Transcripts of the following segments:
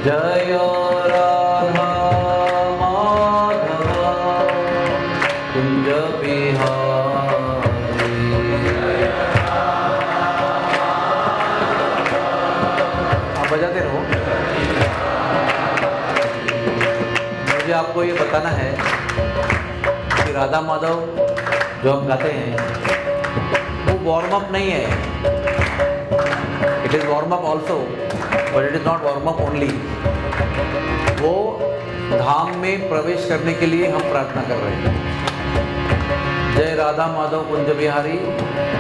जय राधा माधव कुंज बिहारी। आप बजाते रहो। मुझे आपको ये बताना है कि राधा माधव जो हम गाते हैं वो वार्म अप नहीं है। It is warm up also but it is not warm up only. वो धाम में प्रवेश करने के लिए हम प्रार्थना कर रहे हैं। जय राधा माधव कुंज बिहारी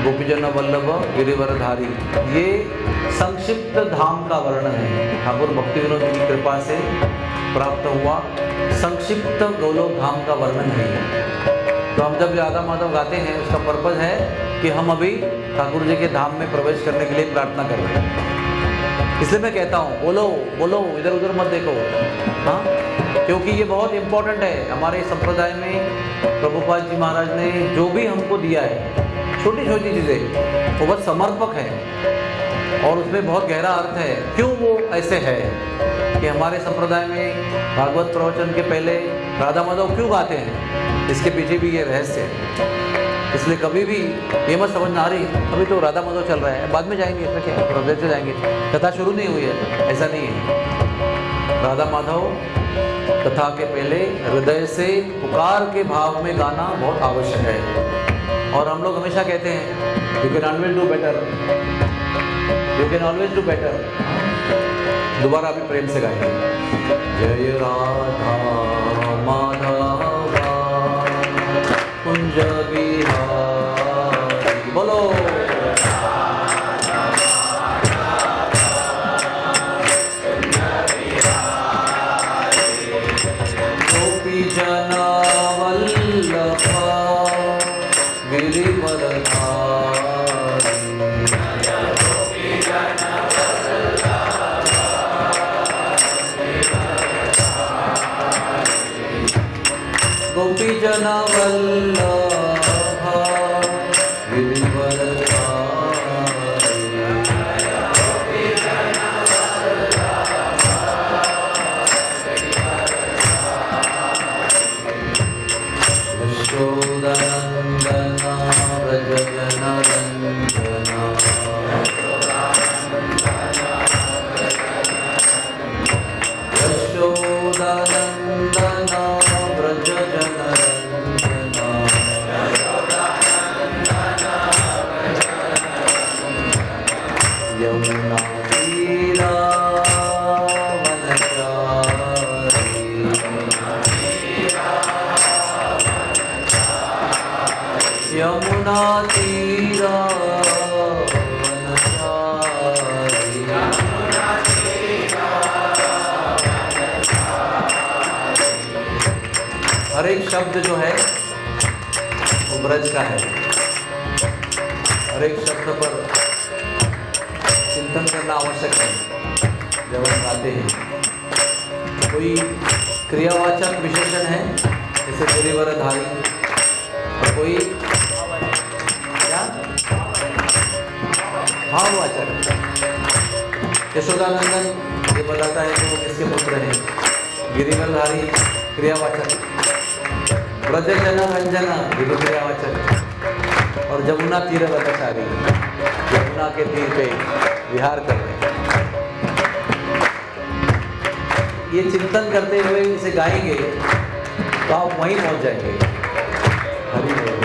गोपीजन वल्लभ गिरिवरधारी, ये संक्षिप्त धाम का वर्णन है। ठाकुर भक्ति विनोद की कृपा से प्राप्त हुआ संक्षिप्त गोलोक धाम का वर्णन है। तो हम जब राधा माधव गाते हैं उसका पर्पज है कि हम अभी ठाकुर जी के धाम में प्रवेश करने के लिए प्रार्थना कर रहे हैं। इसलिए मैं कहता हूँ बोलो बोलो, इधर उधर मत देखो। हाँ, क्योंकि ये बहुत इम्पोर्टेंट है। हमारे संप्रदाय में प्रभुपाद जी महाराज ने जो भी हमको दिया है, छोटी छोटी चीज़ें, वो बहुत समर्पक है और उसमें बहुत गहरा अर्थ है। क्यों वो ऐसे है कि हमारे संप्रदाय में भागवत प्रवचन के पहले राधा माधव क्यों गाते हैं, इसके पीछे भी ये रहस्य है। इसलिए कभी भी ये मत समझना आ रही अभी तो राधा माधव चल रहा है, बाद में जाएंगे, इसमें क्या है, हृदय से जाएंगे, कथा शुरू नहीं हुई है, ऐसा नहीं है। राधा माधव कथा के पहले हृदय से पुकार के भाव में गाना बहुत आवश्यक है। और हम लोग हमेशा कहते हैं you can always do better, you can always do better. दोबारा अभी प्रेम से गाएंगे। जय राधा माधव कुंज बिहारी, बोलो गोपी जना वल्लभ गिरिवरधारी। गोपी जना वल्लभ गिरिवरधारी। यशोदनन्दना व्रज जनरञ्जना, यशोदनन्दना व्रज जनरञ्जना, यमुना तीरा वनचारी। यमुना तीरा वनचारी। हर एक शब्द जो है वो ब्रज का है। हर एक शब्द पर चिंतन करना आवश्यक है जब हम गाते हैं। कोई क्रियावाचक विशेषण है जैसे गिरिवरधारी, और कोई क्या भाववाचक। यशोदानंदन ये बताता है कि वो किसके पुत्र हैं। गिरिवरधारी क्रियावाचक, व्रज जनरंजना ये भी क्रियावाचक, और जमुना तीर वनचारी, यमुना के तीर पे विहार कर रहे हैं। ये चिंतन करते हुए इसे गाएंगे तो आप वहीं पहुंच जाएंगे। हरि बोल।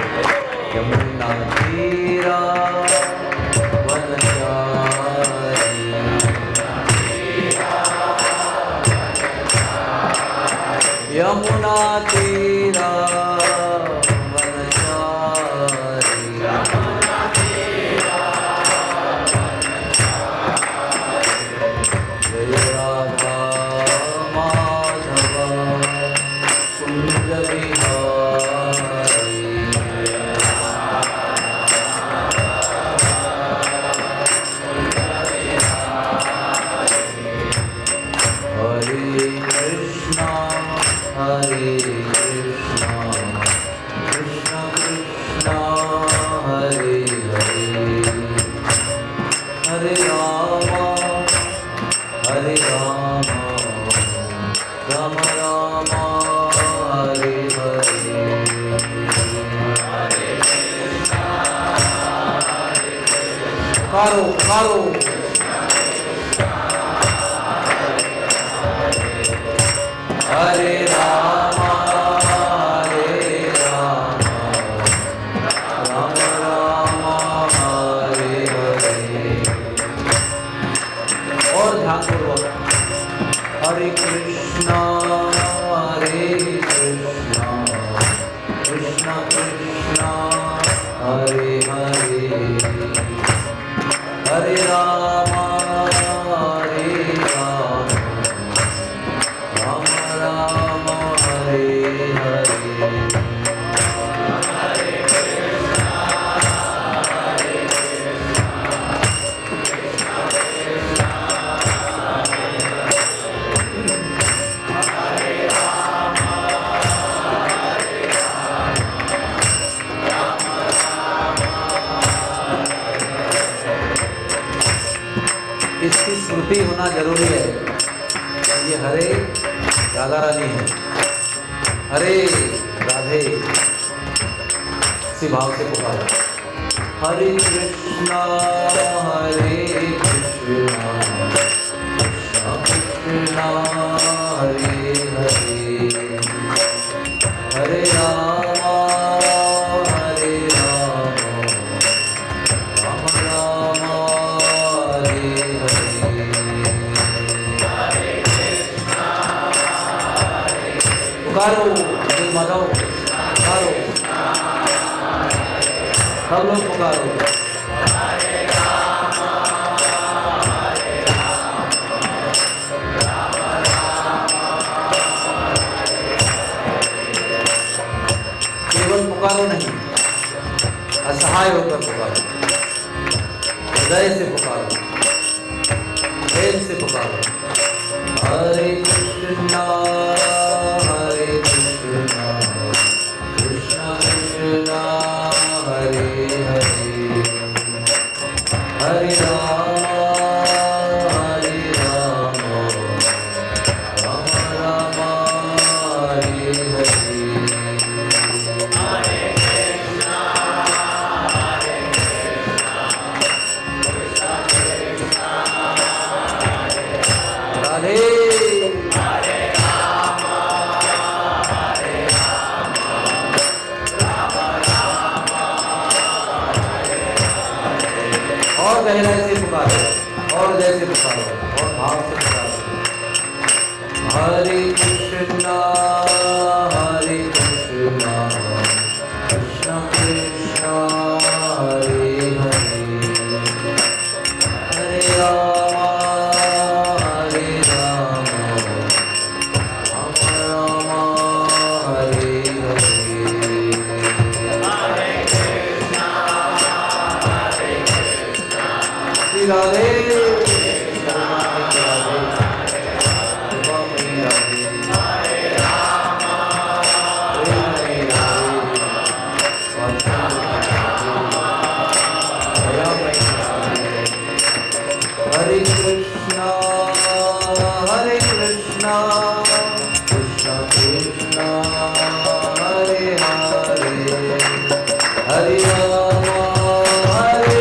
यमुना तीरा वनचारी, यमुना तीरा वनचारी। जय राधा माधव कुंज बिहारी। हरे कृष्णा हरे कृष्णा कृष्ण कृष्णा हरे हरे, हरे राम पुकारो पुकारो। हरे राम राम राम हरे हरे। और ध्यानपूर्वक हरे कृष्णा कृष्णा कृष्णा हरे हरे, हरे राम राम राम हरे हरे। इसकी स्मृति होना जरूरी है। ये हरे राधा रानी है, हरे राधे, इसी भाव से पुकारो। हरे कृष्णा कृष्णा कृष्णा हरे हरे, हरे राम राम राम हरे हरे। पुकारो माधव, पुकारो, सब लोग पुकारो। केवल पुकारो नहीं, असहाय होकर पुकारो, हृदय से पुकारो, प्रेम से पुकारो। हरे कृष्णा कृष्णा कृष्णा हरे हरे, हरे राम राम राम हरे हरे। राधे और गहराई से पुकारो, और जैसे पुकारो, और भाव से पुकारो। हरे कृष्णा कृष्णा कृष्णा हरे हरे, हरे राम राम हरे हरे। राधे हरे कृष्णा कृष्णा कृष्णा हरे हरे, हरे राम राम हरे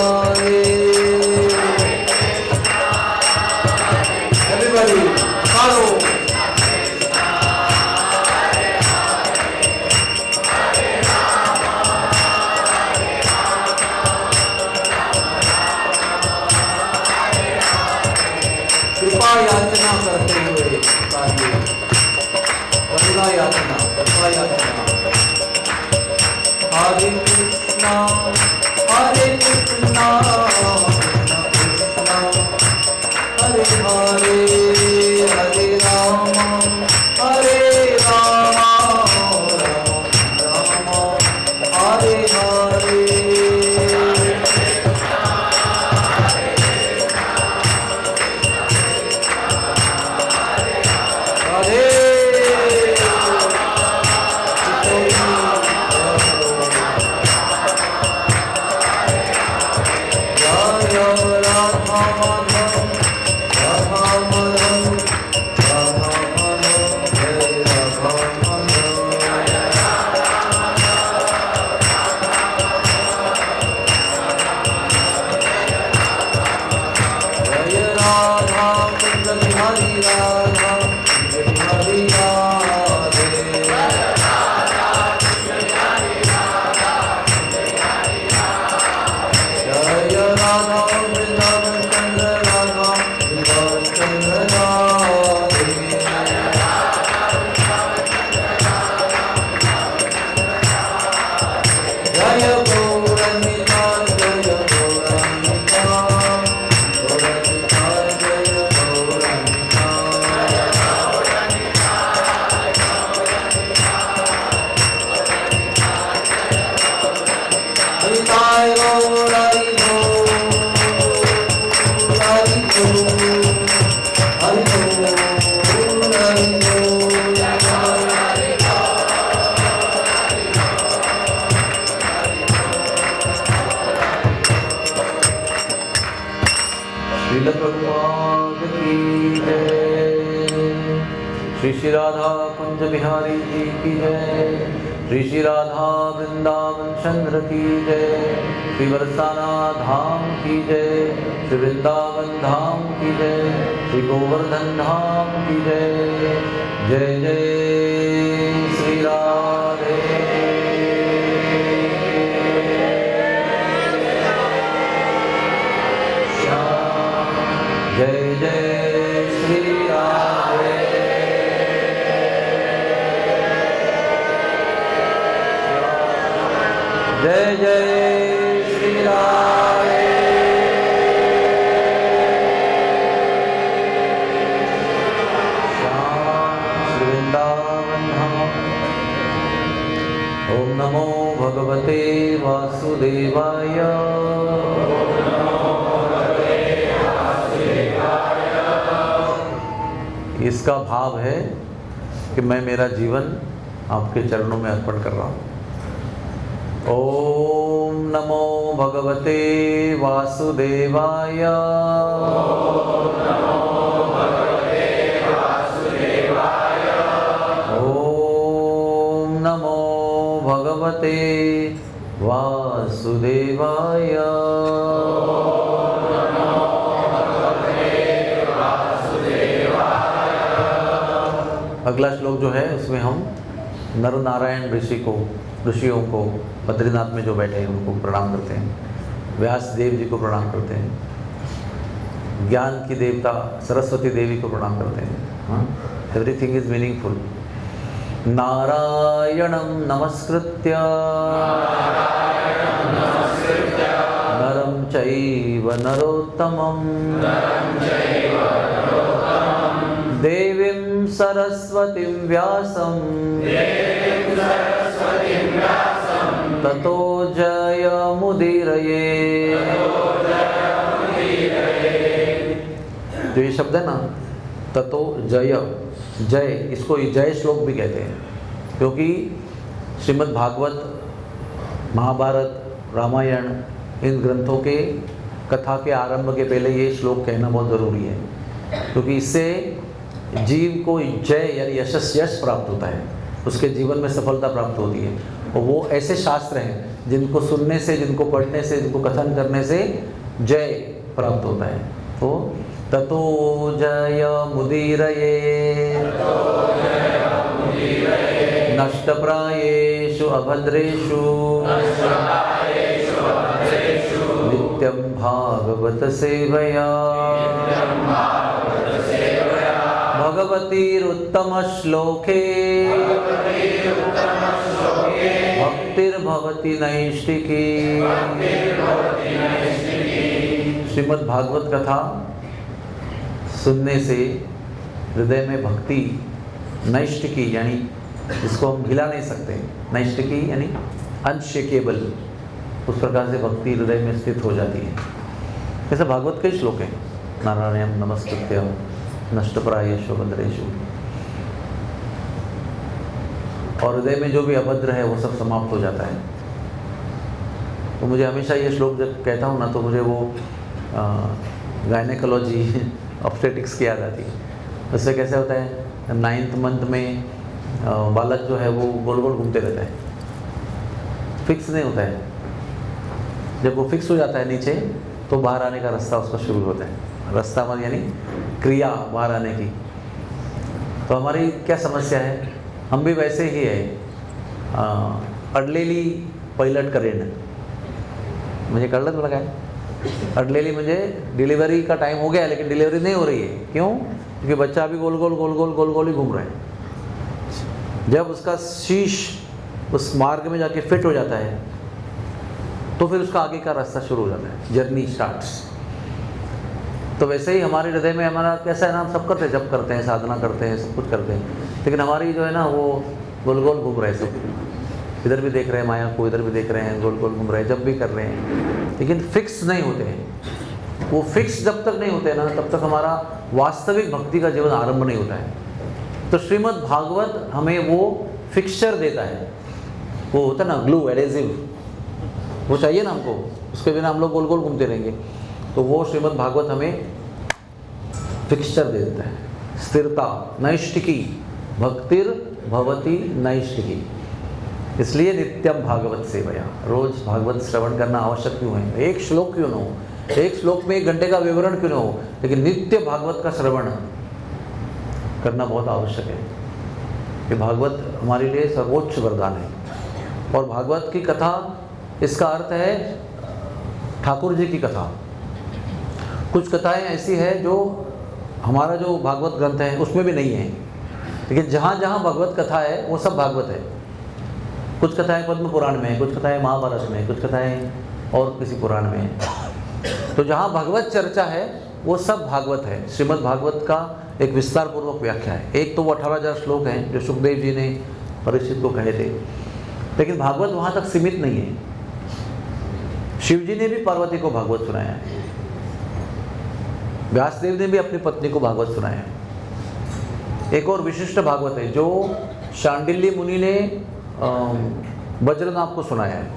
हरे। कृपा याचना करते हुए करुणा याचना, कृपा याचना। हरे कृष्णा कृष्णा कृष्णा हरे श्री राधा कुंज बिहारी जी की जय। श्री राधा वृंदावन चंद्र की जय। श्री बरसाना धाम की जय। श्री वृंदावन धाम की जय। श्री गोवर्धन धाम की जय। जय जय श्री राधे। जय जय श्री राधे। जय जय श्री राधे। श्री वृंदावन धाम। ओम नमो भगवते वासुदेवाय। इसका भाव है कि मैं मेरा जीवन आपके चरणों में अर्पण कर रहा हूँ। ओम नमो भगवते वासुदेवाय। ओम नमो भगवते वासुदेवाय। अगला श्लोक जो है उसमें हम नर नारायण ऋषियों को बद्रीनाथ में जो बैठे हैं उनको प्रणाम करते हैं। व्यास देव जी को प्रणाम करते हैं। ज्ञान की देवता सरस्वती देवी को प्रणाम करते हैं। Everything is meaningful. नारायणं नमस्कृत्य नरं चैव नरोत्तमं देवीं सरस्वतीं व्यासं ततो जयमुदीरये। जो ये शब्द है ना, ततो जय, जय, इसको जय श्लोक भी कहते हैं, क्योंकि श्रीमद् भागवत, महाभारत, रामायण, इन ग्रंथों के कथा के आरंभ के पहले ये श्लोक कहना बहुत ज़रूरी है, क्योंकि इससे जीव को जय यानी यश प्राप्त होता है, उसके जीवन में सफलता प्राप्त होती है। और वो ऐसे शास्त्र हैं जिनको सुनने से, जिनको पढ़ने से, जिनको कथन करने से जय प्राप्त होता है। तो ततो जय मुदीरये नष्टप्रायेषु अभद्रेषु नित्यं भागवत सेवया भगवतीरुत्तम श्लोके भक्तिर्भवति नैष्टिकी। श्रीमद् भागवत कथा सुनने से हृदय में भक्ति नैष्ठिकी, यानी इसको हम हिला नहीं सकते, नैष्ठिकी यानी अनशेकेबल, उस प्रकार से भक्ति हृदय में स्थित हो जाती है। जैसे भागवत के श्लोक हैं, नारायणं नमस्कृत्यं नष्टप्रायेषु भद्रेषु, और हृदय में जो भी अभद्र है वो सब समाप्त हो जाता है। तो मुझे हमेशा ये श्लोक जब कहता हूँ ना, तो मुझे वो गायनेकोलॉजी ऑब्स्टेटिक्स की याद आती है। उससे कैसे होता है, 9th मंथ में बालक जो है वो गोल गोल घूमते रहता है, फिक्स नहीं होता है। जब वो फिक्स हो जाता है नीचे, तो बाहर आने का रास्ता उसका शुरू होता है। रास्ता मतलब यानी क्रिया बाहर आने की। तो हमारी क्या समस्या है, हम भी वैसे ही है, अडलेली पैलट करेन, मुझे कळलं तुला काय, अडलेली म्हणजे डिलीवरी का टाइम हो गया लेकिन डिलीवरी नहीं हो रही है। क्यों? क्योंकि बच्चा अभी गोल गोल गोल गोल गोल गोल ही घूम रहा है। जब उसका शीश उस मार्ग में जाके फिट हो जाता है, तो फिर उसका आगे का रास्ता शुरू हो जाता है, जर्नी स्टार्ट्स। तो वैसे ही हमारे हृदय में हमारा कैसा है ना, हम सब करते हैं, जब करते हैं, साधना करते हैं, सब कुछ करते हैं, लेकिन हमारी जो है ना वो गोल गोल घूम रहे हैं। सब इधर भी देख रहे हैं माया को, इधर भी देख रहे हैं, गोल गोल घूम रहे हैं, जब भी कर रहे हैं, लेकिन फिक्स नहीं होते हैं। वो फिक्स जब तक नहीं होते ना, तब तक हमारा वास्तविक भक्ति का जीवन आरंभ नहीं होता है। तो श्रीमद् भागवत हमें वो फिक्सचर देता है, वो होता है ना ग्लू, एडेसिव, वो चाहिए ना हमको, उसके बिना हम लोग गोल गोल घूमते रहेंगे। तो वो श्रीमद् भागवत हमें फिक्सचर दे देता है, स्थिरता, नैष्ठिकी, भक्तिर भवती नैष्ठिकी। इसलिए नित्यम भागवत सेवया, रोज भागवत श्रवण करना आवश्यक क्यों है? एक श्लोक क्यों न हो, एक श्लोक में 1 घंटे का विवरण क्यों न हो, लेकिन नित्य भागवत का श्रवण करना बहुत आवश्यक है। कि भागवत हमारे लिए सर्वोच्च वरदान है। और भागवत की कथा, इसका अर्थ है ठाकुर जी की कथा। कुछ कथाएं ऐसी है जो हमारा जो भागवत ग्रंथ है उसमें भी नहीं है, लेकिन जहाँ जहाँ भगवत कथा है वो सब भागवत है। कुछ कथाएं पद्म पुराण में है, कुछ कथाएं महाभारत में, कुछ कथाएं और किसी पुराण में है। तो जहाँ भगवत चर्चा है वो सब भागवत है। श्रीमद् भागवत का एक विस्तार पूर्वक व्याख्या है। एक तो वो 18,000 श्लोक हैं जो सुखदेव जी ने परीक्षित को कहे थे, लेकिन भागवत वहाँ तक सीमित नहीं है। शिव जी ने भी पार्वती को भागवत सुनाया है, व्यासदेव ने भी अपनी पत्नी को भागवत सुनाया है। एक और विशिष्ट भागवत है जो शांडिल्य मुनि ने वज्रनाभ को सुनाया है।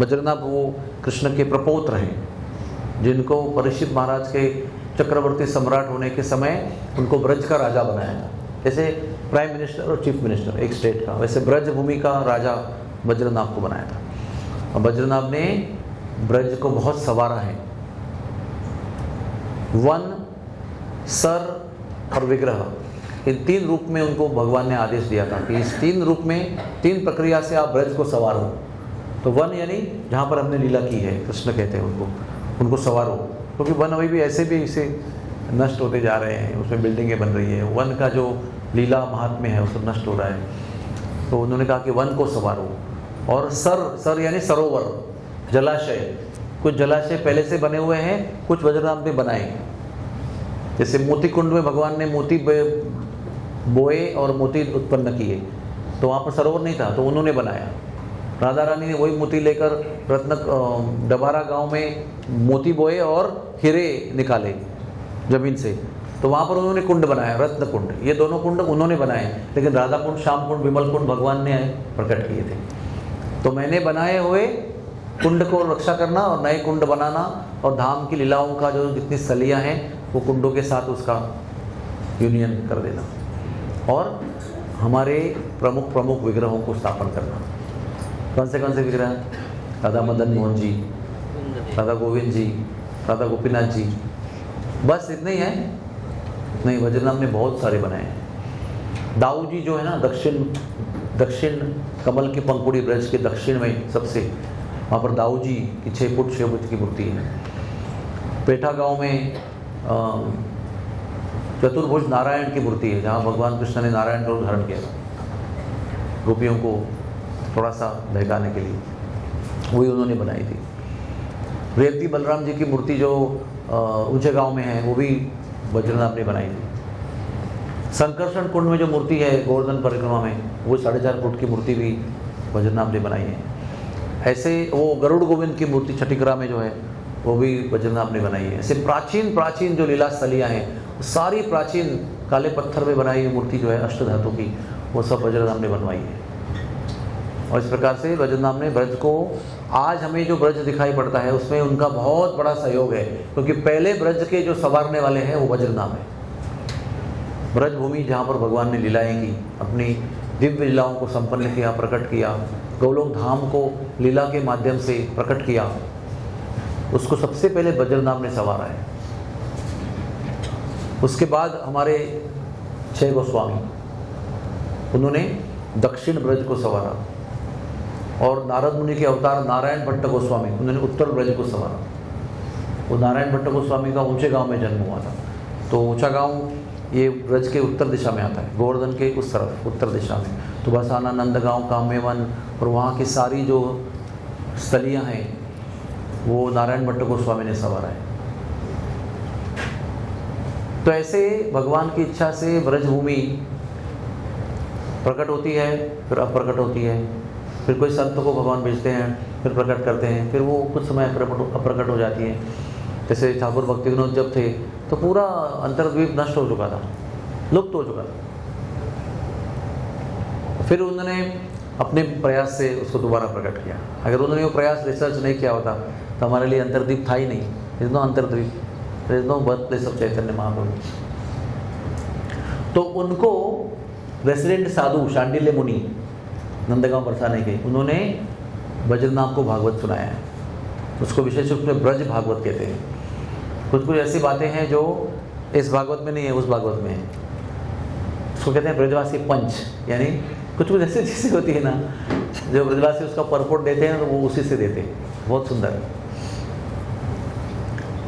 वज्रनाभ वो कृष्ण के प्रपौत्र हैं, जिनको परीक्षित महाराज के चक्रवर्ती सम्राट होने के समय उनको ब्रज का राजा बनाया था। जैसे प्राइम मिनिस्टर और चीफ मिनिस्टर एक स्टेट का, वैसे ब्रज भूमि का राजा वज्रनाभ को बनाया था। और वज्रनाभ ने ब्रज को बहुत संवारा है। वन, सर और विग्रह, इन 3 रूप में उनको भगवान ने आदेश दिया था कि इस 3 रूप में 3 प्रक्रिया से आप ब्रज को संवारो। तो वन यानी जहाँ पर हमने लीला की है, कृष्ण कहते हैं उनको संवारो, क्योंकि वन अभी भी ऐसे भी इसे नष्ट होते जा रहे हैं, उसमें बिल्डिंगें बन रही है, वन का जो लीला महात्म्य है वो सब नष्ट हो रहा है। तो उन्होंने कहा कि वन को संवारो। और सर यानी सरोवर, जलाशय, कुछ जलाशय पहले से बने हुए हैं, कुछ वज्रनाभ ने बनाए। जैसे मोती कुंड में भगवान ने मोती बोए और मोती उत्पन्न किए, तो वहाँ पर सरोवर नहीं था तो उन्होंने बनाया। राधा रानी ने वही मोती लेकर रत्न डबारा गांव में मोती बोए और हीरे निकाले जमीन से, तो वहाँ पर उन्होंने कुंड बनाया, रत्न कुंड। ये दोनों कुंड उन्होंने बनाए, लेकिन राधा कुंड, श्याम कुंड, विमल कुंड भगवान ने प्रकट किए थे। तो मैंने बनाए हुए कुंड को रक्षा करना और नए कुंड बनाना, और धाम की लीलाओं का जो जितनी सलियाँ हैं वो कुंडों के साथ उसका यूनियन कर देना, और हमारे प्रमुख विग्रहों को स्थापन करना। कौन से विग्रह? राधा मदन मोहन जी, राधा गोविंद जी, राधा गोपीनाथ जी, बस इतने ही हैं? नहीं, वज्रनाभ ने बहुत सारे बनाए हैं। दाऊ जी जो है ना, दक्षिण कमल की पंखुड़ी ब्रज के दक्षिण में सबसे, वहाँ पर दाऊ जी की 6 फुट 6 फुट की मूर्ति है। पेठा गांव में चतुर्भुज नारायण की मूर्ति है, जहाँ भगवान कृष्ण ने नारायण का रूप धारण किया गोपियों को थोड़ा सा बहकाने के लिए, वही उन्होंने बनाई थी। रेवती बलराम जी की मूर्ति जो ऊंचे गांव में है, वो भी वज्रनाभ ने बनाई थी। संकर्षण कुंड में जो मूर्ति है गोवर्धन परिक्रमा में, वो 4.5 फुट की मूर्ति भी वज्रनाभ ने बनाई है। ऐसे वो गरुड़ गोविंद की मूर्ति छठीकरा में जो है वो भी वज्रनाभ ने बनाई है। ऐसे प्राचीन प्राचीन जो लीला स्थलियाँ हैं, सारी प्राचीन काले पत्थर में बनाई हुई मूर्ति जो है अष्टधातु की, वो सब वज्रनाभ ने बनवाई है। और इस प्रकार से वज्रनाभ ने ब्रज को, आज हमें जो ब्रज दिखाई पड़ता है उसमें उनका बहुत बड़ा सहयोग है, क्योंकि पहले ब्रज के जो संवारने वाले हैं वो वज्रनाभ है। ब्रज भूमि जहाँ पर भगवान ने लीलाएं की, अपनी दिव्य लीलाओं को संपन्न किया, प्रकट किया, गोलोक धाम को लीला के माध्यम से प्रकट किया, उसको सबसे पहले वज्रनाभ ने संवारा है। उसके बाद हमारे 6 गोस्वामी, उन्होंने दक्षिण ब्रज को संवारा, और नारद मुनि के अवतार नारायण भट्ट गोस्वामी, उन्होंने उत्तर ब्रज को संवारा। वो नारायण भट्ट गोस्वामी का ऊंचे गांव में जन्म हुआ था। तो ऊंचा गांव ये ब्रज के उत्तर दिशा में आता है, गोवर्धन के उस तरफ उत्तर दिशा में। तो बसाना, नंदगांव, काम्यवन और वहाँ की सारी जो स्थलियाँ हैं वो नारायण भट्ट गोस्वामी ने संवारा है। तो ऐसे भगवान की इच्छा से ब्रजभूमि प्रकट होती है, फिर अप्रकट होती है, फिर कोई संत को भगवान भेजते हैं, फिर प्रकट करते हैं, फिर वो कुछ समय अप्रकट हो जाती है। जैसे ठाकुर भक्ति विनोद जब थे तो पूरा अंतर्द्वीप नष्ट हो चुका था, लुप्त हो चुका था। फिर उन्होंने अपने प्रयास से उसको दोबारा प्रकट किया। अगर उन्होंने वो प्रयास रिसर्च नहीं किया होता तो हमारे लिए अंतर्द्वीप था ही नहीं। Is no Antardwip, is no birth place of Chaitanya Mahaprabhu. तो उनको रेसिडेंट साधु शांडिल्य मुनि नंदगांव बरसाने के, उन्होंने वज्रनाभ को भागवत सुनाया है। उसको विशेष रूप से ब्रज भागवत कहते हैं। कुछ कुछ ऐसी बातें हैं जो इस भागवत में नहीं है, उस भागवत में है। उसको कहते हैं ब्रजवासी पंच, यानी कुछ कुछ ऐसी चीज़ें होती है ना जो ब्रजवासी उसका परपोर्ट देते हैं तो वो उसी से देते हैं। बहुत सुंदर है।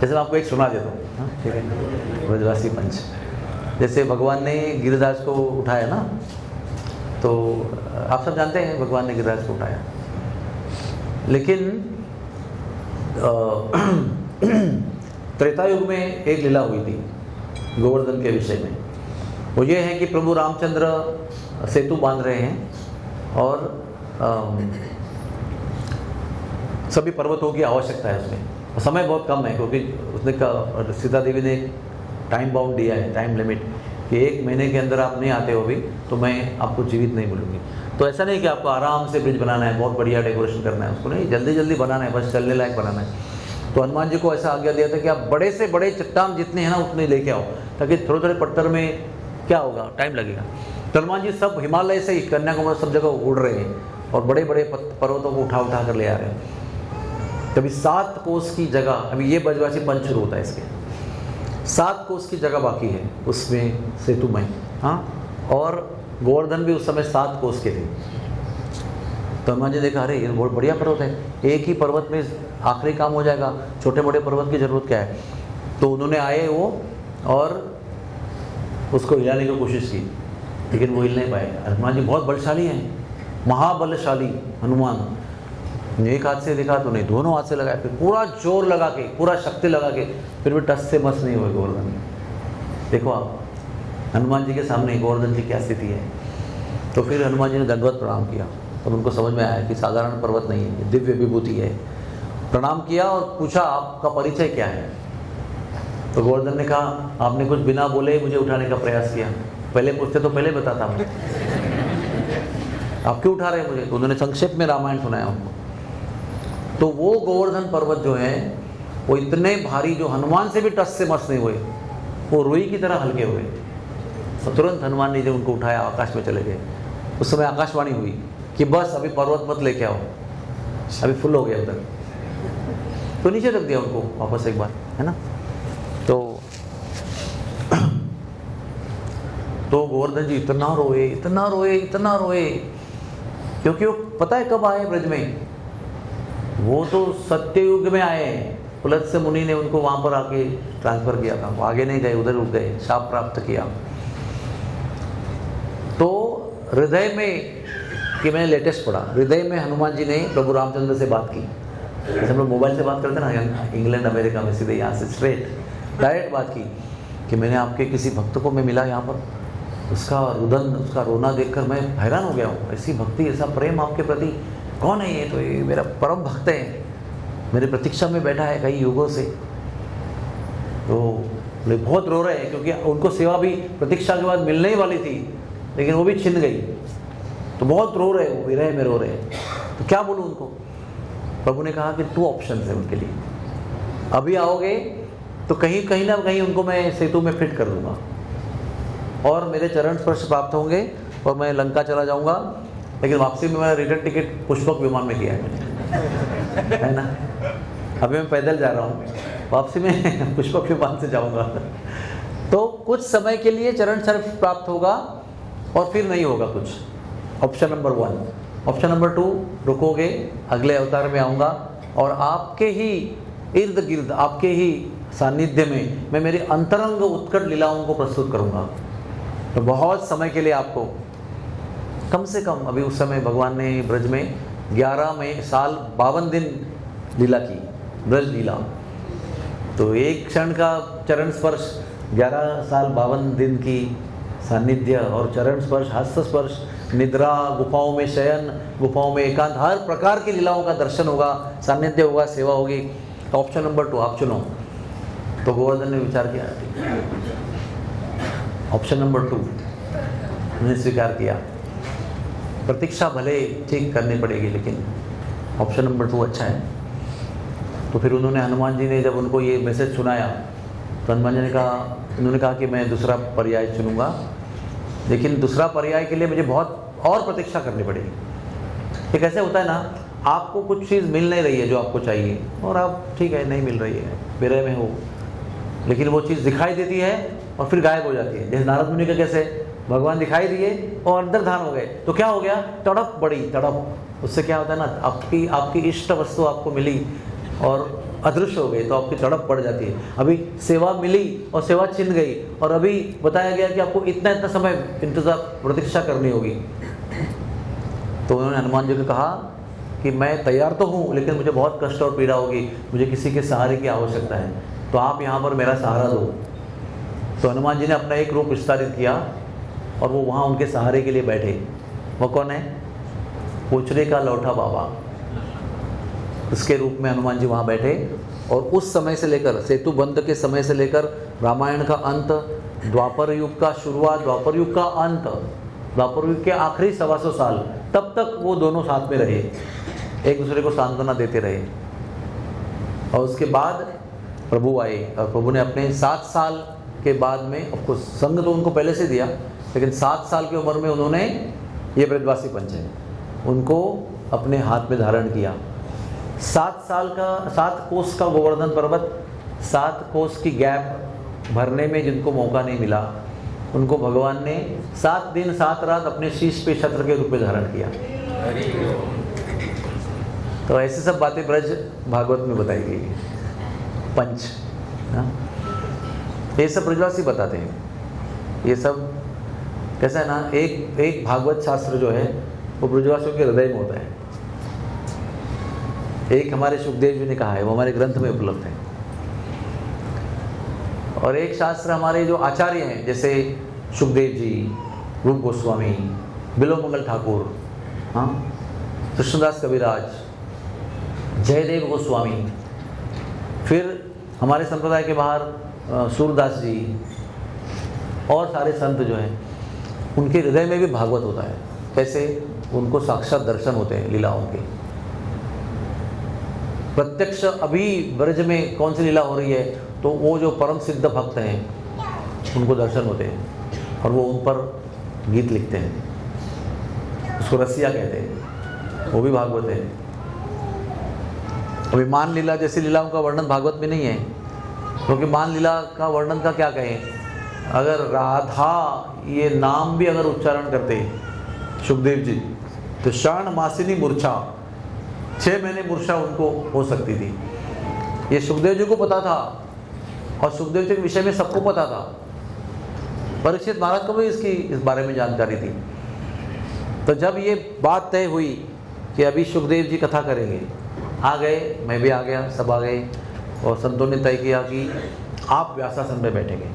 जैसे मैं आपको एक सुना देता हूँ, हाँ ठीक है। ब्रजवासी पंच, जैसे भगवान ने गिरिराज को उठाया ना, तो आप सब जानते हैं भगवान ने गिरिराज को उठाया, लेकिन त्रेता युग में एक लीला हुई थी गोवर्धन के विषय में। वो ये है कि प्रभु रामचंद्र सेतु बांध रहे हैं और सभी पर्वतों की आवश्यकता है उसमें। समय बहुत कम है, क्योंकि उसने सीता देवी ने टाइम बाउंड दिया है, टाइम लिमिट, कि 1 महीने के अंदर आप नहीं आते हो भी तो मैं आपको जीवित नहीं मिलूंगी। तो ऐसा नहीं कि आपको आराम से ब्रिज बनाना है, बहुत बढ़िया डेकोरेशन करना है, उसको नहीं, जल्दी जल्दी बनाना है, बस चलने लायक बनाना है। तो हनुमान जी को ऐसा आज्ञा दिया था कि आप बड़े से बड़े चट्टान जितने हैं ना उतने लेके आओ, ताकि थोड़े थोड़े पत्थर में क्या होगा, टाइम लगेगा। तो हनुमान जी सब हिमालय से ही कन्याकुमारी सब जगह उड़ रहे हैं और बड़े बड़े पर्वतों को उठा उठा कर ले आ रहे हैं। कभी 7 कोस की जगह, अभी ये ब्रजवासी पंच शुरू होता है, इसके 7 कोस की जगह बाकी है उसमें सेतु में, हाँ। और गोवर्धन भी उस समय 7 कोस के थे। तो हनुमान जी ने देखा, अरे ये बहुत बढ़िया पर्वत है, एक ही पर्वत में आखिरी काम हो जाएगा, छोटे मोटे पर्वत की जरूरत क्या है। तो उन्होंने आए वो और उसको हिलाने की कोशिश की, लेकिन वो हिल नहीं पाए। हनुमान जी बहुत बलशाली हैं, महाबलशाली हनुमान। एक हाथ से देखा तो नहीं, दोनों हाथ से लगाए, फिर पूरा जोर लगा के, पूरा शक्ति लगा के, फिर भी टस से मस नहीं हुए गोवर्धन। देखो आप हनुमान जी के सामने गोवर्धन की क्या स्थिति है। तो फिर हनुमान जी ने दंडवत प्रणाम किया, तब उनको समझ में आया कि साधारण पर्वत नहीं है, दिव्य विभूति है। प्रणाम किया और पूछा, आपका परिचय क्या है। तो गोवर्धन ने कहा, आपने कुछ बिना बोले मुझे उठाने का प्रयास किया, पहले पूछते तो पहले बताता मैं, आप क्यों उठा रहे हैं मुझे। तो उन्होंने संक्षेप में रामायण सुनाया उनको। तो वो गोवर्धन पर्वत जो है वो इतने भारी, जो हनुमान से भी टस से मस नहीं हुए, वो रुई की तरह हल्के हुए। तो तुरंत हनुमान ने जब उनको उठाया, आकाश में चले गए। उस समय आकाशवाणी हुई कि बस अभी पर्वत मत लेके आओ, अभी फुल हो गया उधर। तो नीचे रख दिया उनको वापस एक बार, है ना। तो गोवर्धन जी इतना रोए, इतना रोए, इतना रोए, क्योंकि वो पता है कब आए ब्रज में, वो तो सत्ययुग में आए। पुलत्स्य मुनि ने उनको वहाँ पर आके ट्रांसफर किया था, वो आगे नहीं गए, उधर रुक गए, शाप प्राप्त किया। तो हृदय में, कि मैंने लेटेस्ट पढ़ा, हृदय में हनुमान जी ने प्रभु रामचंद्र से बात की। जैसे हम लोग मोबाइल से बात करते ना, इंग्लैंड अमेरिका में सीधे यहाँ से स्ट्रेट डायरेक्ट बात की। कि मैंने आपके किसी भक्त को मैं मिला यहाँ पर, उसका रुदन, उसका रोना देखकर मैं हैरान हो गया हूँ। ऐसी भक्ति, ऐसा प्रेम आपके प्रति, कौन है ये? तो ये मेरा परम भक्त है, मेरे प्रतीक्षा में बैठा है कई युगों से। तो वे बहुत रो रहे हैं क्योंकि उनको सेवा भी प्रतीक्षा के बाद मिलने ही वाली थी, लेकिन वो भी छिन गई। तो बहुत रो रहे, वो विरह में रो रहे हैं। तो क्या बोलूँ उनको? प्रभु ने कहा कि 2 ऑप्शन है उनके लिए। अभी आओगे तो कहीं ना कहीं उनको मैं सेतु में फिट कर दूंगा और मेरे चरण स्पर्श प्राप्त होंगे और मैं लंका चला जाऊंगा, लेकिन वापसी में मैंने रिटर्न टिकट पुष्पक विमान में किया है मैंने, है ना। अभी मैं पैदल जा रहा हूँ, वापसी में पुष्पक विमान से जाऊंगा। तो कुछ समय के लिए चरण स्पर्श प्राप्त होगा और फिर नहीं होगा कुछ। Option number 1। ऑप्शन नंबर 2, रुकोगे, अगले अवतार में आऊँगा और आपके ही इर्द गिर्द, आपके ही सानिध्य में मैं मेरी अंतरंग उत्कट लीलाओं को प्रस्तुत करूँगा। तो बहुत समय के लिए आपको, कम से कम अभी उस समय भगवान ने ब्रज में 11 साल 52 दिन लीला की, ब्रज लीला। तो एक क्षण का चरण स्पर्श, 11 साल 52 दिन की सानिध्य और चरण स्पर्श, हस्त स्पर्श, निद्रा, गुफाओं में शयन, गुफाओं में एकांत, हर प्रकार की लीलाओं का दर्शन होगा, सानिध्य होगा, सेवा होगी। तो ऑप्शन नंबर 2 आप चुनो। तो गोवर्धन ने विचार किया, ऑप्शन नंबर 2 उन्होंने स्वीकार किया। प्रतीक्षा भले ठीक करनी पड़ेगी, लेकिन ऑप्शन नंबर 2 अच्छा है। तो फिर उन्होंने, हनुमान जी ने जब उनको ये मैसेज सुनाया तो हनुमान जी ने कहा, उन्होंने कहा कि मैं दूसरा पर्याय चुनूंगा, लेकिन दूसरा पर्याय के लिए मुझे बहुत और प्रतीक्षा करनी पड़ेगी। ये कैसे होता है ना, आपको कुछ चीज़ मिल नहीं रही है जो आपको चाहिए, और आप ठीक है नहीं मिल रही है, विरह में हो, लेकिन वो चीज़ दिखाई देती है और फिर गायब हो जाती है। जैसे नारद मुनि का कैसे, भगवान दिखाई दिए और अंतर्धान हो गए, तो क्या हो गया, तड़प बड़ी तड़प। उससे क्या होता है ना, आपकी इष्ट वस्तु आपको मिली और अदृश्य हो गई तो आपकी तड़प बढ़ जाती है। अभी सेवा मिली और सेवा छिन गई, और अभी बताया गया कि आपको इतना समय इंतजार, प्रतीक्षा करनी होगी। तो उन्होंने हनुमान जी को कहा कि मैं तैयार तो हूँ, लेकिन मुझे बहुत कष्ट और पीड़ा होगी, मुझे किसी के सहारे की आवश्यकता है, तो आप यहाँ पर मेरा सहारा दो। तो हनुमान जी ने अपना एक रूप विस्तारित किया और वो वहाँ उनके सहारे के लिए बैठे। वो कौन है? पूछने का लौटा बाबा, उसके रूप में हनुमान जी वहाँ बैठे। और उस समय से लेकर, सेतु बंद के समय से लेकर रामायण का अंत, द्वापर युग का शुरुआत, द्वापर युग का अंत, द्वापर युग के आखिरी 125 साल, तब तक वो दोनों साथ में रहे, एक दूसरे को सांत्वना देते रहे। और उसके बाद प्रभु आए और प्रभु ने अपने 7 साल के बाद में, आपको संग तो उनको पहले से दिया, लेकिन 7 साल की उम्र में उन्होंने ये ब्रजवासी पंच उनको अपने हाथ में धारण किया। 7 कोस का गोवर्धन पर्वत, 7 कोस की गैप भरने में जिनको मौका नहीं मिला, उनको भगवान ने 7 दिन 7 रात अपने शीश पे छत्र के रूप में धारण किया। तो ऐसी सब बातें ब्रज भागवत में बताई गई है, पंच, ये सब ब्रजवासी बताते हैं। ये सब कैसा है ना, एक भागवत शास्त्र जो है वो ब्रजवासियों के हृदय में होता है। एक हमारे सुखदेव जी ने कहा है, वो हमारे ग्रंथ में उपलब्ध है। और एक शास्त्र हमारे जो आचार्य हैं, जैसे सुखदेव जी, रूप गोस्वामी, बिलोमंगल ठाकुर, हाँ, कृष्णदास कविराज, जयदेव गोस्वामी, फिर हमारे संप्रदाय के बाहर सूरदास जी और सारे संत जो हैं, उनके हृदय में भी भागवत होता है। कैसे? उनको साक्षात दर्शन होते हैं लीलाओं के, प्रत्यक्ष। अभी ब्रज में कौन सी लीला हो रही है, तो वो जो परम सिद्ध भक्त हैं उनको दर्शन होते हैं और वो उन पर गीत लिखते हैं, उसको रसिया कहते हैं, वो भी भागवत है। अभी मान लीला जैसी लीलाओं का वर्णन भागवत में नहीं है, क्योंकि मान लीला का वर्णन का क्या कहें, अगर राधा ये नाम भी अगर उच्चारण करते सुखदेव जी, तो शाण मासिनी मूर्छा, 6 महीने मूर्छा उनको हो सकती थी। ये सुखदेव जी को पता था और सुखदेव जी के विषय में सबको पता था। परीक्षित महाराज को भी इस बारे में जानकारी थी। तो जब ये बात तय हुई कि अभी सुखदेव जी कथा करेंगे, आ गए, मैं भी आ गया, सब आ गए, और संतों ने तय किया कि आप व्यासासन में बैठेंगे।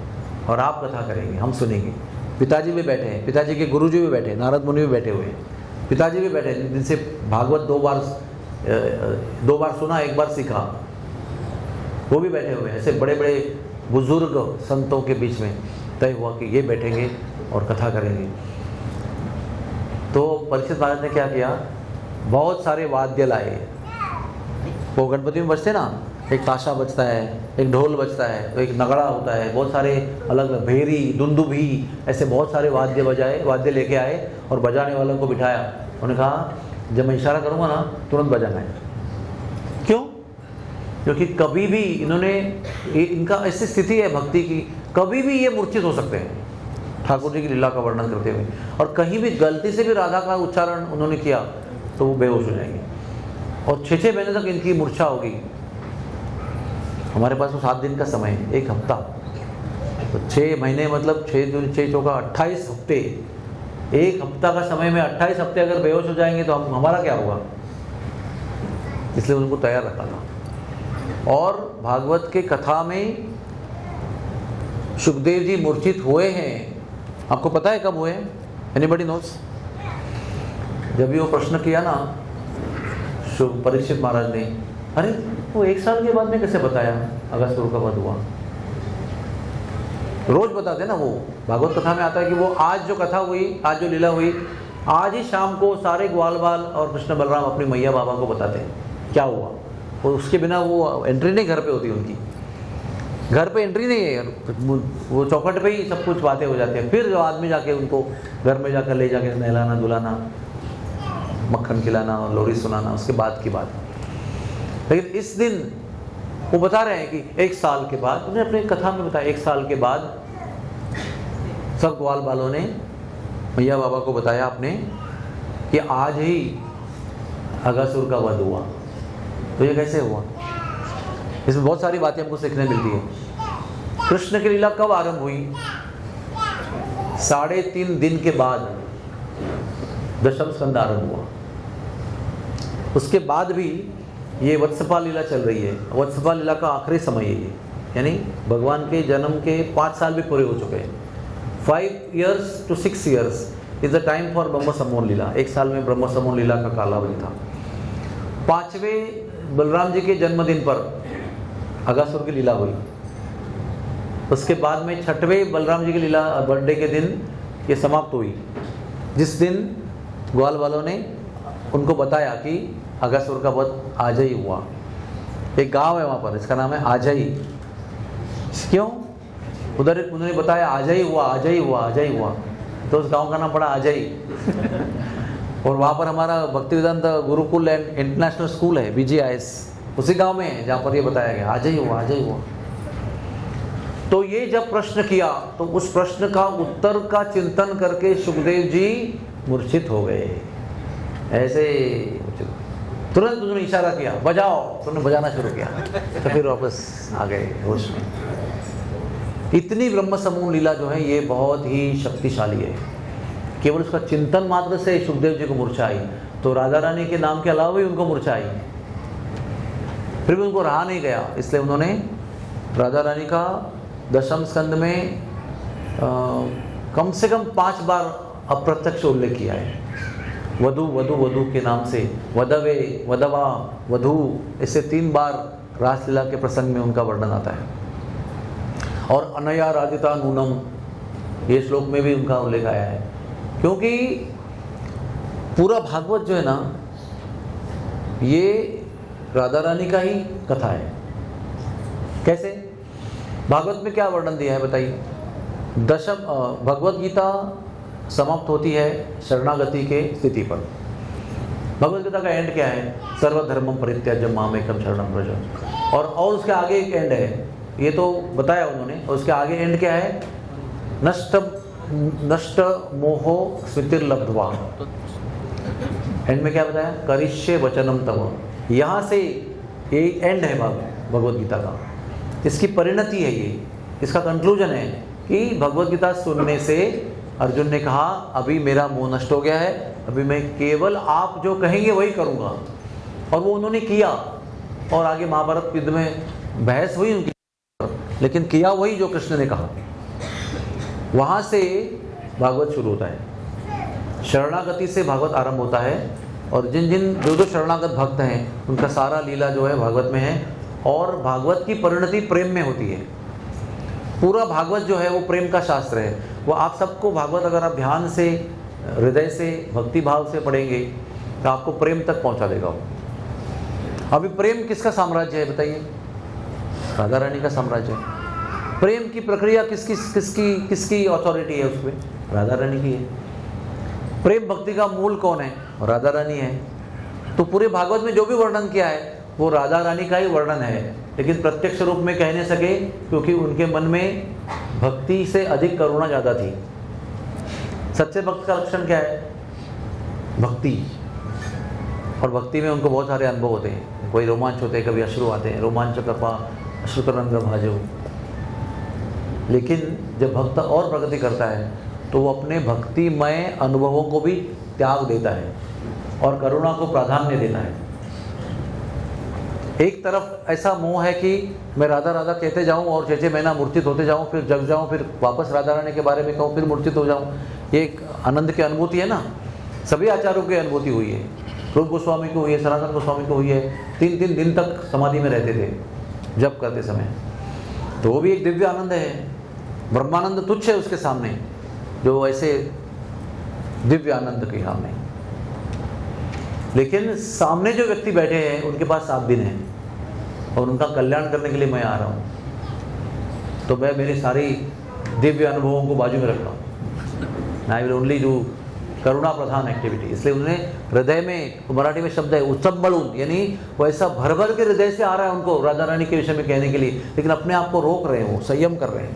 और आप कथा करेंगे, हम सुनेंगे। पिताजी भी बैठे हैं, पिताजी के गुरुजी भी बैठे हैं, नारद मुनि भी बैठे हुए हैं, पिताजी भी बैठे हैं जिनसे भागवत दो बार सुना, एक बार सीखा, वो भी बैठे हुए हैं। ऐसे बड़े बड़े बुजुर्ग संतों के बीच में तय हुआ कि ये बैठेंगे और कथा करेंगे। तो परीक्षित महाराज ने क्या किया, बहुत सारे वाद्य लाए। वो गणपति में बजते ना, एक ताशा बजता है, एक ढोल बजता है, तो एक नगड़ा होता है, बहुत सारे अलग भेरी, दुंदुभी, ऐसे बहुत सारे वाद्य लेके आए और बजाने वालों को बिठाया। उन्होंने कहा जब मैं इशारा करूँगा ना तुरंत बजाना है। क्यों? क्योंकि कभी भी इनका ऐसी स्थिति है भक्ति की, कभी भी ये मूर्छित हो सकते हैं ठाकुर जी की लीला का वर्णन करते हुए, और कहीं भी गलती से भी राधा का उच्चारण उन्होंने किया तो वो बेहोश हो जाएंगे और 6 महीने तक इनकी मूर्छा होगी। हमारे पास तो 7 दिन का समय है, 1 हफ्ता, तो 6 महीने मतलब 6 दूनी 6 चौका 28 हफ्ते, 1 हफ्ता का समय में 28 हफ्ते अगर बेहोश हो जाएंगे तो हमारा क्या होगा। इसलिए उनको तैयार रखा था। और भागवत के कथा में सुखदेव जी मूर्छित हुए हैं। आपको पता है कब हुए हैं? Anybody knows? जब भी वो प्रश्न किया ना परीक्षित महाराज ने, अरे वो 1 साल के बाद में कैसे बताया अगस्त्य का वध हुआ? रोज बताते ना, वो भागवत कथा में आता है कि वो आज जो कथा हुई, आज जो लीला हुई, आज ही शाम को सारे ग्वाल बाल और कृष्ण बलराम अपनी मैया बाबा को बताते हैं क्या हुआ। और उसके बिना वो एंट्री नहीं घर पे होती उनकी, घर पे एंट्री नहीं है, वो चौखट पे ही सब कुछ बातें हो जाती है। फिर जो आदमी जाके उनको घर में जाकर ले जाके नहलाना धुलाना, मक्खन खिलाना और लोरी सुनाना, उसके बाद की बात। लेकिन इस दिन वो बता रहे हैं कि 1 साल के बाद, उन्होंने अपनी कथा में बताया 1 साल के बाद सब ग्वाल बालों ने मैया बाबा को बताया आपने कि आज ही अगासुर का वध हुआ। तो ये कैसे हुआ? इसमें बहुत सारी बातें हमको सीखने मिलती है। कृष्ण की लीला कब आरंभ हुई? 3.5 दिन के बाद दशम स्कंद आरंभ हुआ। उसके बाद भी ये वत्सपाल लीला चल रही है। वत्सपाल लीला का आखिरी समय है ये, यानी भगवान के जन्म के 5 साल भी पूरे हो चुके हैं। 5 years to 6 years is the time for ब्रह्म समोहन लीला। 1 साल में ब्रह्म समोहन लीला का कालावधि था। 5वें बलराम जी के जन्मदिन पर अगासुर की लीला हुई। उसके बाद में 6वें बलराम जी की लीला बर्थडे के दिन ये समाप्त हुई, जिस दिन ग्वाल वालों ने उनको बताया कि अगासुर का वध आज ही हुआ। एक गांव है वहाँ पर, इसका नाम है आजई। क्यों? उधर उन्होंने बताया आज ही हुआ, आज ही हुआ, आज ही हुआ, तो उस गांव का नाम पड़ा आजई। और वहाँ पर हमारा Bhaktivedanta Gurukul and international school है, BGIS, उसी गांव में है जहाँ पर ये बताया गया आज ही हुआ, आज ही हुआ। तो ये जब प्रश्न किया तो उस प्रश्न का उत्तर का चिंतन करके सुखदेव जी मूर्छित हो गए। ऐसे तुरंत उन्होंने इशारा किया बजाओ, तो उन्होंने बजाना शुरू किया, तो फिर वापस आ गए होश में। इतनी ब्रह्म समूह लीला जो है ये बहुत ही शक्तिशाली है। केवल उसका चिंतन मात्र से सुखदेव जी को मूर्छा आई, तो राधा रानी के नाम के अलावा भी उनको मूर्छा आई। फिर भी उनको रहा नहीं गया, इसलिए उन्होंने राधा रानी का दशम स्कंद में कम से कम 5 बार अप्रत्यक्ष उल्लेख किया है। वधु वधु वधु के नाम से, वधवे, वधवा, वधु, ऐसे 3 बार रासलीला के प्रसंग में उनका वर्णन आता है। और अनया राधिता नूनम, ये श्लोक में भी उनका उल्लेख आया है। क्योंकि पूरा भागवत जो है ना, ये राधा रानी का ही कथा है। कैसे? भागवत में क्या वर्णन दिया है बताइए। भगवत गीता समाप्त होती है शरणागति के स्थिति पर। भगवत गीता का एंड क्या है? सर्वधर्मं परित्याज्य मामेकं शरणं व्रज। और उसके आगे एक एंड है, ये तो बताया उन्होंने। और उसके आगे एंड क्या है? नष्ट मोहो स्मृतिर्लब्ध्वा। एंड में क्या बताया? करिष्ये वचनम तव। यहाँ से ये एंड है भगवत गीता का, इसकी परिणति है ये, इसका कंक्लूजन है कि भगवत गीता सुनने से अर्जुन ने कहा अभी मेरा मोह नष्ट हो गया है, अभी मैं केवल आप जो कहेंगे वही करूँगा। और वो उन्होंने किया। और आगे महाभारत युद्ध में बहस हुई उनकी, लेकिन किया वही जो कृष्ण ने कहा। वहाँ से भागवत शुरू होता है। शरणागति से भागवत आरंभ होता है और जिन जिन जो शरणागत भक्त हैं उनका सारा लीला जो है भागवत में है। और भागवत की परिणति प्रेम में होती है। पूरा भागवत जो है वो प्रेम का शास्त्र है। वो आप सबको भागवत अगर आप ध्यान से, हृदय से, भक्ति भाव से पढ़ेंगे तो आपको प्रेम तक पहुंचा देगा वो। अभी प्रेम किसका साम्राज्य है बताइए? राधा रानी का साम्राज्य है। प्रेम की प्रक्रिया किसकी अथॉरिटी है उसमें? राधा रानी की है। प्रेम भक्ति का मूल कौन है? राधा रानी है। तो पूरे भागवत में जो भी वर्णन किया है वो राधा रानी का ही वर्णन है, लेकिन प्रत्यक्ष रूप में कह नहीं सके क्योंकि उनके मन में भक्ति से अधिक करुणा ज़्यादा थी। सच्चे भक्त का लक्षण क्या है? भक्ति। और भक्ति में उनको बहुत सारे अनुभव होते हैं। कोई रोमांच होते हैं, कभी अश्रु आते हैं, रोमांच कृपा अश्रु तरंग भाजो। लेकिन जब भक्त और प्रगति करता है तो वो अपने भक्तिमय अनुभवों को भी त्याग देता है और करुणा को प्राधान्य देता है। एक तरफ ऐसा मोह है कि मैं राधा राधा कहते जाऊं और चेचे मैना मूर्छित होते जाऊं, फिर जग जाऊं, फिर वापस राधा रानी के बारे में कहूं, फिर मूर्छित हो जाऊं। ये एक आनंद की अनुभूति है ना। सभी आचार्यों की अनुभूति हुई है। रूप गोस्वामी को हुई है, सनातन गोस्वामी को हुई है। 3-3 दिन तक समाधि में रहते थे जप करते समय। तो वो भी एक दिव्य आनंद है। ब्रह्मानंद तुच्छ है उसके सामने, जो ऐसे दिव्य आनंद के सामने। लेकिन सामने जो व्यक्ति बैठे हैं उनके पास 7 दिन हैं और उनका कल्याण करने के लिए मैं आ रहा हूँ। तो मैं मेरी सारी दिव्य अनुभवों को बाजू में रख रहा हूँ। I will only do Karuna Pradhan activity. इसलिए उन्होंने हृदय में, मराठी में शब्द है उत्सव बलून, यानी वो ऐसा भर भर के हृदय से आ रहा है उनको राधा रानी के विषय में कहने के लिए, लेकिन अपने आप को रोक रहे हैं, वो संयम कर रहे हैं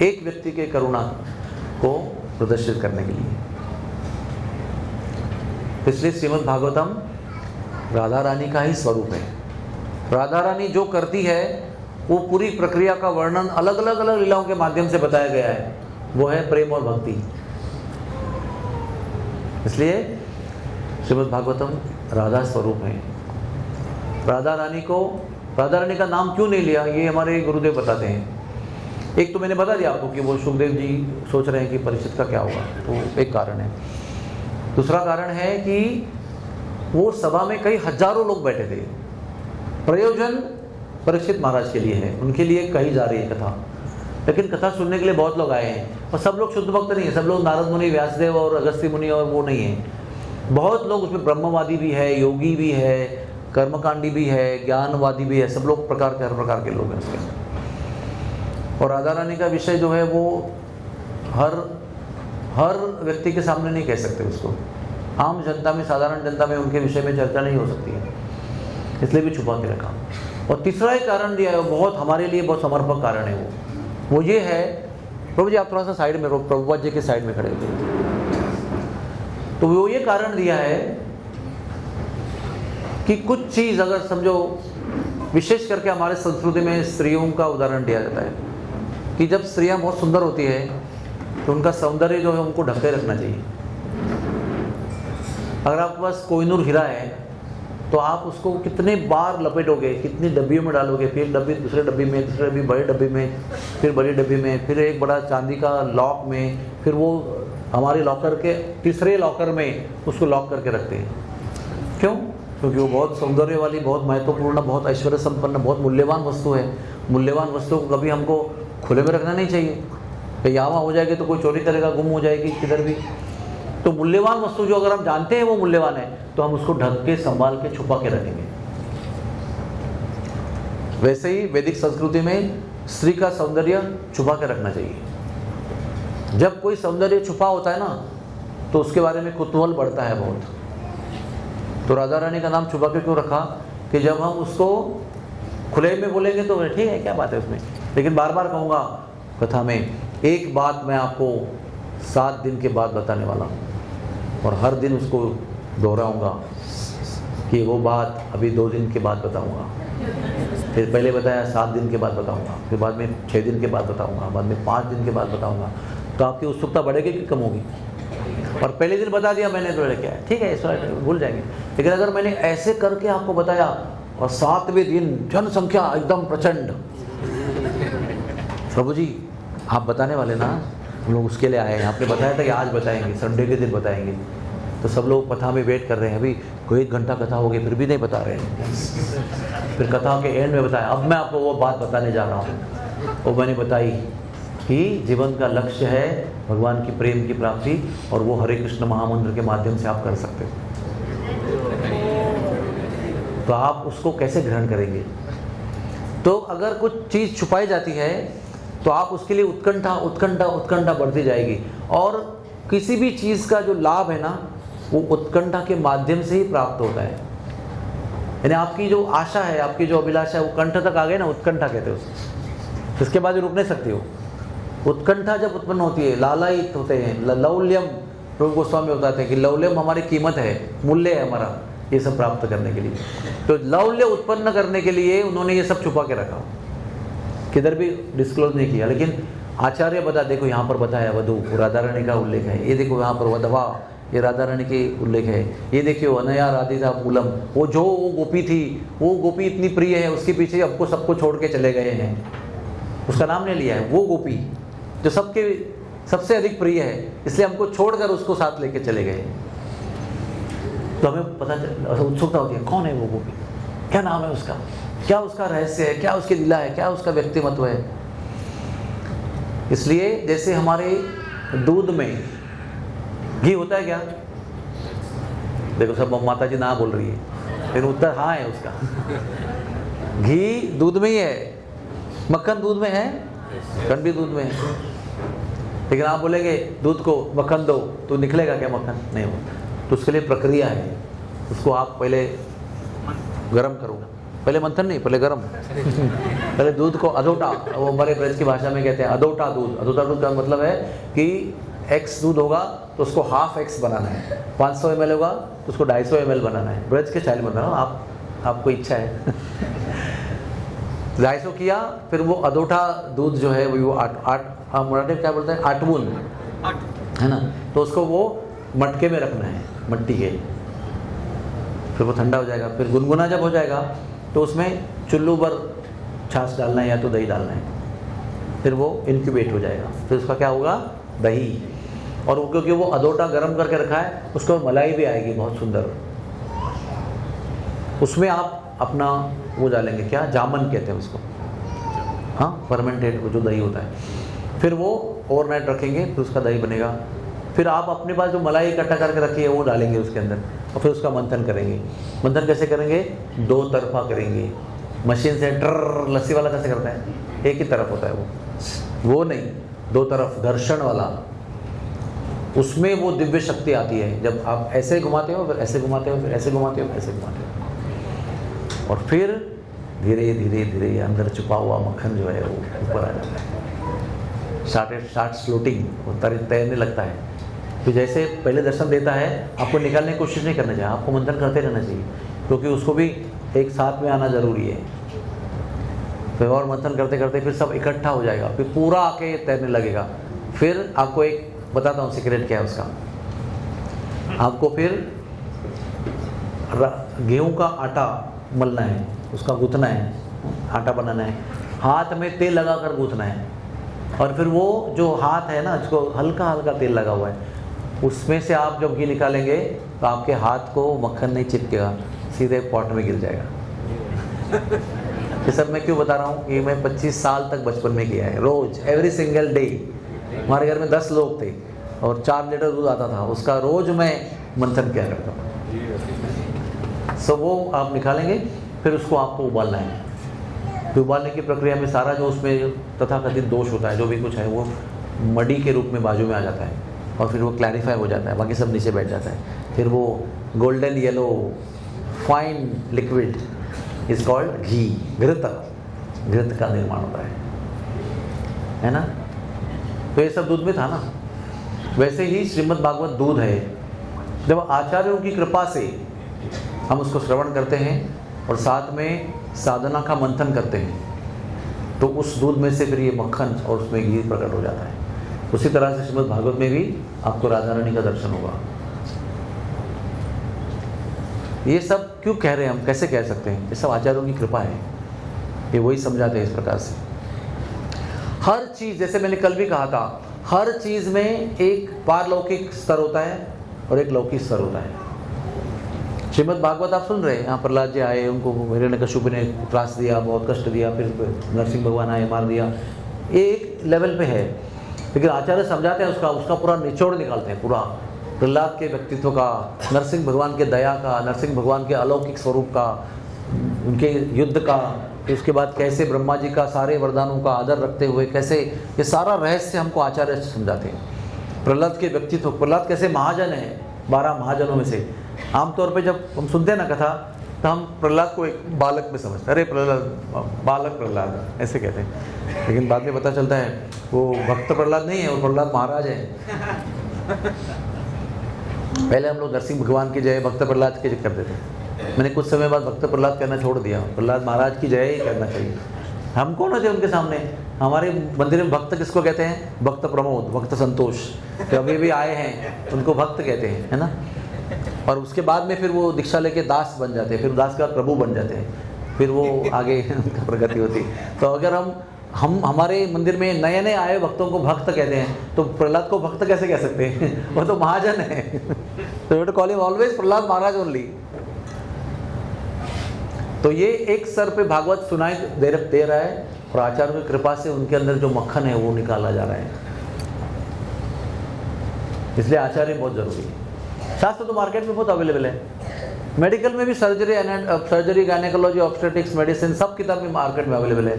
एक व्यक्ति के करुणा को प्रदर्शित करने के लिए। इसलिए श्रीमद् भागवतम राधा रानी का ही स्वरूप है। राधा रानी जो करती है वो पूरी प्रक्रिया का वर्णन अलग अलग लीलाओं के माध्यम से बताया गया है। वो है प्रेम और भक्ति। इसलिए श्रीमद् भागवतम राधा स्वरूप है। राधा रानी का नाम क्यों नहीं लिया, ये हमारे गुरुदेव बताते हैं। एक तो मैंने बता दिया आपको कि वो सुखदेव जी सोच रहे हैं कि परीक्षित का क्या होगा, तो एक कारण है। दूसरा कारण है कि वो सभा में कई हजारों लोग बैठे थे। प्रयोजन परीक्षित महाराज के लिए है, उनके लिए कही जा रही है कथा, लेकिन कथा सुनने के लिए बहुत लोग आए हैं। और सब लोग शुद्ध भक्त नहीं है, सब लोग नारद मुनि, व्यासदेव और अगस्त्य मुनि और वो नहीं है। बहुत लोग उसमें ब्रह्मवादी भी है, योगी भी है, कर्मकांडी भी है, ज्ञानवादी भी है। सब लोग हर प्रकार के लोग हैं उसके। और राधा रानी का विषय जो है वो हर व्यक्ति के सामने नहीं कह सकते उसको। आम जनता में, साधारण जनता में उनके विषय में चर्चा नहीं हो सकती है, इसलिए भी छुपा के रखा। और तीसरा एक कारण दिया है, बहुत हमारे लिए बहुत समर्पक कारण है। वो ये है, प्रभु जी आप थोड़ा सा साइड में रहो, प्रभुपाद जी के साइड में खड़े होते। तो वो ये कारण दिया है कि कुछ चीज़ अगर समझो, विशेष करके हमारे संस्कृति में स्त्रियों का उदाहरण दिया जाता है कि जब स्त्रियां बहुत सुंदर होती है तो उनका सौंदर्य जो है उनको ढके रखना चाहिए। अगर आपके पास कोहिनूर हीरा है तो आप उसको कितने बार लपेटोगे, कितनी डब्बियों में डालोगे, फिर डब्बी दूसरे डब्बी में, दूसरे डब्बी बड़े डब्बी में, फिर बड़ी डब्बी में, फिर एक बड़ा चांदी का लॉक में, फिर वो हमारे लॉकर के तीसरे लॉकर में उसको लॉक करके रखते हैं। क्यों? क्योंकि वो बहुत सौंदर्य वाली, बहुत महत्वपूर्ण, बहुत ऐश्वर्य संपन्न, बहुत मूल्यवान वस्तु है। मूल्यवान वस्तु को कभी हमको खुले में रखना नहीं चाहिए। यहाँ हो जाएगी तो कोई चोरी करेगा, गुम हो जाएगी किधर भी। तो मूल्यवान वस्तु जो अगर हम जानते हैं वो मूल्यवान है तो हम उसको ढक के, संभाल के, छुपा के रखेंगे। वैसे ही वैदिक संस्कृति में स्त्री का सौंदर्य छुपा के रखना चाहिए। जब कोई सौंदर्य छुपा होता है ना तो उसके बारे में कुतूहल बढ़ता है बहुत। तो राधा रानी का नाम छुपा के क्यों रखा कि जब हम उसको खुले में बोलेंगे तो ठीक है, क्या बात है उसमें, लेकिन बार बार कहूँगा कथा में, एक बात मैं आपको 7 दिन के बाद बताने वाला हूँ और हर दिन उसको दोहराऊंगा कि वो बात अभी 2 दिन के बाद बताऊंगा, फिर पहले बताया 7 दिन के बाद बताऊंगा, फिर बाद में 6 दिन के बाद बताऊंगा, बाद में 5 दिन के बाद बताऊंगा। तो आपकी उत्सुकता बढ़ेगी कि कम होगी? और पहले दिन बता दिया मैंने तो क्या है, ठीक है, इस बार भूल जाएंगे। लेकिन अगर मैंने ऐसे करके आपको बताया और 7वें दिन जनसंख्या एकदम प्रचंड, प्रभु जी आप बताने वाले ना, हम लोग उसके लिए आए हैं। आपने बताया था कि आज बताएंगे, संडे के दिन बताएंगे, तो सब लोग कथा में वेट कर रहे हैं। अभी कोई 1 घंटा कथा हो गई फिर भी नहीं बता रहे हैं। फिर कथा के एंड में बताया। अब मैं आपको वो बात बताने जा रहा हूँ, वो मैंने बताई कि जीवन का लक्ष्य है भगवान की प्रेम की प्राप्ति, और वो हरे कृष्ण महामंत्र के माध्यम से आप कर सकते हो। तो आप उसको कैसे ग्रहण करेंगे? तो अगर कुछ चीज़ छुपाई जाती है तो आप उसके लिए उत्कंठा उत्कंठा उत्कंठा बढ़ती जाएगी, और किसी भी चीज़ का जो लाभ है ना, वो उत्कंठा के माध्यम से ही प्राप्त होता है। यानी आपकी जो आशा है, आपकी जो अभिलाषा है, वो कंठ तक आ गए ना, उत्कंठा कहते हैं उसको। इसके बाद रुक नहीं सकती हो। उत्कंठा जब उत्पन्न होती है, लालायित होते हैं, लौल्यम, प्रभु गोस्वामी बताते हैं कि लौल्यम हमारी कीमत है, मूल्य है हमारा, ये सब प्राप्त करने के लिए। तो लौल्य उत्पन्न करने के लिए उन्होंने ये सब छुपा के रखा, किधर भी डिस्क्लोज नहीं किया। लेकिन आचार्य बता, देखो यहाँ पर बताया वधु, राधा रानी का उल्लेख है, ये देखो यहाँ पर वधवा, ये राधा रानी के उल्लेख है, ये देखियो अनया राधिका मूलम, वो जो वो गोपी थी, वो गोपी इतनी प्रिय है, उसके पीछे हमको सबको छोड़ के चले गए हैं, उसका नाम नहीं लिया है, वो गोपी जो सबके सबसे अधिक प्रिय है, इसलिए हमको छोड़कर उसको साथ लेके चले गए। तो हमें पता उत्सुकता होती है, कौन है वो गोपी, क्या नाम है उसका, क्या उसका रहस्य है, क्या उसकी लीला है, क्या उसका व्यक्तिमत्व है। इसलिए जैसे हमारे दूध में घी होता है क्या, देखो सब माता जी ना बोल रही है, लेकिन उत्तर हाँ है उसका। घी दूध में ही है, मक्खन दूध में है, मक्खन भी दूध में है। लेकिन आप बोलेंगे दूध को मक्खन दो तो निकलेगा क्या मक्खन? नहीं होता। तो उसके लिए प्रक्रिया है, उसको आप पहले गरम करो, पहले मंथन नहीं, पहले गरम। पहले दूध को अधोटा, वो हमारे ब्रज की भाषा में कहते हैं अधोटा दूध। अधोटा दूध का मतलब है कि x दूध होगा तो उसको हाफ x बनाना है, 500 ml होगा तो उसको 250 ml बनाना है। ब्रज के स्टाइल में बनाना, आपको इच्छा है। 250 किया, फिर वो अधोटा दूध जो है वो मराठी में क्या बोलते हैं, आटवून है ना, तो उसको वो मटके में रखना है, मट्टी के, फिर वो ठंडा हो जाएगा। फिर गुनगुना जब हो जाएगा तो उसमें चुल्लू पर छाछ डालना है या तो दही डालना है, फिर वो इंक्यूबेट हो जाएगा। फिर उसका क्या होगा, दही। और वो क्योंकि वो अधोटा गर्म करके रखा है, उसको मलाई भी आएगी बहुत सुंदर। उसमें आप अपना वो डालेंगे, क्या जामन कहते हैं उसको, हाँ, फर्मेंटेड जो दही होता है। फिर वो ओवरनाइट रखेंगे, फिर उसका दही बनेगा। फिर आप अपने पास जो मलाई इकट्ठा करके रखी है वो डालेंगे उसके अंदर, और फिर उसका मंथन करेंगे। मंथन कैसे करेंगे, 2 तरफा करेंगे, मशीन से ट्र, लस्सी वाला कैसे करता है, एक ही तरफ होता है वो नहीं, 2 तरफ घर्षण वाला। उसमें वो दिव्य शक्ति आती है, जब आप ऐसे घुमाते हो, फिर ऐसे घुमाते हो, फिर ऐसे घुमाते हो, ऐसे घुमाते हो, और फिर धीरे धीरे धीरे अंदर छुपा हुआ मक्खन जो है वो ऊपर आ जाता है। स्टार्ट्स फ्लोटिंग, वो तैरने लगता है। फिर जैसे पहले दर्शन देता है, आपको निकालने की कोशिश नहीं करना चाहिए, आपको मंथन करते रहना चाहिए, क्योंकि उसको भी एक साथ में आना ज़रूरी है। फिर और मंथन करते करते फिर सब इकट्ठा हो जाएगा, फिर पूरा आके तैरने लगेगा। फिर आपको एक बताता हूँ सीक्रेट क्या है उसका। आपको फिर गेहूं का आटा मलना है, उसका गूंथना है, आटा बनाना है, हाथ में तेल लगाकर गूंथना है, और फिर वो जो हाथ है ना, जिसको हल्का हल्का तेल लगा हुआ है, उसमें से आप जब घी निकालेंगे तो आपके हाथ को मक्खन नहीं चिपकेगा, सीधे पॉट में गिर जाएगा। ये सब मैं क्यों बता रहा हूँ, ये मैं 25 साल तक बचपन में किया है, रोज, एवरी सिंगल डे। हमारे घर में 10 लोग थे और 4 लीटर दूध आता था, उसका रोज मैं मंथन किया करता था। सो वो आप निकालेंगे, फिर उसको आपको उबालना है। फिर उबालने की प्रक्रिया में सारा जो उसमें तथाकथित दोष होता है, जो भी कुछ है, वो मडी के रूप में बाजू में आ जाता है, और फिर वो क्लैरिफाई हो जाता है, बाकी सब नीचे बैठ जाता है। फिर वो golden yellow fine liquid is called ghee, घृत का निर्माण होता है ना। तो ये सब दूध में था ना। वैसे ही श्रीमद् भागवत दूध है। जब आचार्यों की कृपा से हम उसको श्रवण करते हैं और साथ में साधना का मंथन करते हैं, तो उस दूध में से फिर ये मक्खन और उसमें घी प्रकट हो जाता है। उसी तरह से श्रीमद् भागवत में भी आपको राधा रानी का दर्शन होगा। ये सब क्यों कह रहे हैं हम, कैसे कह सकते हैं, ये सब आचार्यों की कृपा है, ये वही समझाते हैं इस प्रकार से। हर चीज़, जैसे मैंने कल भी कहा था, हर चीज़ में एक पारलौकिक स्तर होता है और एक लौकिक स्तर होता है। श्रीमद् भागवत आप सुन रहे हैं, यहाँ प्रहलाद जी आए, उनको हिरण्यकशिपु ने त्रास दिया, बहुत कष्ट दिया, फिर नरसिंह भगवान आए, मार दिया। ये एक लेवल पे है, लेकिन आचार्य समझाते हैं, उसका पूरा निचोड़ निकालते हैं, पूरा प्रहलाद के व्यक्तित्व का, नरसिंह भगवान के दया का, नरसिंह भगवान के अलौकिक स्वरूप का, उनके युद्ध का, उसके बाद कैसे ब्रह्मा जी का सारे वरदानों का आदर रखते हुए कैसे, ये सारा रहस्य हमको आचार्य समझाते हैं। प्रहलाद के व्यक्तित्व, प्रहलाद कैसे महाजन है, 12 महाजनों में से। आमतौर पे जब हम सुनते हैं ना कथा, तो हम प्रहलाद को एक बालक में समझते हैं, अरे प्रहलाद, बालक प्रहलाद ऐसे कहते हैं, लेकिन बाद में पता चलता है वो भक्त प्रहलाद नहीं है, वो प्रहलाद महाराज है। पहले हम लोग नरसिंह भगवान की जय, भक्त प्रहलाद की जय करते थे। मैंने कुछ समय बाद भक्त प्रहलाद कहना छोड़ दिया, प्रहलाद महाराज की जय ही करना चाहिए। हम कौन होते उनके सामने? हमारे मंदिर में भक्त किसको कहते हैं? भक्त प्रमोद, भक्त संतोष, जो अभी भी आए हैं उनको भक्त कहते हैं, है ना। और उसके बाद में फिर वो दीक्षा लेके दास बन जाते हैं, फिर दास के बाद प्रभु बन जाते हैं, फिर वो आगे उनका प्रगति होती। तो अगर हम हमारे मंदिर में नए नए आए भक्तों को भक्त कहते हैं, तो प्रहलाद को भक्त कैसे कह सकते हैं? वो तो महाजन है। तो you to call him always Prahlad Maharaj only. तो ये एक स्तर पे भागवत सुनाई दे रहा है, और आचार्य की कृपा से उनके अंदर जो मक्खन है वो निकाला जा रहा है। इसलिए आचार्य बहुत जरूरी है। शास्त्र तो मार्केट में बहुत अवेलेबल है, मेडिकल में भी सर्जरी, गायनेकोलॉजी, ऑब्स्टेट्रिक्स, मेडिसिन, सब किताब में मार्केट में अवेलेबल है।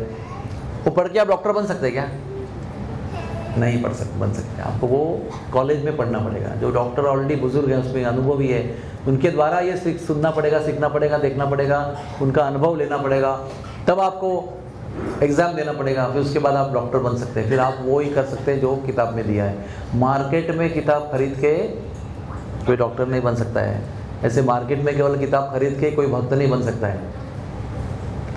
वो पढ़ के आप डॉक्टर बन सकते हैं क्या? नहीं बन सकते। आपको वो कॉलेज में पढ़ना पड़ेगा। जो डॉक्टर ऑलरेडी बुजुर्ग हैं, उसमें अनुभव ही है, उनके द्वारा ये सुनना पड़ेगा, सीखना पड़ेगा, देखना पड़ेगा, उनका अनुभव लेना पड़ेगा, तब आपको एग्ज़ाम देना पड़ेगा, फिर उसके बाद आप डॉक्टर बन सकते हैं। फिर आप वो ही कर सकते हैं जो किताब में दिया है। मार्केट में किताब खरीद के कोई डॉक्टर नहीं बन सकता है। ऐसे मार्केट में केवल किताब खरीद के कोई भक्त नहीं बन सकता है।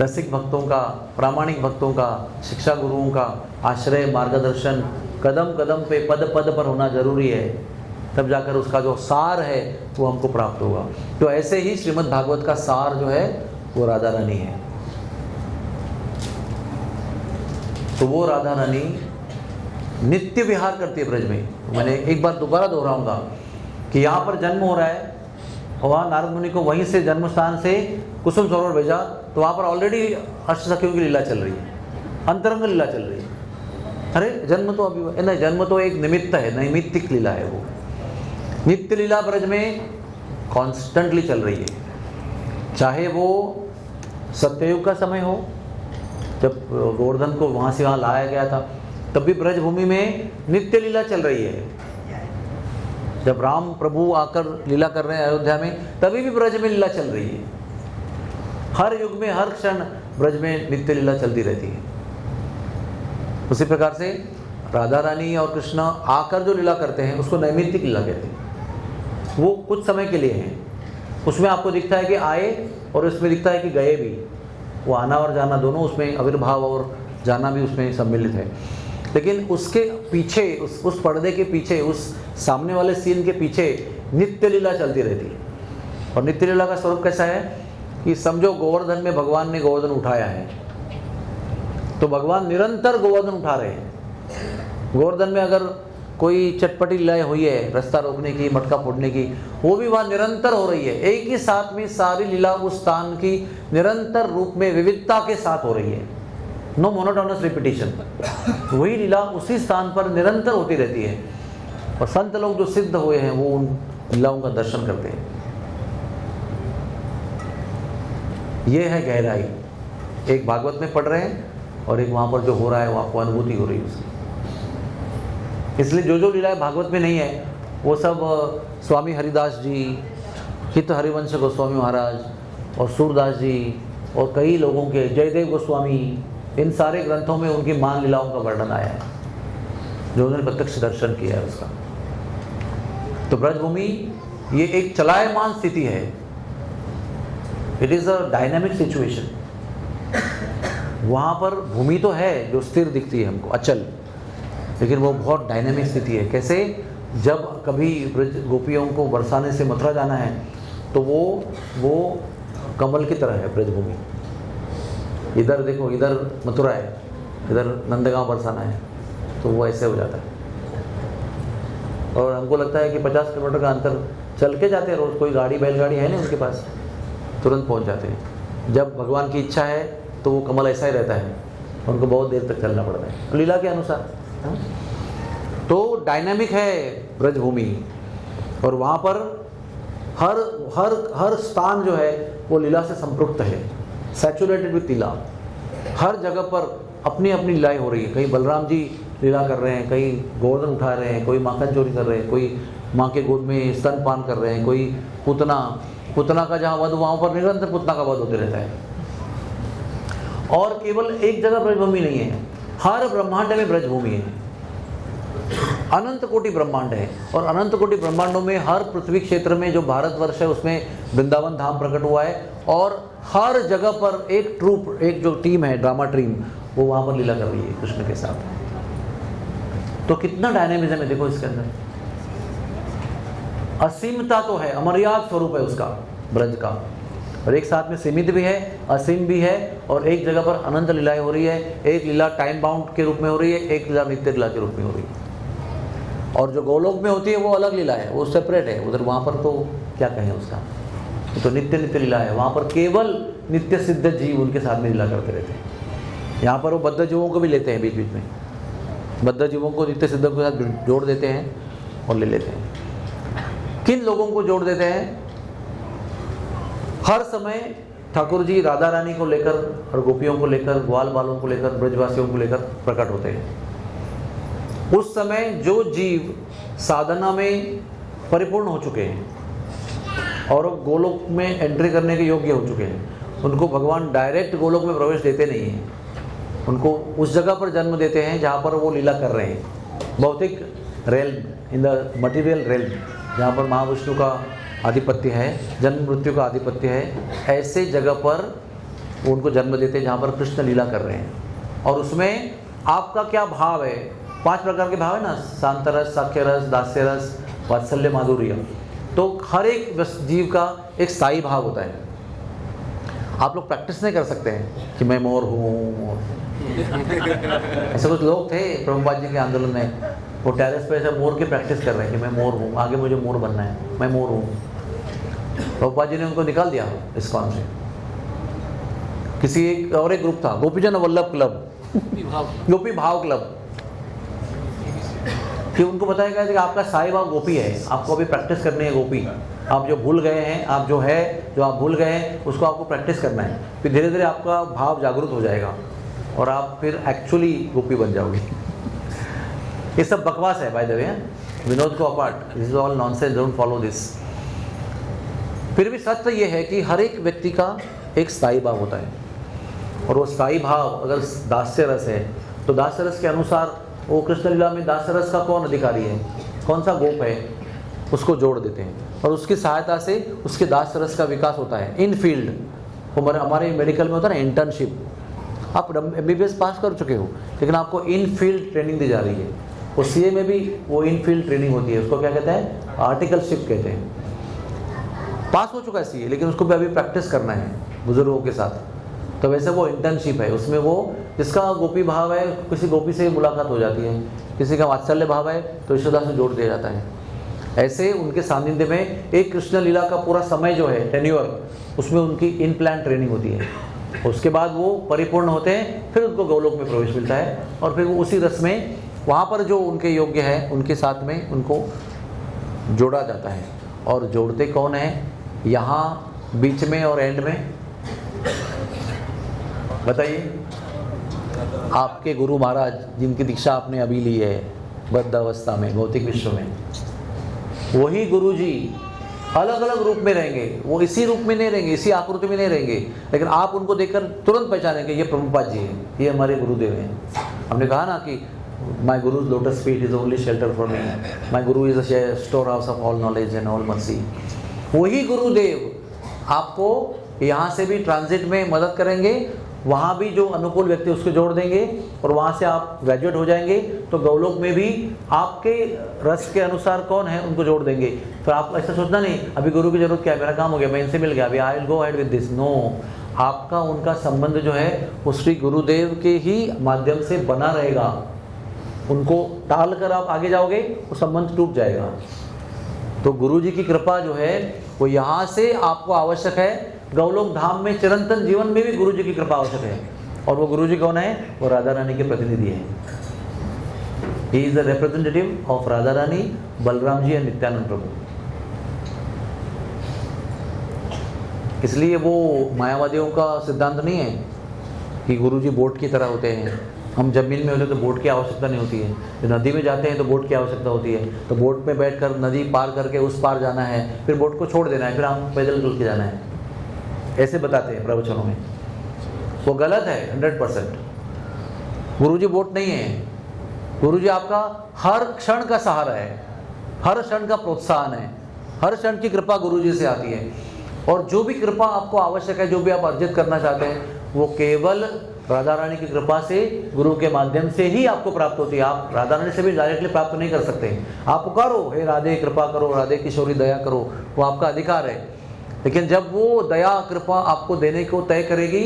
रसिक भक्तों का, प्रामाणिक भक्तों का, शिक्षा गुरुओं का आश्रय, मार्गदर्शन कदम कदम पे, पद पद पर होना जरूरी है, तब जाकर उसका जो सार है वो हमको प्राप्त होगा। तो ऐसे ही श्रीमद् भागवत का सार जो है वो राधा रानी है। तो वो राधा रानी नित्य विहार करती है ब्रज में। मैंने एक बार दोबारा दोहराऊंगा कि यहाँ पर जन्म हो रहा है, और वहाँ नारद मुनि को वहीं से जन्म स्थान से कुसुम सरोवर भेजा, तो वहाँ पर ऑलरेडी अष्टसखियों की लीला चल रही है, अंतरंग लीला चल रही है। अरे जन्म तो अभी नहीं, जन्म तो एक निमित्त है, नैमित्तिक लीला है। वो नित्य लीला ब्रज में कॉन्स्टेंटली चल रही है। चाहे वो सत्ययुग का समय हो, जब गोवर्धन को वहाँ से वहाँ लाया गया था, तब भी ब्रज भूमि में नित्य लीला चल रही है। जब राम प्रभु आकर लीला कर रहे हैं अयोध्या में, तभी भी ब्रज में लीला चल रही है। हर युग में, हर क्षण ब्रज में नित्य लीला चलती रहती है। उसी प्रकार से राधा रानी और कृष्ण आकर जो लीला करते हैं उसको नैमित्तिक लीला कहते हैं। वो कुछ समय के लिए हैं, उसमें आपको दिखता है कि आए, और उसमें दिखता है कि गए भी। वो आना और जाना दोनों उसमें, आविर्भाव और जाना भी उसमें सम्मिलित है। लेकिन उसके पीछे, उस पर्दे के पीछे, उस सामने वाले सीन के पीछे नित्य लीला चलती रहती है। और नित्य लीला का स्वरूप कैसा है कि समझो गोवर्धन में भगवान ने गोवर्धन उठाया है, तो भगवान निरंतर गोवर्धन उठा रहे हैं। गोवर्धन में अगर कोई चटपटी लीला हुई है, रास्ता रोकने की, मटका फोड़ने की, वो भी वहाँ निरंतर हो रही है। एक ही साथ में सारी लीला उस स्थान की निरंतर रूप में विविधता के साथ हो रही है। No monotonous repetition. वही लीला उसी स्थान पर निरंतर होती रहती है। और संत लोग जो सिद्ध हुए हैं वो उन लीलाओं का दर्शन करते हैं। ये है गहराई। एक भागवत में पढ़ रहे हैं और एक वहाँ पर जो हो रहा है वो आपको अनुभूति हो रही है उसकी। इसलिए जो लीलाएं भागवत में नहीं है वो सब स्वामी हरिदास जी, हित हरिवंश गोस्वामी महाराज और सूरदास जी और कई लोगों के, जयदेव गोस्वामी, इन सारे ग्रंथों में उनकी मान लीलाओं का वर्णन आया है, जो उन्होंने प्रत्यक्ष दर्शन किया है उसका। तो ब्रजभूमि ये एक चलायमान स्थिति है। It is a dynamic situation. वहाँ पर भूमि तो है जो स्थिर दिखती है हमको, अचल, लेकिन वो बहुत डायनामिक स्थिति है। कैसे? जब कभी ब्रज गोपियों को बरसाने से मथुरा जाना है तो वो कमल की तरह है ब्रजभूमि। इधर देखो, इधर मथुरा है, इधर नंदगांव बरसाना है, तो वो ऐसे हो जाता है। और हमको लगता है कि 50 किलोमीटर का अंतर चल के जाते हैं रोज़, कोई गाड़ी बैलगाड़ी है नहीं उनके पास, तुरंत पहुंच जाते हैं। जब भगवान की इच्छा है तो वो कमल ऐसा ही रहता है, उनको बहुत देर तक चलना पड़ता है लीला के अनुसार। तो डायनामिक है ब्रजभूमि, और वहाँ पर हर हर हर स्थान जो है वो लीला से संपृक्त है, सैचुरेटेड विथ लीला। हर जगह पर अपनी अपनी लीलाएँ हो रही है। कहीं बलराम जी लीला कर रहे हैं, कहीं गोवर्धन उठा रहे हैं, कोई माखन चोरी कर रहे हैं, कोई माँ के गोद में स्तनपान कर रहे हैं, कोई पुतना का जहाँ वध वहाँ पर निरंतर पुतना का वध होते रहता है। और केवल एक जगह ब्रजभूमि नहीं है, हर ब्रह्मांड में ब्रजभूमि है। अनंत कोटि ब्रह्मांड है, और अनंत कोटि ब्रह्मांडों में हर पृथ्वी क्षेत्र में जो भारतवर्ष है उसमें वृंदावन धाम प्रकट हुआ है। और हर जगह पर एक ट्रूप, एक जो टीम है ड्रामा टीम, वो वहाँ पर लीला कर रही है कृष्ण के साथ। तो कितना डायनेमिज्म है देखो इसके अंदर। असीमता तो है, अमर्याद स्वरूप है उसका ब्रज का, और एक साथ में सीमित भी है, असीम भी है, और एक जगह पर अनंत लीलाएं हो रही है। एक लीला टाइम बाउंड के रूप में हो रही है, एक लीला नित्य लीला के रूप में हो रही है। और जो गोलोक में होती है वो अलग लीला है, वो सेपरेट है उधर। वहाँ पर तो क्या कहें उसका, तो नित्य नित्य लीला है। वहाँ पर केवल नित्य सिद्ध जीव उनके साथ में लीला करते रहते हैं। यहाँ पर वो बद्ध जीवों को भी लेते हैं, बीच बीच में बद्ध जीवों को नित्य सिद्ध के साथ जोड़ देते हैं और ले लेते हैं। किन लोगों को जोड़ देते हैं? हर समय ठाकुर जी राधा रानी को लेकर और गोपियों को लेकर, ग्वाल बालों को लेकर, ब्रजवासियों को लेकर प्रकट होते हैं। उस समय जो जीव साधना में परिपूर्ण हो चुके हैं और गोलोक में एंट्री करने के योग्य हो चुके हैं, उनको भगवान डायरेक्ट गोलोक में प्रवेश देते नहीं हैं। उनको उस जगह पर जन्म देते हैं जहाँ पर वो लीला कर रहे हैं, भौतिक realm, in the material realm, जहाँ पर महाविष्णु का आधिपत्य है, जन्म मृत्यु का आधिपत्य है। ऐसे जगह पर उनको जन्म देते हैं जहाँ पर कृष्ण लीला कर रहे हैं। और उसमें आपका क्या भाव है? 5 प्रकार के भाव है ना, शांत रस, साख्य रस, दास्य रस, वात्सल्य, माधुर्य। तो हर एक जीव का एक स्थायी भाव होता है। आप लोग प्रैक्टिस नहीं कर सकते हैं कि मैं मोर हूँ। ऐसे कुछ लोग थे प्रभुपाद जी के आंदोलन में, वो टेरेस पे ऐसे मोर की प्रैक्टिस कर रहे हैं कि मैं मोर हूँ, आगे मुझे मोर बनना है, मैं मोर हूँ। प्रभुपाद जी ने उनको निकाल दिया इस्कॉन से। किसी एक ग्रुप था, गोपीजन वल्लभ क्लब, गोपी भाव क्लब, कि उनको बताया गया कि आपका साई भाव गोपी है, आपको अभी प्रैक्टिस करनी है गोपी। आप जो भूल गए हैं, आप जो आप भूल गए हैं उसको आपको प्रैक्टिस करना है। फिर धीरे धीरे आपका भाव जागरूक हो जाएगा और आप फिर एक्चुअली गोपी बन जाओगे। ये सब बकवास है बाय द वे, विनोद को apart, this is all nonsense, don't follow this. फिर भी सत्य ये है कि हर एक व्यक्ति का एक स्थायी भाव होता है, और वो स्थायी भाव अगर दास्य रस है तो दास्य रस के अनुसार वो कृष्ण लीला में दास्य रस का कौन अधिकारी है, कौन सा गोप है, उसको जोड़ देते हैं और उसकी सहायता से उसके दास्य रस का विकास होता है। इन फील्ड हमारे मेडिकल में होता है ना इंटर्नशिप, आप MBBS पास कर चुके हो लेकिन आपको इन फील्ड ट्रेनिंग दी जा रही है। वो CA में भी वो इन फील्ड ट्रेनिंग होती है, उसको क्या कहते हैं, आर्टिकलशिप कहते हैं। पास हो चुका है CA लेकिन उसको भी अभी प्रैक्टिस करना है बुजुर्गों के साथ, तो वैसे वो इंटर्नशिप है। उसमें वो जिसका गोपी भाव है, किसी गोपी से मुलाकात हो जाती है, किसी का वात्सल्य भाव है तो यशोदा से जोड़ दिया जाता है। ऐसे उनके सानिध्य में एक कृष्ण लीला का पूरा समय जो है टेन्योर, उसमें उनकी इन प्लान ट्रेनिंग होती है। उसके बाद वो परिपूर्ण होते हैं, फिर उनको गोलोक में प्रवेश मिलता है और फिर वो उसी रस में वहाँ पर जो उनके योग्य है उनके साथ में उनको जोड़ा जाता है। और जोड़ते कौन है यहाँ बीच में और एंड में, बताइए? आपके गुरु महाराज जिनकी दीक्षा आपने अभी ली है बद्ध अवस्था में, भौतिक विश्व में, वही गुरु जी अलग अलग रूप में रहेंगे। वो इसी रूप में नहीं रहेंगे, इसी आकृति में नहीं रहेंगे, लेकिन आप उनको देखकर तुरंत पहचानेंगे ये प्रभुपाद जी हैं, ये हमारे गुरुदेव हैं। हमने कहा ना कि my guru lotus feet is only shelter for me, my guru is a store house of all knowledge and all mercy. वही गुरुदेव आपको यहाँ से भी ट्रांजिट में मदद करेंगे, वहाँ भी जो अनुकूल व्यक्ति उसको जोड़ देंगे और वहाँ से आप ग्रेजुएट हो जाएंगे तो गौलोक में भी आपके रस के अनुसार कौन है उनको जोड़ देंगे। फिर आप ऐसा सोचना नहीं अभी गुरु की जरूरत क्या है, मेरा काम हो गया, मैं इनसे मिल गया, अभी I will go ahead with this. No, आपका उनका संबंध जो है वो श्री गुरुदेव के ही माध्यम से बना रहेगा। उनको टाल कर आप आगे जाओगे वो संबंध टूट जाएगा। तो गुरु जी की कृपा जो है वो यहाँ से आपको आवश्यक है। गौलोक धाम में चिरंतन जीवन में भी गुरु जी की कृपा आवश्यक है। और वो गुरु जी कौन है? वो राधा रानी के प्रतिनिधि है। He is the representative of Radha Rani, Balaram ji and Nityananda Prabhu. इसलिए वो मायावादियों का सिद्धांत नहीं है कि गुरु जी बोट की तरह होते हैं। हम जमीन में होते तो बोट की आवश्यकता नहीं होती है, जो नदी में जाते हैं तो बोट की आवश्यकता होती है। तो बोट में बैठकर नदी पार करके उस पार जाना है, फिर बोट को छोड़ देना है, फिर हम पैदल चल के जाना है, ऐसे बताते हैं प्रवचनों में। वो गलत है 100%। गुरु जी बोट नहीं है। गुरु जी आपका हर क्षण का सहारा है, हर क्षण का प्रोत्साहन है, हर क्षण की कृपा गुरु जी से आती है। और जो भी कृपा आपको आवश्यक है, जो भी आप अर्जित करना चाहते हैं, वो केवल राधा रानी की कृपा से, गुरु के माध्यम से ही आपको प्राप्त होती है। आप राधा रानी से भी डायरेक्टली प्राप्त नहीं कर सकते। आप पुकारो, हे राधे कृपा करो, राधे किशोरी दया करो, वो आपका अधिकार है। लेकिन जब वो दया कृपा आपको देने को तय करेगी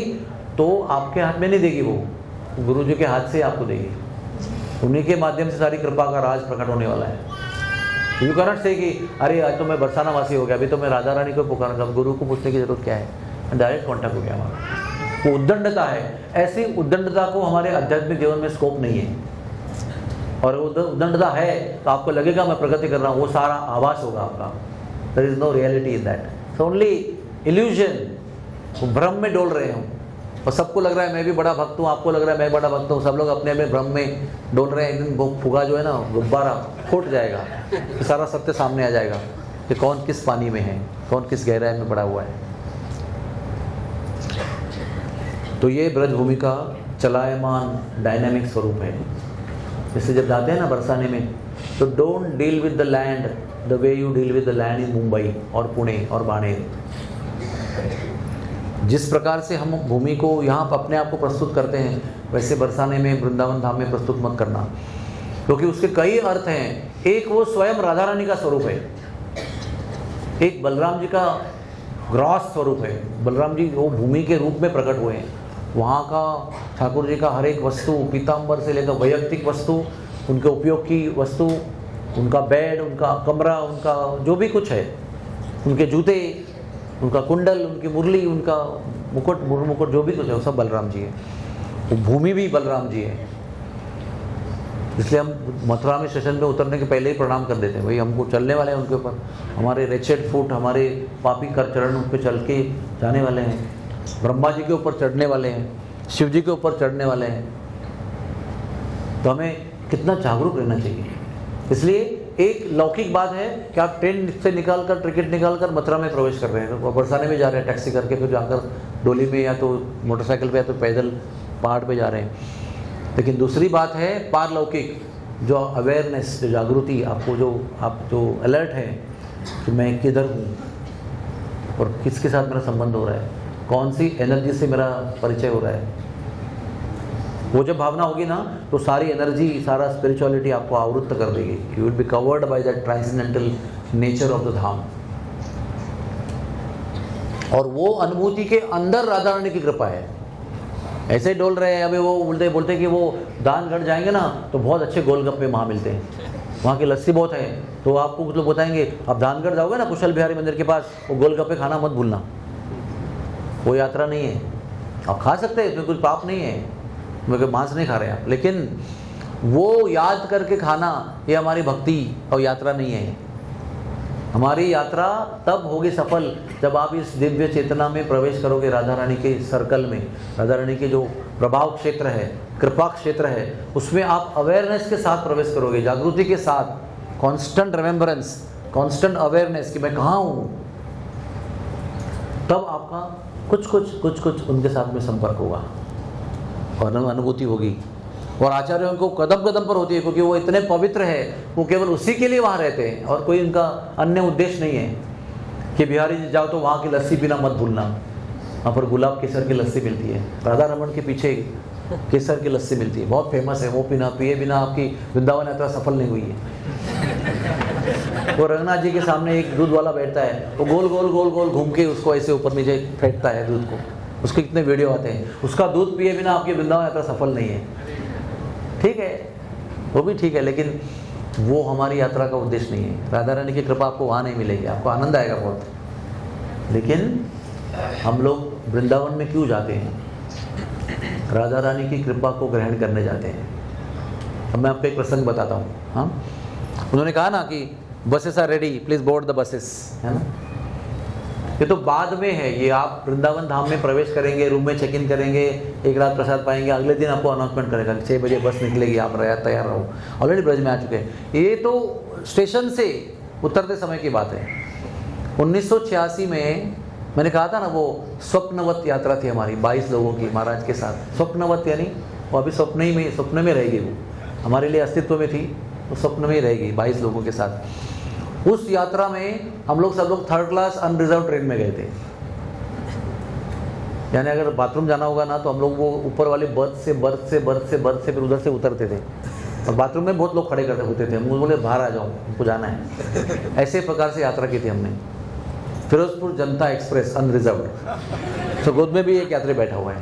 तो आपके हाथ में नहीं देगी, वो गुरु जी के हाथ से आपको देगी। उन्हीं के माध्यम से सारी कृपा का राज प्रकट होने वाला है। यू कैनॉट से कि अरे आज तो मैं बरसाना वासी हो गया, अभी तो मैं राधा रानी को पुकारूंगा, गुरु को पूछने की जरूरत क्या है? डायरेक्ट कॉन्टैक्ट हो गया हमारा। वो उद्दंडता है। ऐसी उद्दंडता को हमारे आध्यात्मिक जीवन में स्कोप नहीं है। और उद्दंडता है तो आपको लगेगा मैं प्रगति कर रहा हूँ, वो सारा आभास होगा आपका। There is no reality in that, it's only illusion. भ्रम में डोल रहे हूँ और सबको लग रहा है मैं भी बड़ा भक्त हूँ, आपको लग रहा है मैं बड़ा भक्त हूँ, सब लोग अपने अपने भ्रम में डोल रहे हैं। एक दिन वो फुगा जो है ना, गुब्बारा फूट जाएगा, तो सारा सत्य सामने आ जाएगा कि कौन किस पानी में है, कौन किस गहराई में पड़ा हुआ है। तो ये ब्रजभूमि का चलायमान डायनामिक स्वरूप है। जैसे जब जाते हैं ना बरसाने में, तो don't deal with the land the way you deal with the land in Mumbai और पुणे और बाड़ेर। जिस प्रकार से हम भूमि को यहाँ अपने आप को प्रस्तुत करते हैं, वैसे बरसाने में, वृंदावन धाम में प्रस्तुत मत करना, क्योंकि उसके कई अर्थ हैं। एक वो स्वयं राधा रानी का स्वरूप है, एक बलराम जी का ग्रॉस स्वरूप है। बलराम जी वो भूमि के रूप में प्रकट हुए हैं। वहाँ का ठाकुर जी का हर एक वस्तु, पीताम्बर से लेकर वैयक्तिक वस्तु, उनके उपयोग की वस्तु, उनका बेड, उनका कमरा, उनका जो भी कुछ है, उनके जूते, उनका कुंडल, उनकी मुरली, उनका मुकुट, मुकुट जो भी कुछ है, वो सब बलराम जी है। वो भूमि भी बलराम जी है। इसलिए हम मथुरा में स्टेशन पे उतरने के पहले ही प्रणाम कर देते हैं, भाई हमको चलने वाले हैं उनके ऊपर, हमारे रेचेड फुट, हमारे पापी कर चरण उन पर चल के जाने वाले हैं, ब्रह्मा जी के ऊपर चढ़ने वाले हैं, शिव जी के ऊपर चढ़ने वाले हैं। तो हमें कितना जागरूक रहना चाहिए। इसलिए एक लौकिक बात है कि आप ट्रेन से निकालकर, टिकट निकालकर मथुरा में प्रवेश कर रहे हैं, तो बरसाने में जा रहे हैं टैक्सी करके, फिर जाकर डोली में या तो मोटरसाइकिल पे या तो पैदल पहाड़ पे जा रहे हैं। लेकिन दूसरी बात है पारलौकिक, जो अवेयरनेस, जो जागृति, आपको जो अलर्ट है कि मैं किधर हूँ और किसके साथ मेरा संबंध हो रहा है, कौन सी एनर्जी से मेरा परिचय हो रहा है। वो जब भावना होगी ना, तो सारी एनर्जी, सारा स्पिरिचुअलिटी आपको आवृत्त कर देगी। You will be covered by that transcendental nature of the dham. और वो अनुभूति के अंदर राधा रानी की कृपा है। ऐसे डोल रहे हैं, अभी वो बोलते कि वो दानगढ़ जाएंगे ना तो बहुत अच्छे गोलगप्पे वहाँ मिलते हैं, वहाँ की लस्सी बहुत है। तो आपको कुछ लोग बताएंगे आप दानगढ़ जाओगे ना कुशल बिहारी मंदिर के पास, वो गोलगप्पे खाना मत भूलना। वो यात्रा नहीं है, आप खा सकते हैं, इसमें कुछ पाप नहीं है, क्योंकि मांस नहीं खा रहे आप, लेकिन वो याद करके खाना ये हमारी भक्ति और यात्रा नहीं है। हमारी यात्रा तब होगी सफल जब आप इस दिव्य चेतना में प्रवेश करोगे, राधा रानी के सर्कल में, राधा रानी के जो प्रभाव क्षेत्र है, कृपा क्षेत्र है, उसमें आप अवेयरनेस के साथ प्रवेश करोगे, जागृति के साथ, कांस्टेंट रिमेम्बरेंस, कांस्टेंट अवेयरनेस कि मैं कहाँ हूँ। तब आपका कुछ उनके साथ में संपर्क होगा और अनुभूति होगी। और आचार्यों को कदम कदम पर होती है, क्योंकि वो इतने पवित्र है, वो केवल उसी के लिए वहाँ रहते हैं और कोई उनका अन्य उद्देश्य नहीं है कि बिहारी जी जाओ तो वहाँ की लस्सी पीना मत भूलना। वहाँ पर गुलाब केसर की लस्सी मिलती है, राधा रमन के पीछे केसर की लस्सी मिलती है, बहुत फेमस है। वो पिए बिना आपकी वृंदावन यात्रा सफल नहीं हुई है। वो रंगनाथ जी के सामने एक दूध वाला बैठता है, वो गोल गोल गोल गोल घूम के उसको ऐसे ऊपर नीचे फेंकता है दूध को, उसके कितने वीडियो आते हैं। उसका दूध पिए बिना आपकी वृंदावन यात्रा सफल नहीं है। ठीक है, वो भी ठीक है, लेकिन वो हमारी यात्रा का उद्देश्य नहीं है। राधा रानी की कृपा आपको वहाँ नहीं मिलेगी, आपको आनंद आएगा बहुत, लेकिन हम लोग वृंदावन में क्यों जाते हैं? राधा रानी की कृपा को ग्रहण करने जाते हैं। अब मैं आपको एक प्रसंग बताता हूँ। हाँ, उन्होंने कहा ना कि buses are ready, please board the buses, है ना। ये तो बाद में है, ये आप वृंदावन धाम में प्रवेश करेंगे, रूम में चेक इन करेंगे, एक रात प्रसाद पाएंगे, अगले दिन आपको अनाउंसमेंट करेगा 6 बजे बस निकलेगी, आप तैयार रहो। ऑलरेडी ब्रज में आ चुके हैं। ये तो स्टेशन से उतरते समय की बात है। 1986 में मैंने कहा था ना, वो स्वप्नवत यात्रा थी हमारी 22 लोगों की महाराज के साथ। स्वप्नवत यानी वो अभी स्वप्न में रहेगी, वो हमारे लिए अस्तित्व में थी, वो स्वप्न में ही रहेगी 22 लोगों के साथ। उस यात्रा में हम लोग सब लोग 3rd क्लास अनरिजर्व ट्रेन में गए थे। यानी अगर बाथरूम जाना होगा ना तो हम लोग वो ऊपर वाले बर्थ से फिर उधर से उतरते थे, और बाथरूम में बहुत लोग खड़े करते होते थे। हम बोले बाहर आ जाओ, हमको जाना है। ऐसे प्रकार से यात्रा की थी हमने। Firozpur Janata express unreserved. तो गोद में भी एक यात्री बैठा हुआ है।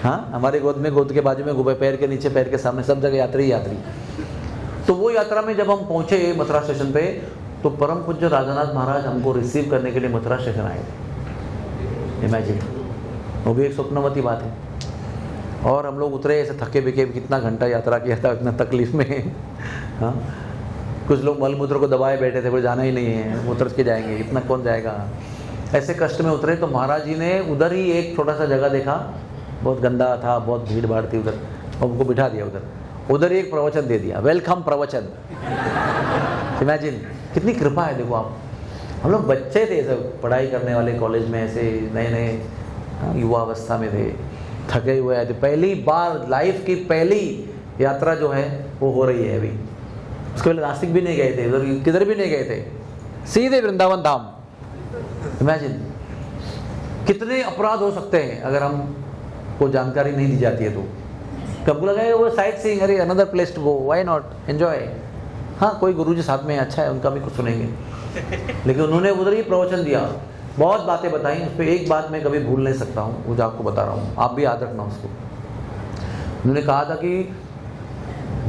हाँ, हमारे गोद के बाजू में, पैर के नीचे, पैर के सामने, सब जगह यात्री यात्री। तो वो यात्रा में जब हम पहुंचे मथुरा स्टेशन पे, तो परम पूज्य राधानाथ महाराज हमको रिसीव करने के लिए मथुरा स्टेशन आए थे। इमेजिन, वो भी एक स्वप्नवती बात है। और हम लोग उतरे ऐसे थके बिके, कितना घंटा यात्रा किया था, इतना तकलीफ में। हाँ, कुछ लोग मलमूत्र को दबाए बैठे थे, कोई जाना ही नहीं है, उतर के जाएंगे, इतना कौन जाएगा। ऐसे कष्ट में उतरे तो महाराज जी ने उधर ही एक छोटा सा जगह देखा, बहुत गंदा था, बहुत भीड़ भाड़ थी उधर, हमको बिठा दिया उधर ही एक प्रवचन दे दिया, वेलकम प्रवचन। इमेजिन, कितनी कृपा है। देखो आप, हम लोग बच्चे थे सब, पढ़ाई करने वाले, कॉलेज में ऐसे नए युवा अवस्था में थे, थके हुए आए थे। पहली बार लाइफ की पहली यात्रा जो है वो हो रही है अभी। उसके पहले नासिक भी नहीं गए थे, उधर किधर भी नहीं गए थे, सीधे वृंदावन धाम। इमेजिन, कितने अपराध हो सकते हैं अगर हम को जानकारी नहीं दी जाती है तो। कब लगा वो साइट सीइंग, अरे another place to go, why not, enjoy. हाँ, कोई गुरुजी साथ में अच्छा है, उनका भी कुछ सुनेंगे। लेकिन उन्होंने उधर ही प्रवचन दिया, बहुत बातें बताई। उस पर एक बात मैं कभी भूल नहीं सकता हूँ, वो जो आपको बता रहा हूँ, आप भी याद रखना उसको। उन्होंने कहा था कि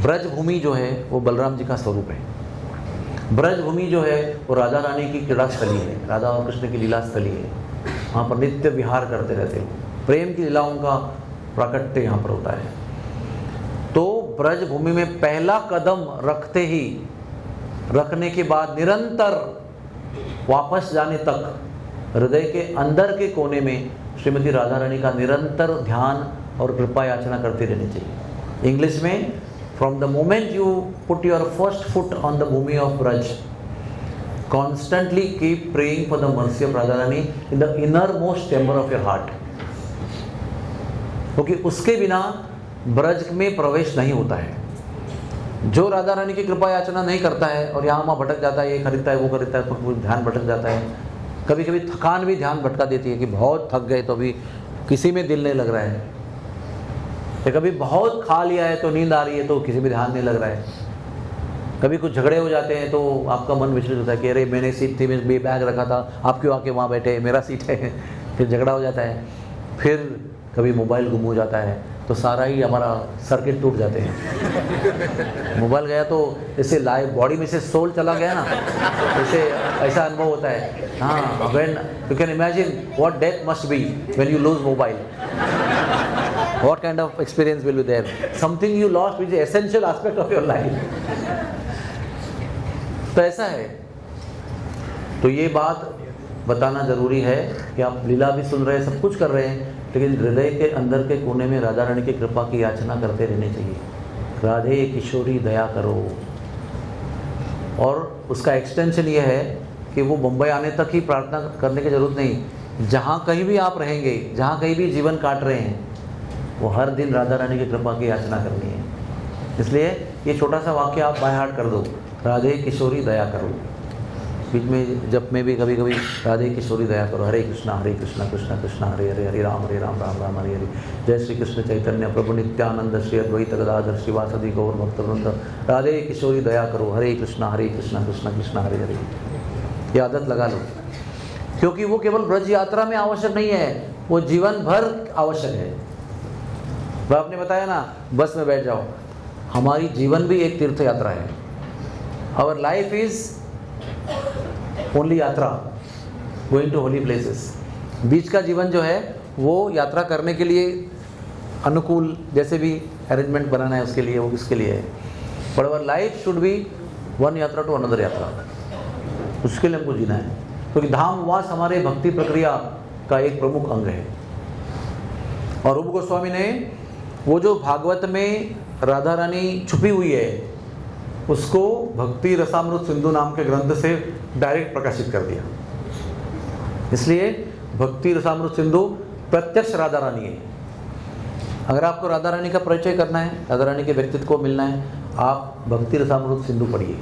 ब्रज भूमि जो है वो बलराम जी का स्वरूप है। ब्रज भूमि जो है वो राधा रानी की क्रीड़ा स्थली है, राधा और कृष्ण की लीला स्थली है। वहाँ पर नित्य विहार करते रहते हैं, प्रेम की लीलाओं का प्राकट्य यहाँ पर होता है। तो ब्रज भूमि में पहला कदम रखने के बाद निरंतर वापस जाने तक हृदय के अंदर के कोने में श्रीमती राधा रानी का निरंतर ध्यान और कृपा याचना करते रहनी चाहिए। इंग्लिश में, from the moment you put your first foot on the bhumi of Braj, constantly keep praying for the mercy of Radha Rani in the inner most chamber of your heart. क्योंकि उसके बिना ब्रज में प्रवेश नहीं होता है। जो राधा रानी की कृपा याचना नहीं करता है और यहाँ वहाँ भटक जाता है, ये खरीदता है, वो खरीदता है, तो ध्यान भटक जाता है। कभी कभी थकान भी ध्यान भटका देती है कि बहुत थक गए तो अभी किसी में दिल नहीं लग रहा है, या कभी बहुत खा लिया है तो नींद आ रही है तो किसी में ध्यान नहीं लग रहा है। कभी कुछ झगड़े हो जाते हैं तो आपका मन विचलित होता है कि अरे मैंने सीट थी, मैं बैग रखा था, आप क्यों आके वहाँ बैठे, मेरा सीट है। फिर झगड़ा हो जाता है। फिर कभी मोबाइल गुम हो जाता है तो सारा ही हमारा सर्किट टूट जाते हैं। मोबाइल गया तो जैसे लाइव बॉडी में से सोल चला गया ना, जैसे ऐसा अनुभव होता है। हाँ, when you can imagine what death must be when you lose mobile, what kind of experience will be there, something you lost which is essential aspect of your life. तो ऐसा है। तो ये बात बताना जरूरी है कि आप लीला भी सुन रहे हैं, सब कुछ कर रहे हैं, लेकिन हृदय के अंदर के कोने में राधा रानी की कृपा की याचना करते रहनी चाहिए। राधे किशोरी दया करो। और उसका एक्सटेंशन ये है कि वो मुंबई आने तक ही प्रार्थना करने की जरूरत नहीं, जहाँ कहीं भी आप रहेंगे, जहाँ कहीं भी जीवन काट रहे हैं, वो हर दिन राधा रानी की कृपा की याचना करनी है। इसलिए ये छोटा सा वाक्य आप बाय हार्ट कर दो, राधे किशोरी दया करो। बीच में जब में भी कभी कभी राधे किशोरी दया करो, हरे कृष्णा कृष्ण कृष्ण हरे हरे, हरे राम राम राम हरे हरे। जय श्री कृष्ण चैतन्य प्रभु नित्यानंद श्री अद्वैत गदाधर श्रीवासदि गौर भक्तवृंद, राधे किशोरी दया करो, हरे कृष्ण कृष्ण कृष्ण हरे हरे। ये आदत लगा लो, क्योंकि वो केवल ब्रज यात्रा में आवश्यक नहीं है, वो जीवन भर आवश्यक है। वह आपने बताया ना, बस में बैठ जाओ, हमारी जीवन भी एक तीर्थ यात्रा है। आवर लाइफ इज ओनली यात्रा, गोइंग टू होली प्लेसेस। बीच का जीवन जो है वो यात्रा करने के लिए अनुकूल जैसे भी अरेंजमेंट बनाना है उसके लिए, वो किसके लिए है। But our life should be one yatra to another yatra, उसके लिए हमको जीना है, क्योंकि धामवास हमारे भक्ति प्रक्रिया का एक प्रमुख अंग है। और रूप गोस्वामी ने वो जो भागवत में राधा रानी छुपी हुई है उसको भक्ति रसामृत सिंधु नाम के ग्रंथ से डायरेक्ट प्रकाशित कर दिया। इसलिए भक्ति रसामृत सिंधु प्रत्यक्ष राधा रानी है। अगर आपको राधा रानी का परिचय करना है, राधा रानी के व्यक्तित्व को मिलना है, आप भक्ति रसामृत सिंधु पढ़िए।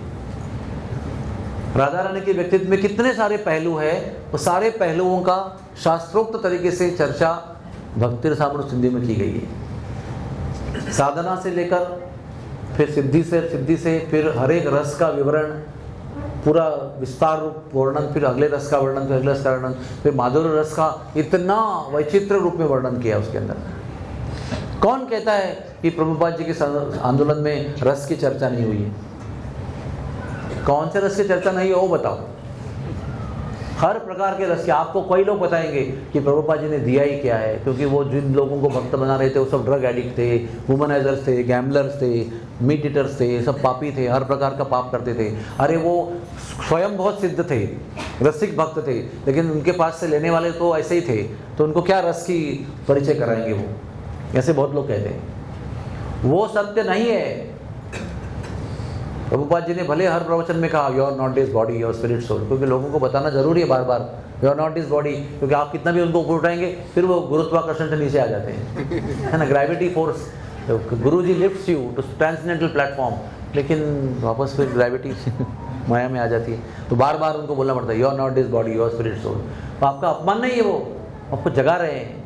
राधा रानी के व्यक्तित्व में कितने सारे पहलू हैं, वो सारे पहलुओं का शास्त्रोक्त तरीके से चर्चा भक्ति रसामृत सिंधु में की गई है। साधना से लेकर फिर सिद्धि से फिर हर एक रस का विवरण, पूरा विस्तार रूप वर्णन, फिर अगले रस का वर्णन, फिर अगले रस का वर्णन, फिर माधुर्य रस का इतना वैचित्र रूप में वर्णन किया उसके अंदर। कौन कहता है कि प्रभुपाद जी के आंदोलन में रस की चर्चा नहीं हुई है? कौन से रस की चर्चा नहीं है वो बताओ। हर प्रकार के रस के आपको कई लोग बताएंगे कि प्रभुपाद जी ने दिया ही क्या है, क्योंकि वो जिन लोगों को भक्त बना रहे थे वो सब ड्रग एडिक्ट थे, वुमनाइजर्स थे, गैम्बलर्स थे, मीट ईटर्स थे, सब पापी थे, हर प्रकार का पाप करते थे। अरे वो स्वयं बहुत सिद्ध थे, रसिक भक्त थे, लेकिन उनके पास से लेने वाले तो ऐसे ही थे, तो उनको क्या रस की परिचय कराएंगे वो, ऐसे बहुत लोग कहते हैं। वो सत्य नहीं है। प्रभुपाद जी ने भले हर प्रवचन में कहा you are not this body, your spirit soul, क्योंकि लोगों को बताना जरूरी है बार बार you are not this body, क्योंकि आप कितना भी उनको ऊपर उठाएंगे फिर वो गुरुत्वाकर्षण से नीचे आ जाते हैं, है ना, gravity force. Guru ji lifts you to transcendental platform, लेकिन वापस फिर ग्रेविटी माया में आ जाती है, तो बार बार उनको बोलना पड़ता है you are not this body, your spirit soul. तो आपका अपमान नहीं है, वो आपको जगा रहे हैं।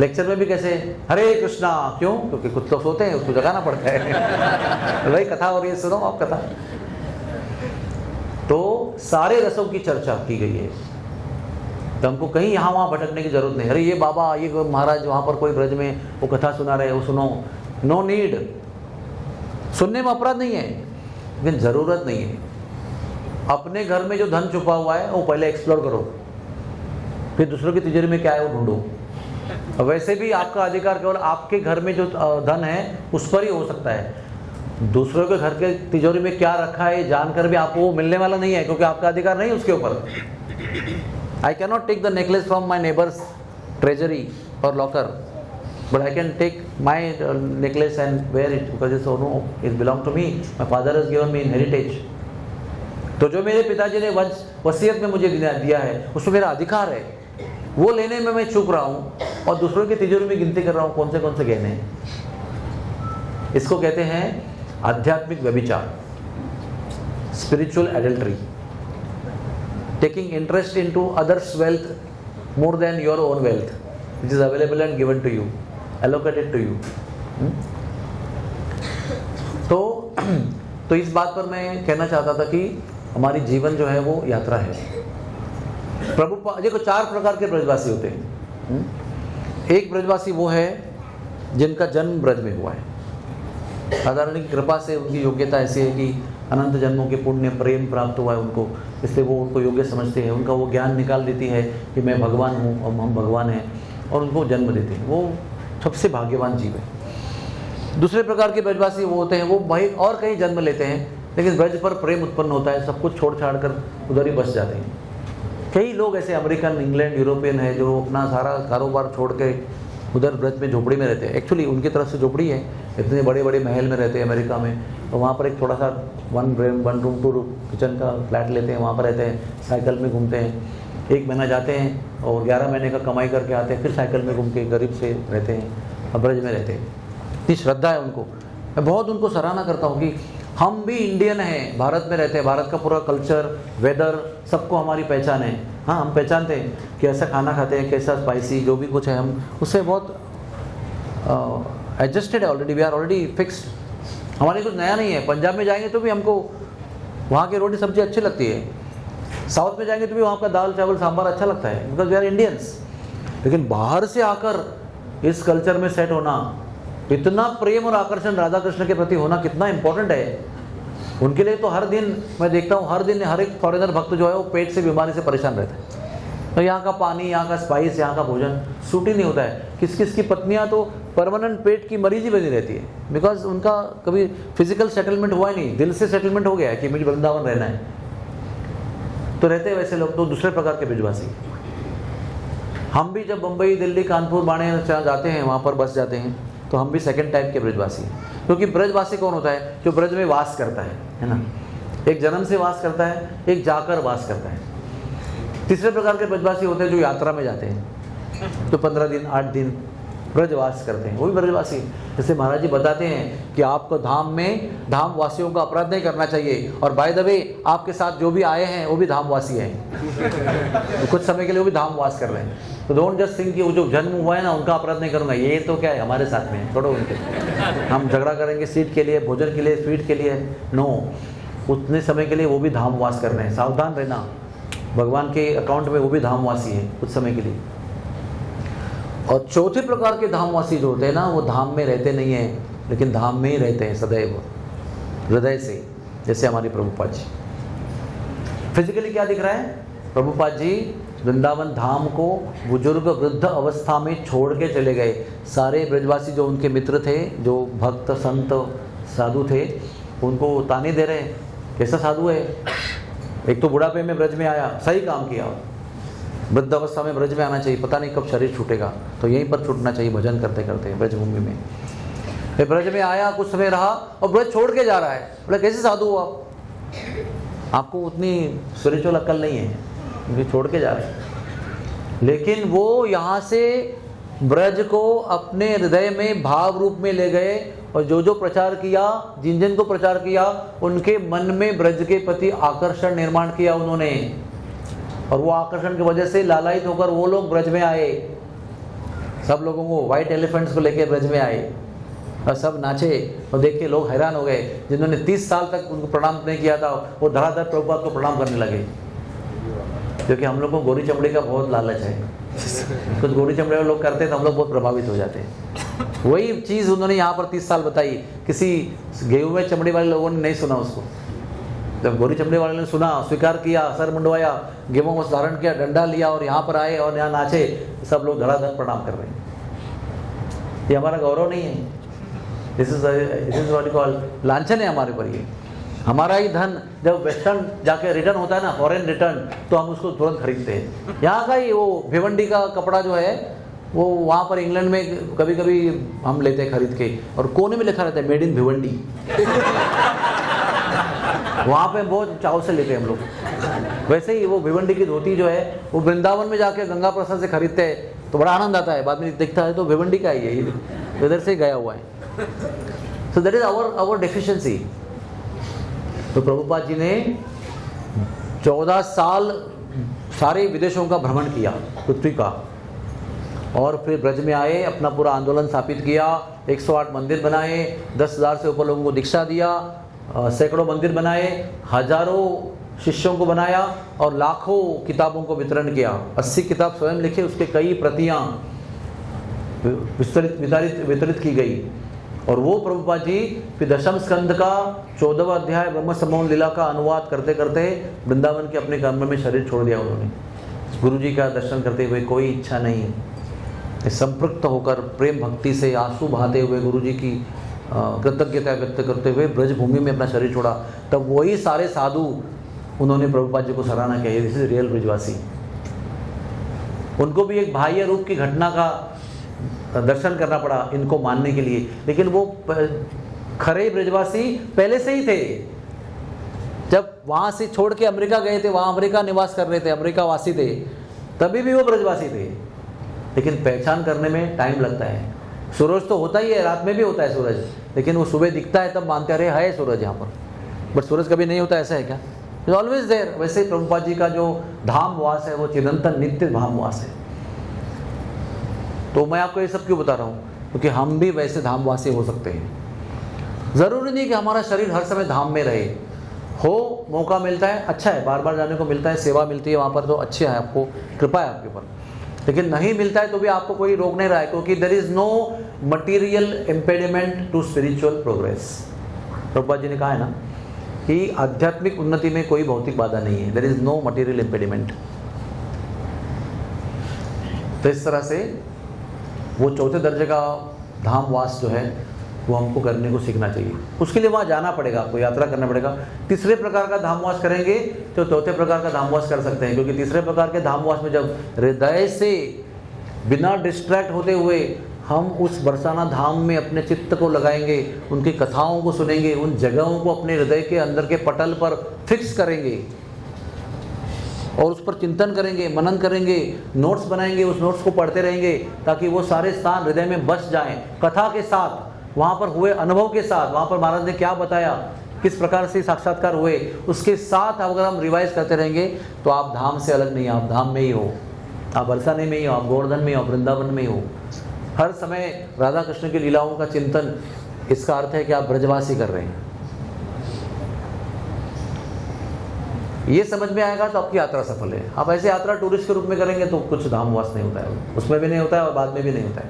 लेक्चर में भी कैसे हरे कृष्णा, क्यों? क्योंकि कुछ लोग सोते हैं, उसको जगाना पड़ता है। वही कथा हो रही है, सुनो आप कथा। तो सारे रसों की चर्चा की गई है, तो हमको कहीं यहाँ वहाँ भटकने की जरूरत नहीं। अरे ये बाबा, ये महाराज वहाँ पर कोई ब्रज में वो कथा सुना रहे हैं, वो सुनो, नो नीड। सुनने में अपराध नहीं है, लेकिन ज़रूरत नहीं है। अपने घर में जो धन छुपा हुआ है वो पहले एक्सप्लोर करो, फिर दूसरों की तिजोरी में क्या है वो ढूंढो। वैसे भी आपका अधिकार केवल आपके घर में जो धन है उस पर ही हो सकता है। दूसरों के घर के तिजोरी में क्या रखा है जानकर भी आपको वो मिलने वाला नहीं है, क्योंकि आपका अधिकार नहीं उसके ऊपर। I can not take the necklace from my neighbour's treasury और locker, but I can take my necklace and wear it, because it's no, it belong to me, my father has given me in heritage. तो जो मेरे पिताजी ने वसीयत में मुझे दिया है उसमें मेरा अधिकार है, वो लेने में मैं चूक रहा हूँ और दूसरों की तिजोरी में गिनती कर रहा हूँ कौन से गहने हैं। इसको कहते हैं आध्यात्मिक व्यभिचार, spiritual adultery, taking interest into others wealth more than your own wealth which is available and given to you, allocated to you. तो इस बात पर मैं कहना चाहता था कि हमारी जीवन जो है वो यात्रा है। प्रभुपाद देखो, 4 प्रकार के ब्रजवासी होते हैं। एक ब्रजवासी वो है जिनका जन्म ब्रज में हुआ है, साधारण की कृपा से उनकी योग्यता ऐसी है कि अनंत जन्मों के पुण्य प्रेम प्राप्त हुआ है उनको, इसलिए वो उनको योग्य समझते हैं। उनका वो ज्ञान निकाल देती है कि मैं भगवान हूँ और हम भगवान हैं, और उनको जन्म देते हैं। वो सबसे भाग्यवान जीव है। दूसरे प्रकार के ब्रजवासी वो होते हैं, वो भाई और कहीं जन्म लेते हैं, लेकिन ब्रज पर प्रेम उत्पन्न होता है, सब कुछ छोड़ छाड़ कर उधर ही बस जाते हैं। कई लोग ऐसे अमेरिकन, इंग्लैंड, यूरोपियन है जो अपना सारा कारोबार छोड़ के उधर ब्रज में झोपड़ी में रहते हैं। एक्चुअली उनकी तरफ से झोपड़ी है, इतने बड़े बड़े महल में रहते हैं अमेरिका में, तो वहाँ पर एक थोड़ा सा 1 रूम 2 किचन का फ्लैट लेते हैं, वहाँ पर रहते हैं, साइकिल में घूमते हैं। 1 महीना जाते हैं और 11 महीने का कमाई करके आते हैं, फिर साइकिल में घूम के गरीब से रहते हैं और ब्रज में रहते हैं। इतनी श्रद्धा है उनको। मैं बहुत उनको सराहना करता हूँ कि हम भी इंडियन हैं, भारत में रहते हैं, भारत का पूरा कल्चर, वेदर, सबको हमारी पहचान है। हाँ, हम पहचानते हैं कि ऐसा खाना खाते हैं, कैसा स्पाइसी जो भी कुछ है, हम उससे बहुत एडजस्टेड है already, we are already fixed. हमारे कुछ नया नहीं है। पंजाब में जाएंगे तो भी हमको वहाँ की रोटी सब्जी अच्छी लगती है, साउथ में जाएंगे तो भी वहाँ का दाल चावल सांभर अच्छा लगता है, बिकॉज वी आर इंडियंस। लेकिन बाहर से आकर इस कल्चर में सेट होना, इतना प्रेम और आकर्षण राधा कृष्ण के प्रति होना कितना इंपॉर्टेंट है। उनके लिए तो हर दिन मैं देखता हूँ, हर दिन हर एक फॉरेनर भक्त जो है वो पेट से बीमारी से परेशान रहता है। तो यहाँ का पानी, यहाँ का स्पाइस, यहाँ का भोजन सूट ही नहीं होता है। किस किस की पत्नियाँ तो परमानेंट पेट की मरीज ही बनी रहती है, बिकॉज उनका कभी फिजिकल सेटलमेंट हुआ ही नहीं, दिल से सेटलमेंट हो गया है कि मुझे वृंदावन रहना है। तो रहते हैं वैसे लोग तो दूसरे प्रकार के ब्रजवासी। हम भी जब मुंबई, दिल्ली, कानपुर, बाणे जाते हैं, वहाँ पर बस जाते हैं, तो हम भी सेकंड टाइप के ब्रजवासी हैं। क्योंकि ब्रजवासी कौन होता है? जो ब्रज में वास करता है ना। एक जन्म से वास करता है, एक जाकर वास करता है। तीसरे प्रकार के ब्रजवासी होते हैं जो यात्रा में जाते हैं, तो 15 दिन 8 दिन ब्रजवास करते हैं, वो भी ब्रजवासी। जैसे महाराज जी बताते हैं कि आपको धाम में धाम वासियों का अपराध नहीं करना चाहिए, और बाय द वे आपके साथ जो भी आए हैं वो भी धामवासी हैं। तो कुछ समय के लिए वो भी धामवास कर रहे हैं। तो डोंट जस्ट थिंक कि वो जो जन्म हुआ है ना उनका अपराध नहीं करूँगा, ये तो क्या है हमारे साथ में, छोड़ो उनके। हम झगड़ा करेंगे सीट के लिए, भोजन के लिए, स्वीट के लिए, नो, उतने समय के लिए वो भी धामवास कर रहे हैं। सावधान रहना, भगवान के अकाउंट में वो भी धामवासी है कुछ समय के लिए। और चौथे प्रकार के धामवासी जो होते हैं ना, वो धाम में रहते नहीं हैं, लेकिन धाम में ही रहते हैं सदैव हृदय से, जैसे हमारे प्रभुपाद जी। फिजिकली क्या दिख रहा है? प्रभुपाद जी वृंदावन धाम को बुजुर्ग वृद्ध अवस्था में छोड़ के चले गए। सारे ब्रजवासी जो उनके मित्र थे, जो भक्त संत साधु थे, उनको ताने दे रहे हैं, कैसा साधु है, एक तो बुढ़ापे में ब्रज में आया, सही काम किया, वृद्ध अवस्था में ब्रज में आना चाहिए, पता नहीं कब शरीर छूटेगा, तो यहीं पर छूटना चाहिए भजन करते करते ब्रजभूमि में। फिर ब्रज में आया, कुछ समय रहा और ब्रज छोड़ के जा रहा है। बोले कैसे साधु हो आप, आपको उतनी स्पिरिचुअल अक्ल नहीं है, मुझे छोड़ के जा रहे हैं। लेकिन वो यहाँ से ब्रज को अपने हृदय में भाव रूप में ले गए, और जो जो प्रचार किया, जिन जिन को प्रचार किया, उनके मन में ब्रज के प्रति आकर्षण निर्माण किया उन्होंने, और वो आकर्षण की वजह से लालायित होकर वो लोग ब्रज में आए। सब लोगों को व्हाइट एलिफेंट्स को लेकर ब्रज में आए और सब नाचे, और देख के लोग हैरान हो गए। जिन्होंने 30 साल तक उनको प्रणाम नहीं किया था, वो धड़ाधड़ प्रभुपाद को प्रणाम करने लगे। क्योंकि हम लोग को गोरी चमड़ी का बहुत लालच है, कुछ गोरी चमड़े वाले लोग करते हैं तो हम लोग बहुत प्रभावित हो जाते हैं। वही चीज़ उन्होंने यहाँ पर 30 साल बताई, किसी गेहूं में चमड़ी वाले लोगों ने नहीं सुना उसको। जब गोरी चमड़े वाले ने सुना, स्वीकार किया, सर मुंडवाया, गेहूं को धारण किया, डंडा लिया और यहाँ पर आए और यहाँ नाचे, सब लोग धड़ाधड़ प्रणाम कर रहे हैं। ये हमारा गौरव नहीं है, this is what you call लांछन है हमारे पर। ये हमारा ही धन जब वेस्टर्न जाके रिटर्न होता है ना, फॉरेन रिटर्न, तो हम उसको तुरंत खरीदते हैं। यहाँ का ही वो भिवंडी का कपड़ा जो है, वो वहाँ पर इंग्लैंड में कभी कभी हम लेते हैं खरीद के, और कोने में लिखा रहता है मेड इन भिवंडी। वहाँ पे बहुत चाव से लेते हैं हम लोग। वैसे ही वो भिवंडी की धोती जो है, वो वृंदावन में जाके गंगा प्रसाद से खरीदते हैं, तो बड़ा आनंद आता है। बाद में दिखता है तो भिवंडी का ही है, ये इधर से गया हुआ है। So that is our deficiency. तो प्रभुपाद जी ने 14 साल सारे विदेशों का भ्रमण किया, पृथ्वी का, और फिर ब्रज में आए, अपना पूरा आंदोलन स्थापित किया, 108 मंदिर बनाए, 10,000 से ऊपर लोगों को दीक्षा दिया, सैकड़ों मंदिर बनाए, हजारों शिष्यों को बनाया, और लाखों किताबों को वितरण किया। 80 किताब स्वयं लिखे, उसके कई प्रतियां वितरित की गई। और वो प्रभुपाद जी फिर 10वें स्कंद का 14वां अध्याय ब्रह्म सम्मोहन लीला का अनुवाद करते करते वृंदावन के अपने कर्म में शरीर छोड़ दिया उन्होंने। गुरु जी का दर्शन करते हुए कोई इच्छा नहीं, संपृक्त होकर प्रेम भक्ति से आंसू बहाते हुए गुरु जी की कृतज्ञता व्यक्त करते हुए ब्रज भूमि में अपना शरीर छोड़ा। तब वही सारे साधु उन्होंने प्रभुपाद जी को सराहना किया, दिस इज रियल ब्रजवासी। उनको भी एक बाह्य रूप की घटना का दर्शन करना पड़ा इनको मानने के लिए, लेकिन वो खरे ब्रजवासी पहले से ही थे। जब वहाँ से छोड़ के अमेरिका गए थे, वहाँ अमेरिका निवास कर रहे थे, अमेरिका वासी थे, तभी भी वो ब्रजवासी थे। लेकिन पहचान करने में टाइम लगता है। सूरज तो होता ही है, रात में भी होता है सूरज, लेकिन वो सुबह दिखता है तब मानते अरे है सूरज यहाँ पर, बट सूरज कभी नहीं होता, ऐसा है क्या? Is always there. वैसे प्रभुपाद जी का जो धाम वास है वो चिरंतन नित्य धाम वास है। तो मैं आपको ये सब क्यों बता रहा हूँ? क्योंकि हम भी वैसे धामवासी हो सकते हैं। ज़रूरी नहीं कि हमारा शरीर हर समय धाम में रहे हो, मौका मिलता है अच्छा है, बार बार जाने को मिलता है, सेवा मिलती है वहाँ पर, तो अच्छे है, आपको कृपा है आपके ऊपर। लेकिन नहीं मिलता है तो भी आपको कोई रोक नहीं रहा है, क्योंकि there is no material impediment to spiritual progress. Prabhupada ji ने कहा है ना कि आध्यात्मिक उन्नति में कोई भौतिक बाधा नहीं है, there is no material impediment. तो इस तरह से वो चौथे दर्जे का धामवास जो है वो हमको करने को सीखना चाहिए। उसके लिए वहाँ जाना पड़ेगा, आपको यात्रा करना पड़ेगा। तीसरे प्रकार का धामवास करेंगे तो चौथे प्रकार का धामवास कर सकते हैं, क्योंकि तीसरे प्रकार के धामवास में जब हृदय से बिना डिस्ट्रैक्ट होते हुए हम उस बरसाना धाम में अपने चित्त को लगाएंगे, उनकी कथाओं को सुनेंगे, उन जगहों को अपने हृदय के अंदर के पटल पर फिक्स करेंगे और उस पर चिंतन करेंगे, मनन करेंगे, नोट्स बनाएंगे, उस नोट्स को पढ़ते रहेंगे ताकि वो सारे स्थान हृदय में बस जाएं, कथा के साथ, वहाँ पर हुए अनुभव के साथ, वहाँ पर महाराज ने क्या बताया, किस प्रकार से साक्षात्कार हुए, उसके साथ अगर हम रिवाइज करते रहेंगे तो आप धाम से अलग नहीं, आप धाम में ही हो, आप बरसाने में ही हो, आप गोवर्धन में हो, आप वृंदावन में ही हो। हर समय राधा कृष्ण की लीलाओं का चिंतन, इसका अर्थ है कि आप ब्रजवासी कर रहे हैं। ये समझ में आएगा तो आपकी यात्रा सफल है। आप ऐसे यात्रा टूरिस्ट के रूप में करेंगे तो कुछ धामवास नहीं होता है, उसमें भी नहीं होता है और बाद में भी नहीं होता है।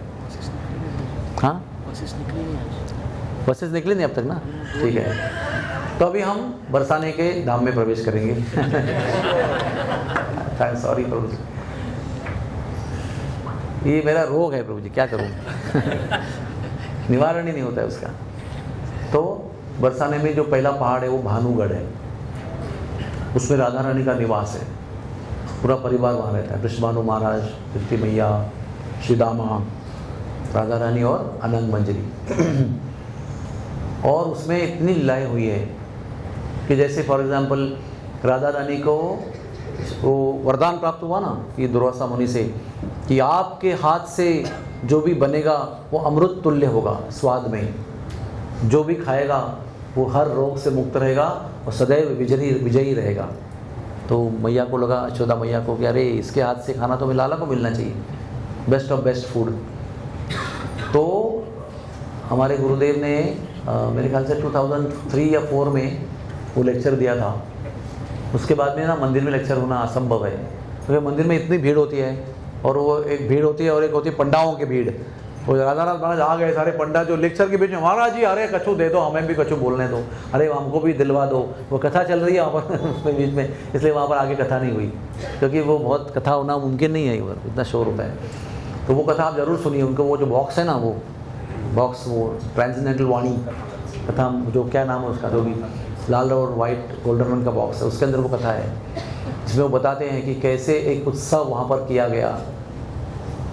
हाँ, बसेस निकली नहीं अब तक ना, ठीक है। तो अभी हम बरसाने के धाम में प्रवेश करेंगे। सॉरी प्रभु जी, ये मेरा रोग है प्रभु जी, क्या करूँ। निवारण ही नहीं होता है उसका। तो बरसाने में जो पहला पहाड़ है वो भानुगढ़ है, उसमें राधा रानी का निवास है, पूरा परिवार वहाँ रहता है। वृषभानु महाराज, कीर्ति मैया, श्रीदामा, राधा रानी और अनंग मंजरी। और उसमें इतनी लीलाएँ हुई है कि जैसे फॉर एग्जांपल राधा रानी को वो वरदान प्राप्त हुआ ना कि दुर्वासा मुनि से कि आपके हाथ से जो भी बनेगा वो अमृत तुल्य होगा स्वाद में, जो भी खाएगा वो हर रोग से मुक्त रहेगा और सदैव विजयी रहेगा। तो मैया को लगा, यशोदा मैया को, कि अरे इसके हाथ से खाना तो मैं लाला को मिलना चाहिए, बेस्ट ऑफ बेस्ट फूड। तो हमारे गुरुदेव ने मेरे ख्याल से 2003 या 4 में वो लेक्चर दिया था। उसके बाद में ना मंदिर में लेक्चर होना असंभव है, क्योंकि मंदिर में इतनी भीड़ होती है, और वो एक भीड़ होती है और एक होती है पंडाओं की भीड़। वो राधानाथ महाराज आ गए, सारे पंडा जो लेक्चर के बीच में, महाराज जी अरे कछु दे दो, हमें भी कछु बोलने दो, अरे हमको भी दिलवा दो। वो कथा चल रही है वहाँ पर बीच में, इसलिए वहाँ पर आगे कथा नहीं हुई, क्योंकि वो बहुत कथा होना मुमकिन नहीं है, इतना शोर होता है। तो वो कथा आप ज़रूर सुनिए। उनको वो जो बॉक्स है ना, वो बॉक्स, वो ट्रांसेंडेंटल वाणी कथा, जो क्या नाम है उसका, जो भी लाल और वाइट गोल्डन रंग का बॉक्स है, उसके अंदर वो कथा है जिसमें वो बताते हैं कि कैसे एक उत्सव वहाँ पर किया गया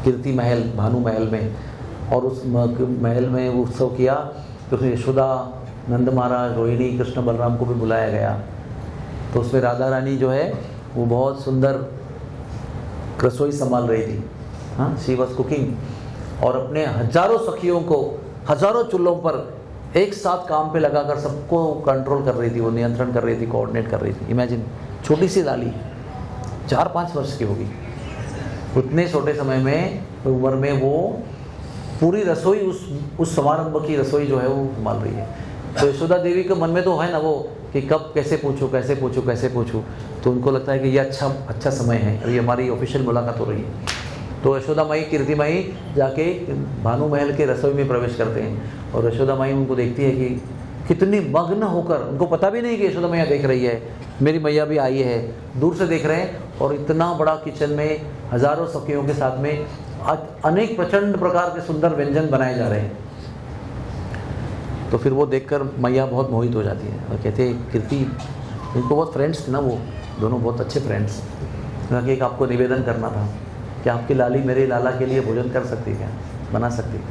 कीर्ति महल, भानु महल में। और उस महल में वो उत्सव किया तो उसमें यशोदा, नंद महाराज, रोहिणी, कृष्ण बलराम को भी बुलाया गया। तो उसमें राधा रानी जो है वो बहुत सुंदर रसोई संभाल रही थी, हाँ, शी वॉज कुकिंग, और अपने हजारों सखियों को हजारों चूल्हों पर एक साथ काम पे लगाकर सबको कंट्रोल कर रही थी, वो नियंत्रण कर रही थी, कोऑर्डिनेट कर रही थी। इमेजिन, छोटी सी लाली 4-5 वर्ष की होगी, उतने छोटे समय में, उम्र में वो पूरी रसोई, उस समारंभ की रसोई जो है वो संभाल रही है। तो यशोदा देवी के मन में तो है ना वो कि कब कैसे पूछूं, कैसे पूछूं, कैसे पूछूं। तो उनको लगता है कि ये अच्छा समय है, और ये हमारी ऑफिशियल मुलाकात हो रही है। तो यशोदा माई, कीर्ति माई जाके भानु महल के रसोई में प्रवेश करते हैं, और यशोदा माई उनको देखती है कि कितनी मग्न होकर, उनको पता भी नहीं कि यशोदा मैया देख रही है, मेरी मैया भी आई है, दूर से देख रहे हैं, और इतना बड़ा किचन में हजारों सखियों के साथ में अनेक प्रचंड प्रकार के सुंदर व्यंजन बनाए जा रहे हैं। तो फिर वो देखकर मैया बहुत मोहित हो जाती है और कहते हैं, कीर्ति, उनको बहुत फ्रेंड्स थे ना, वो दोनों बहुत अच्छे फ्रेंड्स, कि एक आपको निवेदन करना था कि आपकी लाली मेरे लाला के लिए भोजन कर सकती है क्या, बना सकती है।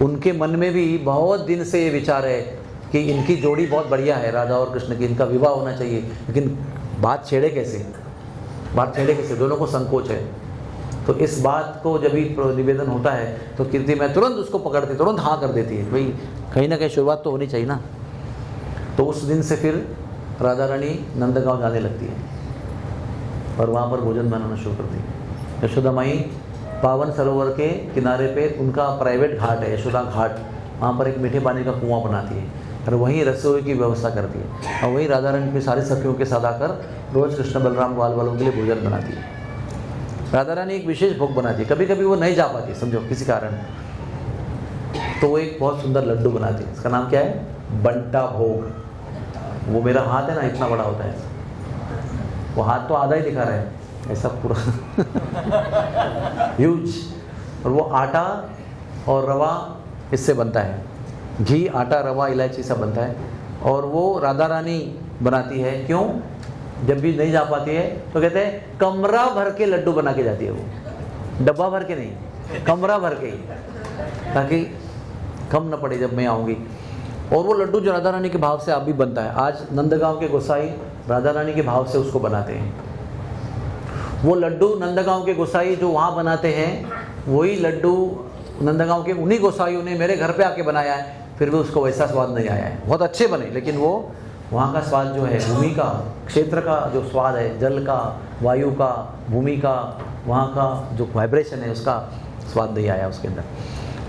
उनके मन में भी बहुत दिन से ये विचार है कि इनकी जोड़ी बहुत बढ़िया है, राधा और कृष्ण की, इनका विवाह होना चाहिए, लेकिन बात छेड़े कैसे, दोनों को संकोच है। तो इस बात को जब भी निवेदन होता है तो कीर्ति मैं तुरंत उसको पकड़ती, तुरंत हाँ कर देती है, भाई कहीं ना कहीं शुरुआत तो होनी चाहिए ना। तो उस दिन से फिर राधा रानी नंदगांव जाने लगती है और वहाँ पर भोजन बनाना शुरू करती है। यशोदा माई पावन सरोवर के किनारे पे उनका प्राइवेट घाट है, यशोदा घाट, वहाँ पर एक मीठे पानी का कुआं बनाती है और वहीं रसोई की व्यवस्था करती है, और वहीं राधा रानी अपनी सारी सखियों के साथ आकर रोज़ कृष्ण बलराम ग्वाल वालों के लिए भोजन बनाती है। राधा रानी एक विशेष भोग बनाती है, कभी कभी वो नहीं जा पाती समझो किसी कारण, तो वो एक बहुत सुंदर लड्डू बनाती है, इसका नाम क्या है, बंटा भोग। वो मेरा हाथ है ना इतना बड़ा होता है, वो हाथ तो आधा ही दिखा रहा है, ऐसा पूरा ह्यूज। और वो आटा और रवा इससे बनता है, घी आटा रवा इलायची सब बनता है। और वो राधा रानी बनाती है, क्यों, जब भी नहीं जा पाती है तो कहते हैं कमरा भर के लड्डू बना के जाती है वो, डब्बा भर के नहीं, कमरा भर के ही, ताकि कम न पड़े जब मैं आऊँगी। और वो लड्डू जो राधा रानी के भाव से आप भी बनता है, आज नंदगांव के गोसाई राधा रानी के भाव से उसको बनाते हैं। वो लड्डू नंदगांव के गोसाई जो वहाँ बनाते हैं, वही लड्डू नंदगांव के उन्हीं गोसाइयों ने मेरे घर पे आके बनाया है, फिर भी उसको वैसा स्वाद नहीं आया है। बहुत अच्छे बने, लेकिन वो वहाँ का स्वाद जो है, भूमि का, क्षेत्र का जो स्वाद है, जल का, वायु का, भूमि का, वहाँ का जो वाइब्रेशन है, उसका स्वाद नहीं आया उसके अंदर।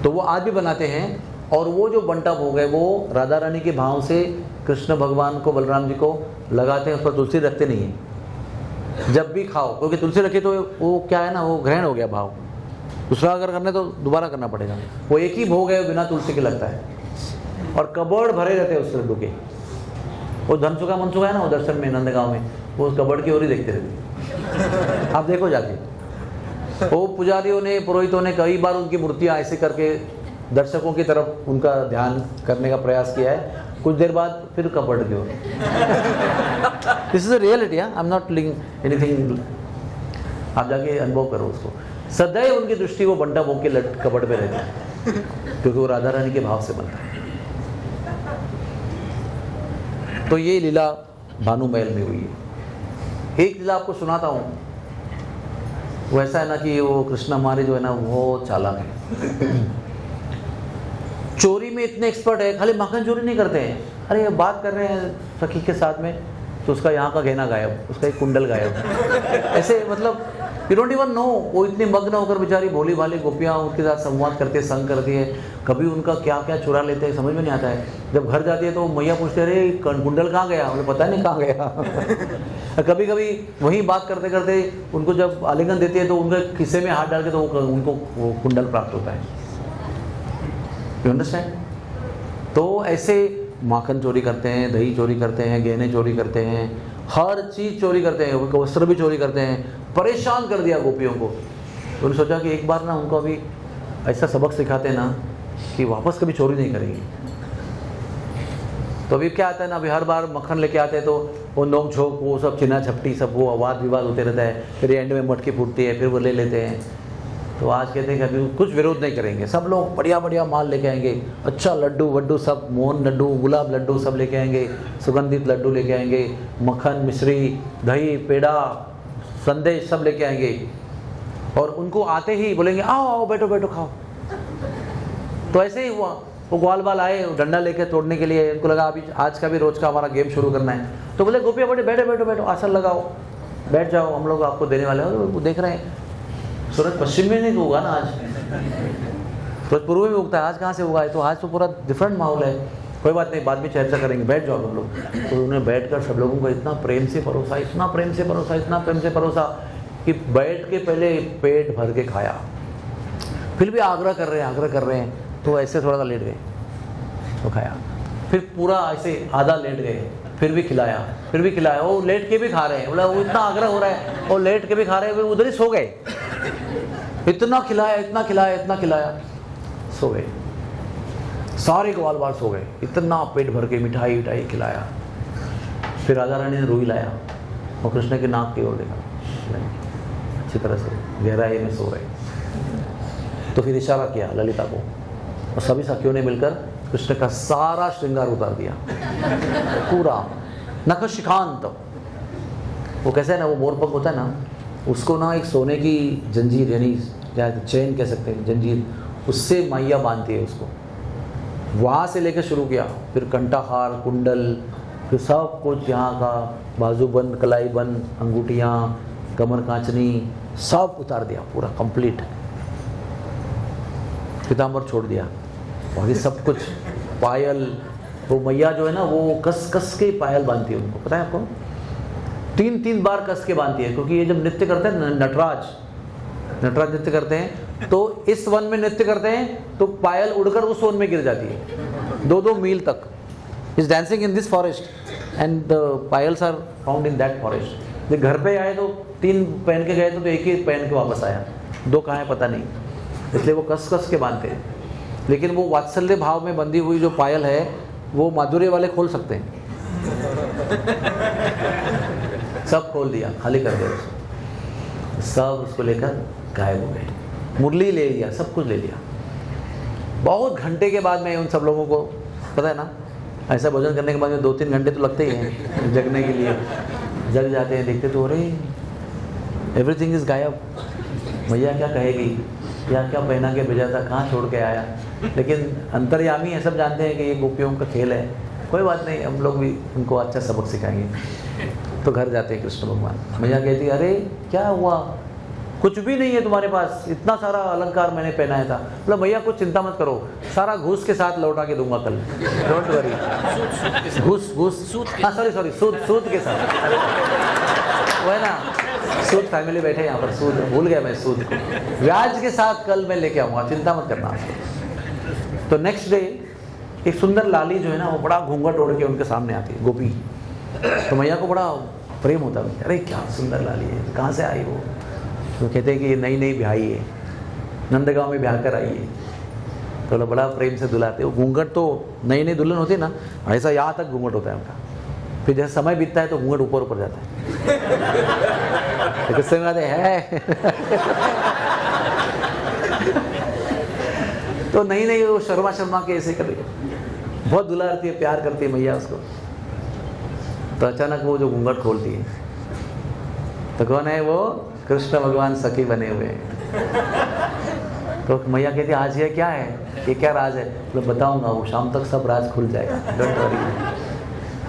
तो वो आज भी बनाते हैं। और वो जो बंटा भोग है वो राधा रानी के भाव से कृष्ण भगवान को, बलराम जी को लगाते हैं, उस पर तुलसी रखते नहीं हैं जब भी खाओ, क्योंकि तुलसी रखे तो वो क्या है ना, वो ग्रहण हो गया भाव, दूसरा अगर करना तो दोबारा करना पड़ेगा। वो एक ही भोग है, बिना तुलसी के लगता है। और कबर्ड भरे रहते हैं उस लड्डू के। वो धनसुखा मनसुखा है ना, वो दर्शन में नंदगांव में, वो उस कबर्ड की ओर ही देखते रहते, आप देखो जाके। वो पुजारियों ने, पुरोहितों ने कई बार उनकी मूर्तियाँ ऐसे करके दर्शकों की तरफ उनका ध्यान करने का प्रयास किया है, कुछ देर बाद फिर कबर्ड की ओर। This is a reality, I am not link anything, आप जाके अनुभव करो उसको। सदैव उनकी दृष्टि वो बंटा भोग के कबर्ड पे रहती है, क्योंकि वो राधा रानी के भाव से बनता है। तो ये लीला भानु महल में हुई है। एक लीला आपको सुनाता हूँ, वो ऐसा है ना कि वो कृष्ण हमारे जो है ना वो चालाक है, चोरी में इतने एक्सपर्ट है, खाली माखन चोरी नहीं करते हैं। अरे ये बात कर रहे हैं सखी के साथ में, तो उसका यहाँ का गहना गायब, उसका एक कुंडल गायब, ऐसे मतलब यू डोंट इवन नो। वो इतनी मग्न होकर बेचारी भोली भाली गोपियाँ उनके साथ संवाद करती है, संग करती है, कभी उनका क्या क्या चुरा लेते हैं समझ में नहीं आता है। जब घर जाती है तो मैया पूछते, अरे कुंडल कहाँ गया, उन्हें पता नहीं कहाँ गया। कभी कभी वहीं बात करते करते उनको जब आलिंगन देती है तो उनके खिस्से में हाथ डाल के तो उनको वो कुंडल प्राप्त होता है। You understand? तो ऐसे माखन चोरी करते हैं, दही चोरी करते हैं, गहने चोरी करते हैं, हर चीज़ चोरी करते हैं, वस्त्र भी चोरी करते हैं। परेशान कर दिया गोपियों को। तो उन्होंने सोचा कि एक बार ना उनको अभी ऐसा सबक सिखाते हैं ना कि वापस कभी चोरी नहीं करेंगे। तो अभी क्या आता है ना, अभी हर बार मक्खन लेके आते हैं तो वो नोक झोंक, वो सब चिना झपटी, सब वो वाद विवाद होते रहता है, फिर एंड में मटकी फूटती है, फिर वो ले लेते हैं। तो आज कहते हैं कि अभी कुछ विरोध नहीं करेंगे, सब लोग बढ़िया बढ़िया माल लेके आएंगे, अच्छा लड्डू वड्डू सब, मोहन लड्डू, गुलाब लड्डू सब लेके आएंगे, सुगंधित लड्डू लेके आएंगे, मक्खन, मिश्री, दही, पेड़ा, संदेश सब लेके आएंगे। और उनको आते ही बोलेंगे आओ आओ बैठो बैठो खाओ। तो ऐसे ही हुआ, वो ग्वाल बाल आए डंडा लेके तोड़ने के लिए, उनको लगा अभी आज का भी रोज का हमारा गेम शुरू करना है। तो बोले गोपियाँ बोले बैठो बैठो बैठो, आसन लगाओ, बैठ जाओ, हम लोग आपको देने वाले हैं। वो देख रहे हैं सूरज पश्चिम में नहीं होगा ना, आज सूरज पूर्व में उगता है, आज कहाँ से उगा है? तो आज तो पूरा डिफरेंट माहौल है। कोई बात नहीं, बाद में चर्चा करेंगे, बैठ जाओ हम लोग। तो उन्हें बैठकर सब लोगों को इतना प्रेम से परोसा, इतना प्रेम से परोसा, इतना प्रेम से परोसा कि बैठ के पहले पेट भर के खाया। फिर भी आग्रह कर रहे हैं तो ऐसे थोड़ा सा लेट गए तो खाया, फिर पूरा ऐसे आधा लेट गए, फिर भी खिलाया, वो लेट के भी खा रहे हैं। बोला वो इतना आग्रह हो रहा है, वो लेट के भी खा रहे हैं, उधर ही सो गए। इतना खिलाया, सो गए, सारे ग्वाल बाल सो गए, इतना पेट भर के मिठाई खिलाया। फिर राधा रानी ने रूई लाया और कृष्ण के नाक की ओर देखा, अच्छी तरह से गहराई में सो रहे। तो फिर इशारा किया ललिता को, और सभी सखियों ने मिलकर कृष्ण का सारा श्रृंगार उतार दिया, पूरा नखशिखांत। वो कैसे है ना, वो मोरपंख होता है ना, उसको ना एक सोने की जंजीर, यानी चेन कह सकते हैं, जंजीर, उससे मैया बांधती है उसको। वहाँ से लेकर शुरू किया, फिर कंठाहार, कुंडल, फिर सब कुछ यहाँ का, बाजूबंद, कलाईबंद, अंगूठियाँ, कमर कांचनी, सब उतार दिया पूरा कंप्लीट। पीताम्बर छोड़ दिया, बाकी सब कुछ, पायल, वो मैया जो है ना वो कस के पायल बांधती है उनको, पता है आपको? 3 बार कस के बांधती है, क्योंकि ये जब नृत्य करते हैं नटराज, नटराज नृत्य करते हैं तो इस वन में नृत्य करते हैं तो पायल उड़कर उस वन में गिर जाती है 2-2 मील तक। Is dancing in this forest and the payals are found in that forest. घर पे आए तो 3 पहन के गए तो एक ही पहन के वापस आया, 2 कहाँ है पता नहीं, इसलिए वो कस कस के बांधते हैं। लेकिन वो वात्सल्य भाव में बंधी हुई जो पायल है वो माधुर्य वाले खोल सकते हैं। सब खोल दिया, खाली कर दिया उसको, सब उसको लेकर गायब हो गए, मुरली ले लिया, सब कुछ ले लिया। बहुत घंटे के बाद में उन सब लोगों को पता है ना, ऐसा भोजन करने के बाद में 2-3 घंटे तो लगते ही हैं जगने के लिए। जग जाते हैं, देखते तो अरे एवरीथिंग इज गायब। भैया क्या कहेगी, या क्या पहना के भेजा था, कहाँ छोड़ के आया। लेकिन अंतर्यामी है, सब जानते हैं कि ये गोपियों का खेल है, कोई बात नहीं, हम लोग भी उनको अच्छा सबक सिखाएंगे। तो घर जाते हैं कृष्ण भगवान। भैया कहती अरे क्या हुआ, कुछ भी नहीं है तुम्हारे पास, इतना सारा अलंकार मैंने पहनाया था। मतलब भैया कुछ चिंता मत करो, सारा घूस के साथ लौटा के दूंगा कल, डोंट वरी। घूस हाँ सॉरी सूद के साथ, वो है ना सूद फैमिली बैठे यहाँ पर, सूद भूल गया मैं, सूद को ब्याज के साथ कल मैं लेके आऊँगा, चिंता मत करना। तो नेक्स्ट डे एक सुंदर लाली जो है ना वो बड़ा घूंघट ओढ़ के उनके सामने आती है, गोपी। तो मैया को बड़ा प्रेम होता है, अरे क्या सुंदर लाली है, कहाँ से आई वो। तो कहते हैं कि ये नई ब्याही है, नंदगांव में ब्याह कर आई है। तो बड़ा प्रेम से दुलाते। वो घूंघट तो नई दुल्हन होती है ना, ऐसा यहाँ तक घूंघट होता है उनका। फिर जैसे समय बीतता है तो घूंघट ऊपर जाता है। गुस्से में आते हैं तो नई वो शर्मा के ऐसे करेगा, बहुत दुलारती है, प्यार करती है मैया उसको। तो अचानक वो जो घूंघट खोलती है तो कौन है वो, कृष्ण भगवान सखी बने हुए हैं। तो मैया कहती आज ये क्या है, ये क्या राज है। तो बताऊंगा, वो शाम तक सब राज खुल जाएगा, डोंट वरी।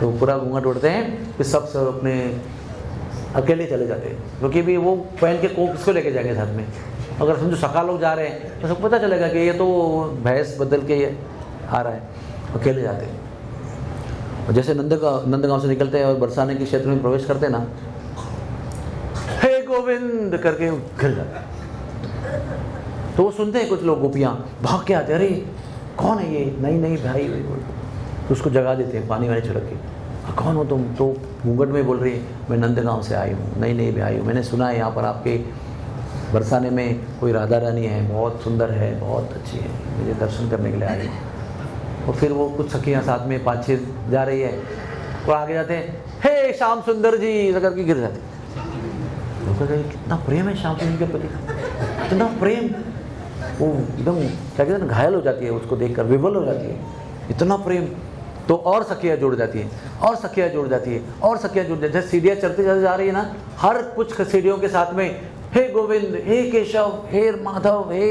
तो पूरा घूंघट उड़ते हैं, फिर सब अपने अकेले चले जाते हैं, क्योंकि भी वो पहन के किसको लेके जाएंगे साथ में। अगर समझो सखा लोग जा रहे हैं तो सबको पता चलेगा कि ये तो भैंस बदल के ये आ रहा है। अकेले जाते हैं और जैसे नंदगांव से निकलते हैं और बरसाने के क्षेत्र में प्रवेश करते हैं ना, हे गोविंद करके गिर जाते हैं। तो वो सुनते हैं कुछ लोग, गोपियाँ भाग के आते, अरे कौन है ये, नई भाई। तो उसको जगा देते हैं पानी वाले छिड़क के। कौन हो तुम? तो घूंघट में बोल रही है, मैं नंदगांव से आई हूँ, नई ब्याही हूँ। मैंने सुना है यहाँ पर आपके बरसाने में कोई राधा रानी है, बहुत सुंदर है, बहुत अच्छी है, मुझे दर्शन करने के लिए आई हूँ। और फिर वो कुछ सखियाँ साथ में 5-6 जा रही है, वो आगे जाते हैं, हे श्याम सुंदर जी करके गिर जाते। लोग कहते हैं कितना प्रेम है श्याम सुंदर के प्रति, कितना प्रेम। वो एकदम क्या कहते हैं, घायल हो जाती है उसको देखकर, विवल हो जाती है, इतना प्रेम। तो और सखियाँ जुड़ जाती हैं, और सखियाँ जुड़ जाती है, और सखियाँ जुड़ जाती है। जैसे सीढ़ियाँ चढ़ती जा रही है ना, हर कुछ सीढ़ियों के साथ में हे गोविंद, हे केशव, हे माधव, हे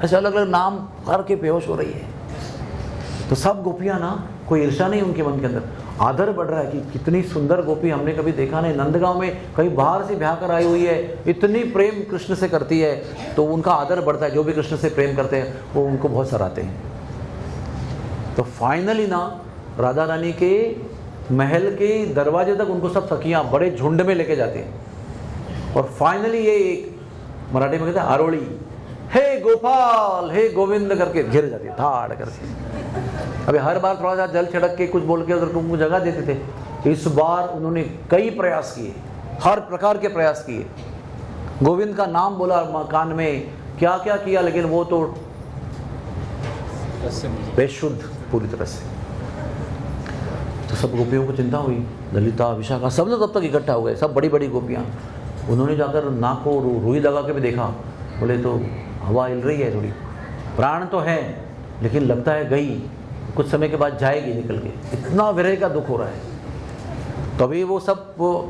ऐसे अलग अलग नाम हर के बेहोश हो रही है। तो सब गोपियाँ ना, कोई ईर्षा नहीं उनके मन के अंदर, आदर बढ़ रहा है कि कितनी सुंदर गोपी हमने कभी देखा नहीं, नंदगांव में कहीं बाहर से ब्याह कर आई हुई है, इतनी प्रेम कृष्ण से करती है। तो उनका आदर बढ़ता है, जो भी कृष्ण से प्रेम करते हैं वो उनको बहुत सराहते हैं। तो फाइनली ना राधा रानी के महल के दरवाजे तक उनको सब सखियाँ बड़े झुंड में लेके जाते हैं। और फाइनली ये एक मराठी में कहते हैं आरोड़ी, हे गोपाल, हे गोविंद करके गिर जाती है धाड़ करके। अभी हर बार थोड़ा सा जल छिड़क के कुछ बोल के उधर उनको जगह देते थे। इस बार उन्होंने कई प्रयास किए, हर प्रकार के प्रयास किए, गोविंद का नाम बोला कान में, क्या क्या किया, लेकिन वो तो बेशुद्ध पूरी तरह से। तो सब गोपियों को चिंता हुई, ललिता, विशाखा, सब लोग तब तक इकट्ठा हो गए, सब बड़ी बड़ी गोपियाँ। उन्होंने जाकर नाक को रुई लगा के भी देखा, बोले तो हवा हिल रही है थोड़ी, प्राण तो है लेकिन लगता है गई, कुछ समय के बाद जाएगी निकल के, इतना विरह का दुख हो रहा है। तभी वो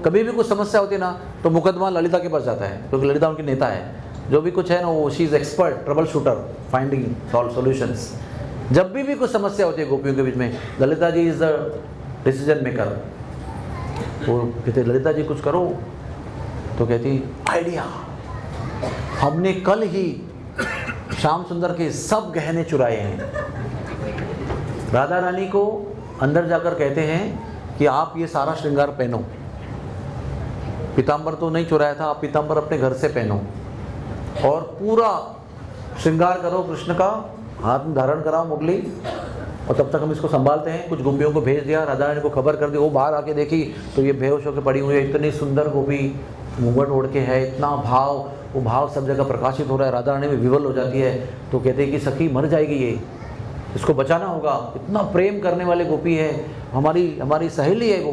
कभी भी कुछ समस्या होती है ना तो मुकदमा ललिता के पास जाता है, क्योंकि ललिता उनकी नेता है। जो भी कुछ है ना वो she is expert, trouble shooter, finding solutions. जब भी कुछ समस्या होती है गोपियों के बीच में, Lalita ji is the decision maker. वो कहते ललिता जी कुछ करो, तो कहती आइडिया, हमने कल ही श्याम सुंदर के सब गहने चुराए हैं। राधा रानी को अंदर जाकर कहते हैं कि आप ये सारा श्रृंगार पहनो, पीताम्बर तो नहीं चुराया था, आप पीताम्बर अपने घर से पहनो। और पूरा श्रृंगार करो कृष्ण का, हाथ में धारण कराओ मुरली, और तब तक हम इसको संभालते हैं। कुछ गोपियों को भेज दिया, राधा रानी को खबर कर दी, वो बाहर आके देखी तो ये बेहोश होकर पड़ी हुई है। इतनी सुंदर गोपी घूंघट ओढ़ के है, इतना भाव, वो भाव सब जगह प्रकाशित हो रहा है। राधा रानी में विवल हो जाती है, तो कहते हैं कि सखी मर जाएगी ये, इसको बचाना होगा। इतना प्रेम करने वाली गोपी है, हमारी सहेली है वो,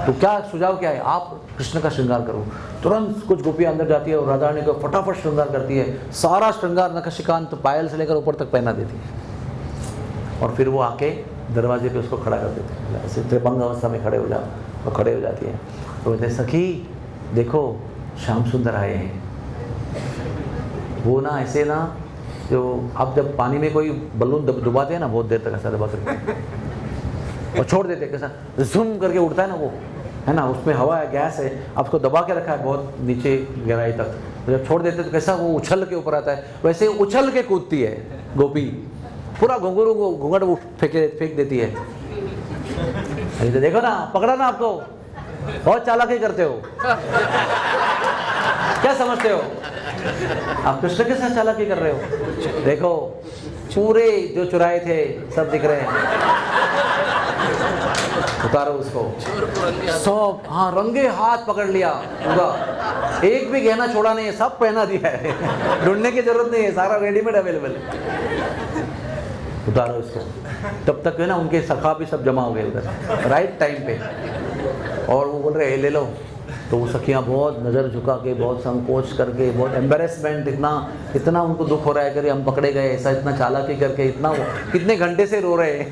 तो क्या सुझाव क्या है, आप कृष्ण का श्रृंगार करो। तुरंत कुछ गोपियाँ अंदर जाती है और राधा रानी को फटाफट श्रृंगार करती है। सारा श्रृंगार नखशिकांत पायल से लेकर ऊपर तक पहना देती है, और फिर वो आके दरवाजे पे उसको खड़ा कर देते हैं। ऐसे त्रिभंग अवस्था में खड़े हो जाओ, और खड़े हो जाती है। तो कहते हैं सखी देखो श्याम सुंदर आए हैं। वो ना ऐसे ना, जो आप जब पानी में कोई बलून डुबाते हैं ना, बहुत देर तक ऐसा दबा करके और छोड़ देते, कैसा झूम करके उड़ता है ना वो, है ना, उसमें हवा है, गैस है, आप उसको दबा के रखा है बहुत नीचे गहराई तक, तो जब छोड़ देते तो कैसा वो उछल के ऊपर आता है, वैसे उछल के कूदती है गोपी, पूरा घुंघरू को घूंघट वो फेंक देती है। अरे तो देखो ना, पकड़ा ना आपको, बहुत चालाकी करते हो। क्या समझते हो आप कृष्ण के साथ चालाकी कर रहे हो? देखो पूरे जो चुराए थे सब दिख रहे हैं, उतारो उसको। सब, हाँ, रंगे हाथ पकड़ लिया पूरा, एक भी गहना छोड़ा नहीं है, सब पहना दिया है। ढूंढने की जरूरत नहीं है, सारा रेडीमेड अवेलेबल। उतारो इसको। तब तक है ना उनके सखा भी सब जमा हो गए उधर राइट टाइम पे, और वो बोल रहे ले लो। तो वो सखियाँ बहुत नज़र झुका के, बहुत संकोच करके, बहुत एम्बेरसमेंट, इतना उनको दुख हो रहा है कि हम पकड़े गए, ऐसा इतना चालाकी करके, इतना वो कितने घंटे से रो रहे हैं।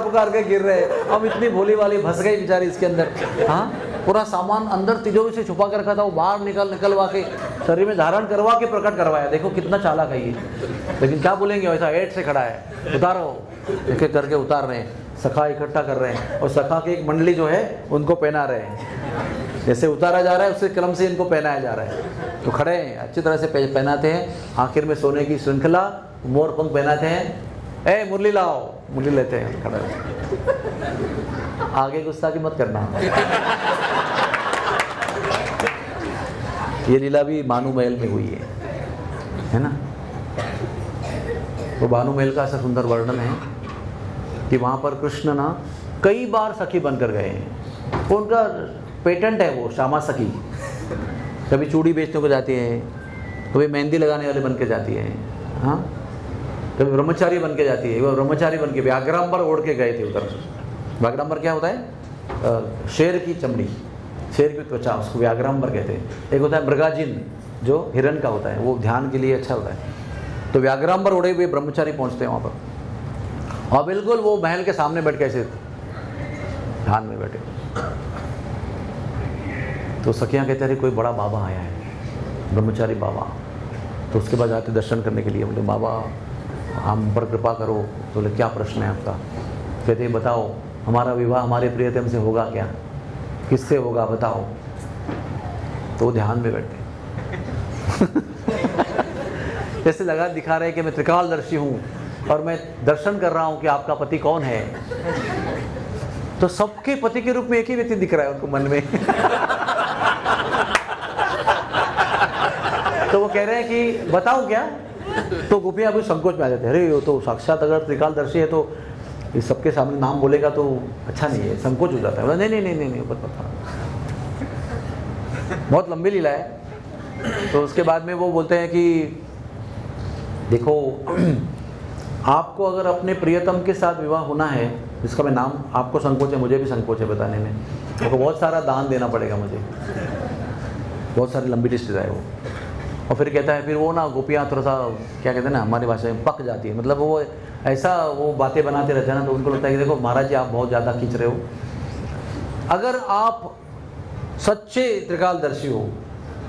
पुकार के गिर रहे हैं, हम इतनी भोली वाली फंस गई बेचारी इसके अंदर। हाँ, पूरा सामान अंदर तिजोरी से छुपा के रखा था, वो बाहर निकलवा के शरीर में धारण करवा के प्रकट करवाया। देखो कितना चालाक है ये, लेकिन क्या बोलेंगे, वैसा एट से खड़ा है, उतारो, एक एक करके उतार रहे हैं, सखा इकट्ठा कर रहे हैं, और सखा की एक मंडली जो है उनको पहना रहे हैं। जैसे उतारा जा रहा है उसी क्रम से इनको पहनाया जा रहा है। तो खड़े हैं, अच्छी तरह से पहनाते हैं। आखिर में सोने की श्रृंखला, मोर पंख पहनाते हैं। ए मुरली लाओ, मुरली लेते हैं, खड़े। आगे गुस्ताखी मत करना। ये लीला भी भानु महल में हुई है ना। तो भानु महल का ऐसा सुंदर वर्णन है कि वहाँ पर कृष्ण ना कई बार सखी बनकर गए हैं। उनका पेटेंट है वो, श्यामा सखी। कभी चूड़ी बेचने को जाती है, कभी मेहंदी लगाने वाले बन के जाती है, हाँ, कभी ब्रह्मचारी बन के जाती है। वो ब्रह्मचारी बन के व्याघ्रांबर ओढ़ के गए थे उधर। व्याघ्रांबर क्या होता है? शेर की चमड़ी, शेर की त्वचा, उसको व्याघ्रांबर कहते हैं। एक होता है मृगाजिन, जो हिरण का होता है, वो ध्यान के लिए अच्छा होता है। तो व्याघ्रांबर ओढ़े हुए ब्रह्मचारी पहुँचते हैं वहाँ पर, और बिल्कुल वो महल के सामने बैठ के ऐसे ध्यान में बैठे। तो सखियाँ कहते हैं कोई बड़ा बाबा आया है, ब्रह्मचारी बाबा। तो उसके बाद जाते दर्शन करने के लिए, बोले बाबा हम पर कृपा करो। तो बोले क्या प्रश्न है आपका? कहते हैं बताओ, हमारा विवाह हमारे प्रियतम से होगा क्या, किससे होगा बताओ। तो ध्यान में बैठे जैसे लगा दिखा रहे कि मैं त्रिकालदर्शी हूँ और मैं दर्शन कर रहा हूँ कि आपका पति कौन है। तो सबके पति के रूप में एक ही व्यक्ति दिख रहा है उनको मन में। तो वो कह रहे हैं कि बताओ क्या। तो गोपियाँ अभी संकोच में आ जाते हैं, अरे वो तो साक्षात अगर त्रिकालदर्शी है तो इस सबके सामने नाम बोलेगा तो अच्छा नहीं है, संकोच हो जाता है। नहीं पता। बहुत लंबी लीला है। तो उसके बाद में वो बोलते हैं कि देखो आपको अगर अपने प्रियतम के साथ विवाह होना है, जिसका मैं नाम, आपको संकोच है, मुझे भी संकोच है बताने में, आपको बहुत सारा दान देना पड़ेगा मुझे, बहुत सारी लंबी लिस्ट है वो। और फिर कहता है, फिर वो ना गोपियाँ थोड़ा सा क्या कहते हैं ना हमारी भाषा में पक जाती है, मतलब वो ऐसा वो बातें बनाते रहते हैं ना, तो उनको लगता है कि देखो महाराज जी आप बहुत ज़्यादा खींच रहे हो। अगर आप सच्चे त्रिकालदर्शी हो,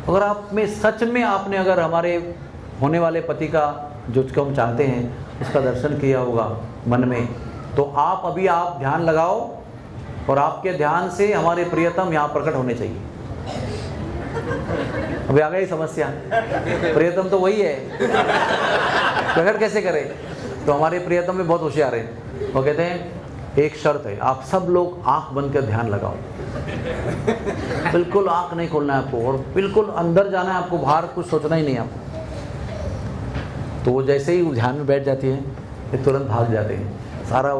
अगर आप में सच में आपने अगर हमारे होने वाले पति का जो हम चाहते हैं उसका दर्शन किया होगा मन में, तो आप ध्यान लगाओ और आपके ध्यान से हमारे प्रियतम यहाँ प्रकट होने चाहिए। अभी आ गई समस्या, प्रियतम तो वही है, प्रकट कैसे करें? तो हमारे प्रियतम में बहुत होशियार है। वो कहते हैं एक शर्त है, आप सब लोग आंख बंद कर ध्यान लगाओ, बिल्कुल आंख नहीं खोलना है आपको, और बिल्कुल अंदर जाना है आपको, बाहर कुछ सोचना ही नहीं आपको। तो वो जैसे ही ध्यान में बैठ जाती है, ये तुरंत भाग जाते हैं, सारा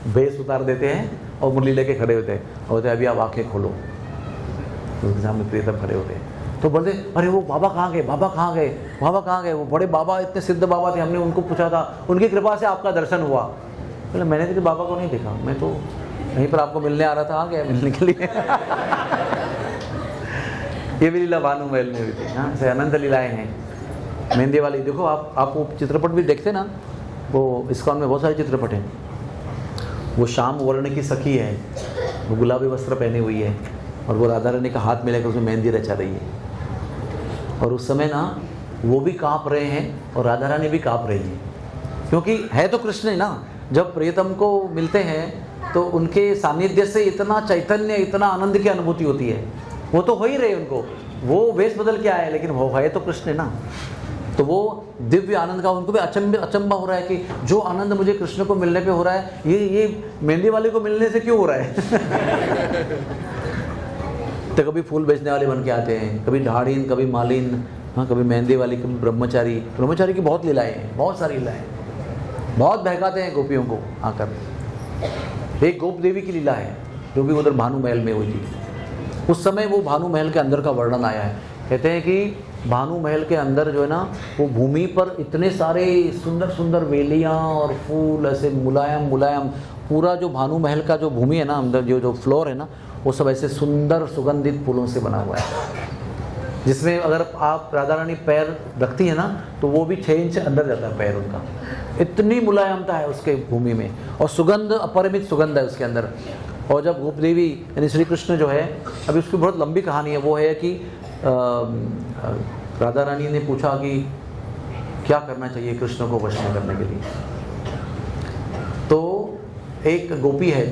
बेस उतार देते हैं और मुरली लेके खड़े होते हैं, और बोलते हैं अभी आप आंखें खोलो। उनके सामने प्रियतम खड़े होते हैं, तो बोलते अरे वो बाबा कहाँ गए, बाबा कहाँ गए, बाबा कहाँ गए, वो बड़े बाबा इतने सिद्ध बाबा थे, हमने उनको पूछा था, उनकी कृपा से आपका दर्शन हुआ। बोले मैंने तो बाबा को नहीं देखा, मैं तो यहीं पर आपको मिलने आ रहा था, आ गया मिलने के लिए। ये भी लीला भानु महल में हुई थी। हाँ, ऐसे अनंत लीलाएं हैं। मेहंदी वाली देखो, आप वो चित्रपट भी देखते ना, वो इस्कॉन में बहुत सारे चित्रपट हैं। वो श्याम वर्ण की सखी है, वो गुलाबी वस्त्र पहनी हुई है, और वो राधा रानी का हाथ मिलाकर उसमें मेहंदी रचा रही है, और उस समय ना वो भी काँप रहे हैं और राधा रानी भी काँप रही है, क्योंकि है तो कृष्ण ही ना। जब प्रियतम को मिलते हैं तो उनके सानिध्य से इतना चैतन्य, इतना आनंद की अनुभूति होती है। वो तो हो ही रहे उनको, वो वेश बदल के आए, लेकिन वो है तो कृष्ण ना। तो वो दिव्य आनंद का उनको भी अचंबा हो रहा है कि जो आनंद मुझे कृष्ण को मिलने पे हो रहा है, ये मेहंदी वाले को मिलने से क्यों हो रहा है। तो कभी फूल बेचने वाले बन के आते हैं, कभी ढाड़ीन, कभी मालिन, हाँ, कभी मेहंदी वाली, कभी ब्रह्मचारी। ब्रह्मचारी की बहुत लीलाएं हैं, बहुत सारी लीलाएं, बहुत बहकाते हैं गोपियों को आकर। एक गोप देवी की लीला है जो भी उधर भानु महल में हुई थी। उस समय वो भानु महल के अंदर का वर्णन आया है। कहते हैं कि भानु महल के अंदर जो है ना, वो भूमि पर इतने सारे सुंदर सुंदर वेलियाँ और फूल ऐसे मुलायम मुलायम, पूरा जो भानु महल का जो भूमि है ना, अंदर जो फ्लोर है ना, वो सब ऐसे सुंदर सुगंधित फूलों से बना हुआ है, जिसमें अगर आप राधा रानी पैर रखती है ना, तो वो भी 6 इंच अंदर जाता है पैर उनका। इतनी मुलायमता है उसके भूमि में, और सुगंध, अपरिमित सुगंध है उसके अंदर। और जब गोप देवी यानी श्री कृष्ण जो है, अभी उसकी बहुत लंबी कहानी है, वो है कि राधा रानी ने पूछा कि क्या करना चाहिए कृष्ण को वश में करने के लिए। तो एक गोपी है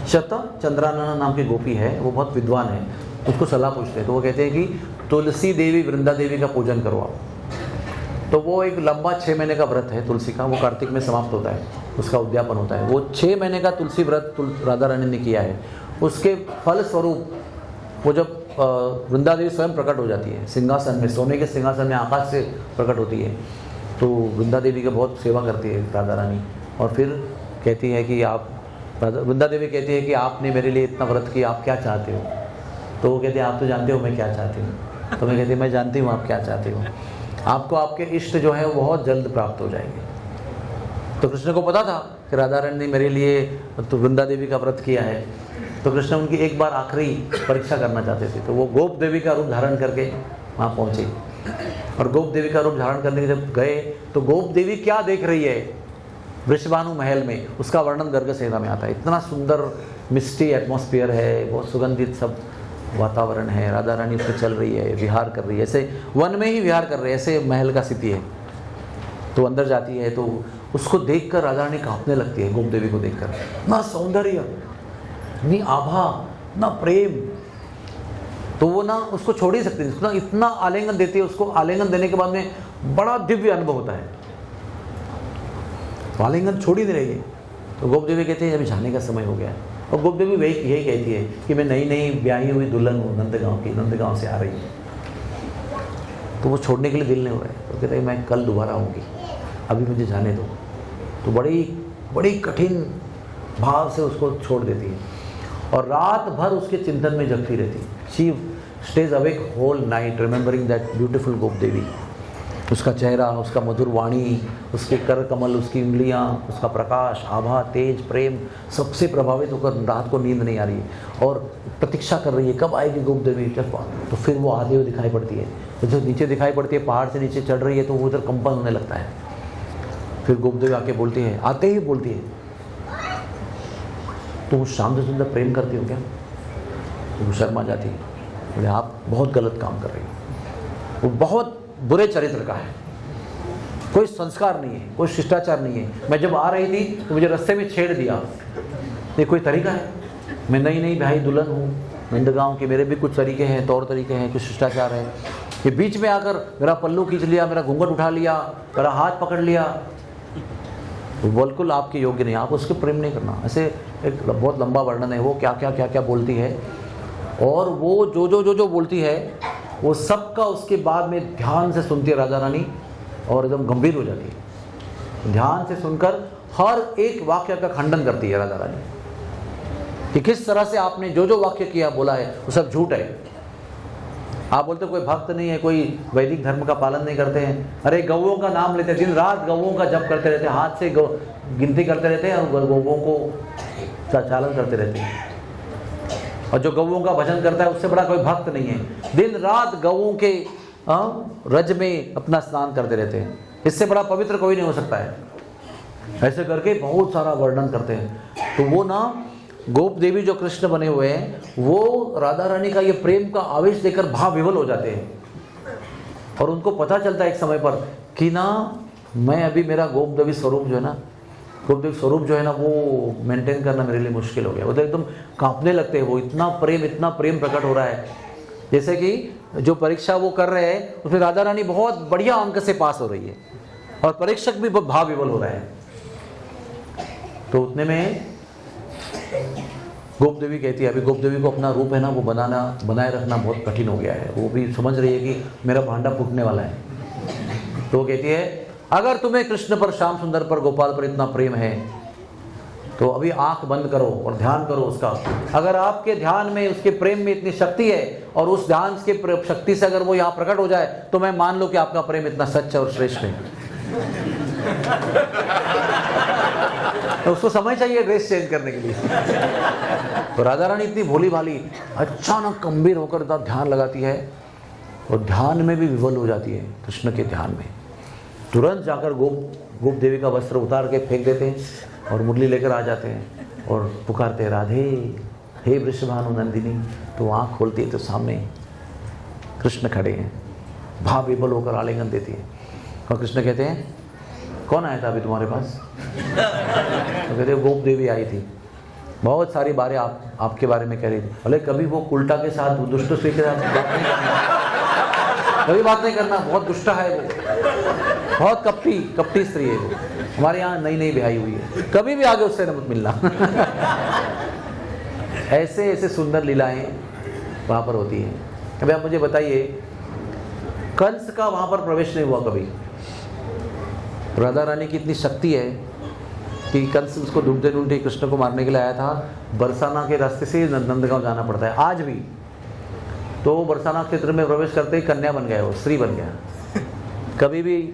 शतचंद्रानना नाम की गोपी है, वो बहुत विद्वान है, उसको सलाह पूछते हैं। तो वो कहते हैं कि तुलसी देवी, वृंदा देवी का पूजन करो आप। तो वो एक लंबा 6 महीने का व्रत है तुलसी का, वो कार्तिक में समाप्त होता है, उसका उद्यापन होता है। वो 6 महीने का तुलसी व्रत राधा रानी ने किया है। उसके फल स्वरूप वो जब वृंदा देवी स्वयं प्रकट हो जाती है सिंहासन में, सोने के सिंहासन में आकाश से प्रकट होती है, तो वृंदा देवी का बहुत सेवा करती है राधा रानी। और फिर कहती है कि वृंदा देवी कहती है कि आपने मेरे लिए इतना व्रत किया, आप क्या चाहते हो। तो वो कहते हैं आप तो जानते हो मैं क्या चाहती हूँ। तो मैं कहती हूँ मैं जानती हूँ आप क्या चाहते हो, आपको आपके इष्ट जो है वो बहुत जल्द प्राप्त हो जाएंगे। तो कृष्ण को पता था कि राधा रानी ने मेरे लिए तो वृंदा देवी का व्रत किया है, तो कृष्ण उनकी एक बार आखिरी परीक्षा करना चाहते थे। तो वो गोप देवी का रूप धारण करके वहाँ पहुँचे, और गोप देवी का रूप धारण करने के जब गए तो गोप देवी क्या देख रही है वृषभानु महल में, उसका वर्णन गर्ग संहिता में आता है। इतना सुंदर मिस्टी एटमॉस्फेयर है, बहुत सुगंधित सब वातावरण है, राधा रानी उसमें चल रही है, विहार कर रही है, ऐसे वन में ही विहार कर रही है, ऐसे महल का स्थिति है। तो अंदर जाती है तो उसको देखकर राधा रानी कांपने लगती है, गोप देवी को देखकर। ना सौंदर्य, ना आभा, ना प्रेम, तो वो ना उसको छोड़ ही सकती है, उसको ना इतना आलिंगन देती है। उसको आलिंगन देने के बाद में बड़ा दिव्य अनुभव होता है, तो आलिंगन छोड़ ही नहीं रही है। तो गोप देवी कहते हैं अभी जाने का समय हो गया है, और गोप देवी वही यही कहती है कि मैं नई नई ब्याही हुई दुल्हन हूँ, नंदगांव की, नंदगांव से आ रही हूँ। तो वो छोड़ने के लिए दिल नहीं हो रहा है, तो कहते हैं मैं कल दोबारा आऊँगी, अभी मुझे जाने दो। तो बड़ी कठिन भाव से उसको छोड़ देती है, और रात भर उसके चिंतन में जगती रहती है। She stays awake whole night remembering that beautiful Gop Devi. उसका चेहरा, उसका मधुर वाणी, उसके कर कमल, उसकी उंगलियाँ, उसका प्रकाश, आभा, तेज, प्रेम, सबसे प्रभावित होकर रात को नींद नहीं आ रही है और प्रतीक्षा कर रही है कब आएगी गोप देवी। तो फिर वो आते हुए दिखाई पड़ती है, तो जो नीचे दिखाई पड़ती है, पहाड़ से नीचे चढ़ रही है, तो वो उधर कंपन होने लगता है। फिर गोप देवी आके बोलती है, आते ही बोलती है, तुम उस शाम से सुंदर प्रेम करती हो क्या। तो वो शर्मा जाती है, बोले आप बहुत गलत काम कर रही हो, वो बहुत बुरे चरित्र का है, कोई संस्कार नहीं है, कोई शिष्टाचार नहीं है। मैं जब आ रही थी तो मुझे रास्ते में छेड़ दिया, ये कोई तरीका है। मैं नई नई भाई दुल्हन हूँ नंदगांव के, मेरे भी कुछ तरीके हैं, तौर तरीके हैं, कुछ शिष्टाचार है। ये बीच में आकर मेरा पल्लू खींच लिया, मेरा घूंघट उठा लिया, मेरा हाथ पकड़ लिया, वो बिल्कुल आपके योग्य नहीं, आप उसके प्रेम नहीं करना। ऐसे एक बहुत लंबा वर्णन है, वो क्या क्या क्या क्या बोलती है, और वो जो जो जो जो बोलती है वो सबका उसके बाद में ध्यान से सुनती है राजा रानी, और एकदम गंभीर हो जाती है। ध्यान से सुनकर हर एक वाक्य का खंडन करती है राजा रानी, कि किस तरह से आपने जो जो वाक्य किया बोला है वो सब झूठ है। आप बोलते कोई भक्त नहीं है, कोई वैदिक धर्म का पालन नहीं करते हैं, अरे गौओं का नाम लेते, दिन रात गौओं का जप करते रहते हैं, हाथ से गिनती करते रहते हैं और गौओं को चालन करते रहते हैं। और जो गौओं का भजन करता है उससे बड़ा कोई भक्त नहीं है, दिन रात गौओं के रज में अपना स्नान करते रहते हैं, इससे बड़ा पवित्र कोई नहीं हो सकता है। ऐसे करके बहुत सारा वर्णन करते हैं। तो वो ना गोप देवी जो कृष्ण बने हुए हैं, वो राधा रानी का ये प्रेम का आवेश देकर भाव विवल हो जाते हैं, और उनको पता चलता है एक समय पर कि ना मैं अभी मेरा गोप देवी स्वरूप जो है ना, गोप देवी स्वरूप जो है ना, वो मेंटेन करना मेरे लिए मुश्किल हो गया। वो तो एकदम कांपने लगते हैं, वो इतना प्रेम प्रकट हो रहा है। जैसे कि जो परीक्षा वो कर रहे हैं उसमें राधा रानी बहुत बढ़िया अंक से पास हो रही है, और परीक्षक भी बहुत भाव विवल हो रहा है। तो उतने में गोप देवी कहती है, अभी गोप देवी को अपना रूप है ना वो बनाए रखना बहुत कठिन हो गया है, वो भी समझ रही है कि मेरा भांडा फूटने वाला है। तो वो कहती है, अगर तुम्हें कृष्ण पर, श्याम सुंदर पर, गोपाल पर इतना प्रेम है तो अभी आंख बंद करो और ध्यान करो उसका। अगर आपके ध्यान में, उसके प्रेम में इतनी शक्ति है, और उस ध्यान के शक्ति से अगर वो यहाँ प्रकट हो जाए, तो मैं मान लो कि आपका प्रेम इतना सच्चा और श्रेष्ठ है। तो उसको समय चाहिए ड्रेस चेंज करने के लिए। तो राधा रानी इतनी भोली भाली अचानक गंभीर होकर ध्यान लगाती है, और ध्यान में भी विवल हो जाती है कृष्ण के ध्यान में। तुरंत जाकर गोप देवी का वस्त्र उतार के फेंक देते हैं, और मुरली लेकर आ जाते हैं और पुकारते हैं, राधे हे वृषभानु नंदिनी। तो आँख खोलती है तो सामने कृष्ण खड़े हैं, भाव विवल होकर आलिंगन देती है, और कृष्ण कहते हैं, कौन आया था अभी तुम्हारे पास? तो कहते गोप देवी आई थी, बहुत सारी बारें आपके बारे में कह रही थी। भले कभी वो उल्टा के साथ, दुष्ट स्त्री के साथ कभी बात नहीं करना, बहुत दुष्टा है वो, बहुत कपटी स्त्री है वो, हमारे यहाँ नई ब्याही हुई है, कभी भी आगे उससे न मिलना। ऐसे ऐसे सुंदर लीलाएं वहाँ पर होती हैं। अभी आप मुझे बताइए, कंस का वहाँ पर प्रवेश नहीं हुआ कभी। राधा रानी की इतनी शक्ति है कि कंस उसको ढूंढते ढूंढते कृष्ण को मारने के लिए आया था, बरसाना के रास्ते से नंदगांव जाना पड़ता है आज भी। तो बरसाना क्षेत्र में प्रवेश करते ही कन्या बन गया, वो स्त्री बन गया, कभी भी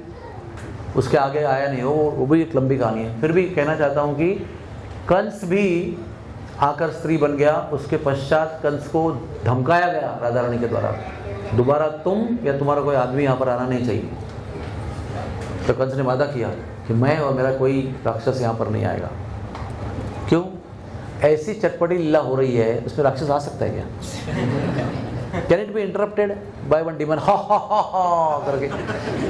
उसके आगे आया नहीं वो भी एक लंबी कहानी है। फिर भी कहना चाहता हूँ कि कंस भी आकर स्त्री बन गया, उसके पश्चात कंस को धमकाया गया राधा रानी के द्वारा, दोबारा तुम या तुम्हारा कोई आदमी यहाँ पर आना नहीं चाहिए। तो कंस ने वादा किया कि मैं और मेरा कोई राक्षस यहाँ पर नहीं आएगा। क्यों? ऐसी चटपटी लीला हो रही है, उसमें राक्षस आ सकता है क्या? Can it be interrupted by one demon? हा हा हा हा करके